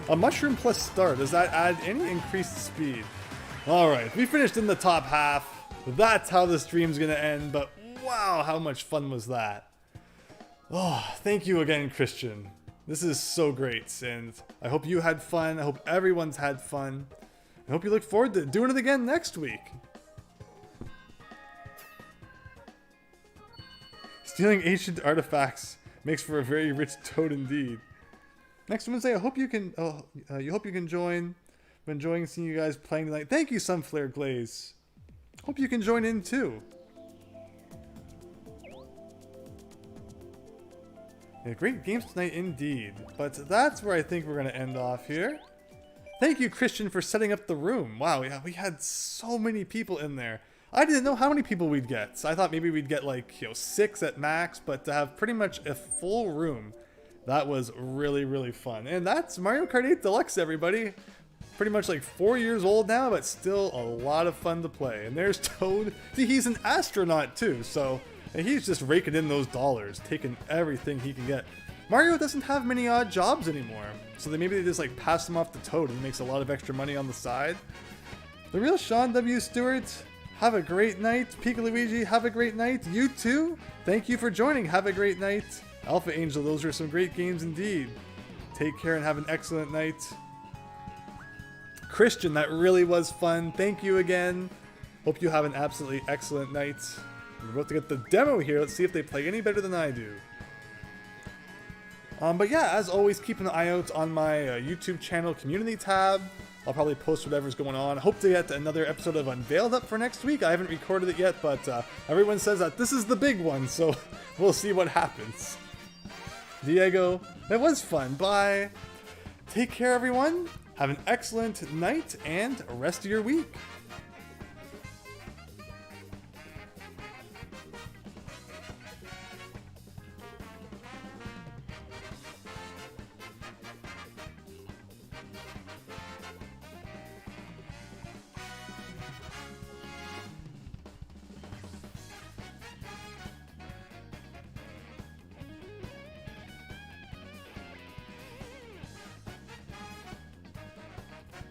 A mushroom plus star. Does that add any increased speed? Alright, we finished in the top half. That's how the stream's gonna end, but wow, how much fun was that? Oh, thank you again, Christian. This is so great, and I hope you had fun. I hope everyone's had fun. I hope you look forward to doing it again next week. Stealing ancient artifacts makes for a very rich Toad indeed. Next Wednesday, I hope you can. You hope you can join. I'm enjoying seeing you guys playing tonight. Thank you, Sunflare Glaze. Hope you can join in too. Yeah, great games tonight indeed. But that's where I think we're going to end off here. Thank you, Christian, for setting up the room. Wow, yeah, we had so many people in there. I didn't know how many people we'd get. So I thought maybe we'd get like, you know, 6 at max, but to have pretty much a full room, that was really, really fun. And that's Mario Kart 8 Deluxe, everybody. Pretty much like 4 years old now, but still a lot of fun to play. And there's Toad. See, he's an astronaut too, so he's just raking in those dollars, taking everything he can get. Mario doesn't have many odd jobs anymore, so maybe they just like pass him off to Toad and he makes a lot of extra money on the side. The real Sean W. Stewart, have a great night. Pika Luigi, have a great night. You too. Thank you for joining. Have a great night. Alpha Angel, those are some great games indeed. Take care and have an excellent night. Christian, that really was fun. Thank you again. Hope you have an absolutely excellent night. We're about to get the demo here. Let's see if they play any better than I do. But yeah, as always, keep an eye out on my YouTube channel community tab. I'll probably post whatever's going on. I hope to get another episode of Unveiled up for next week. I haven't recorded it yet, but everyone says that this is the big one, so we'll see what happens. Diego, that was fun. Bye. Take care, everyone. Have an excellent night and rest of your week.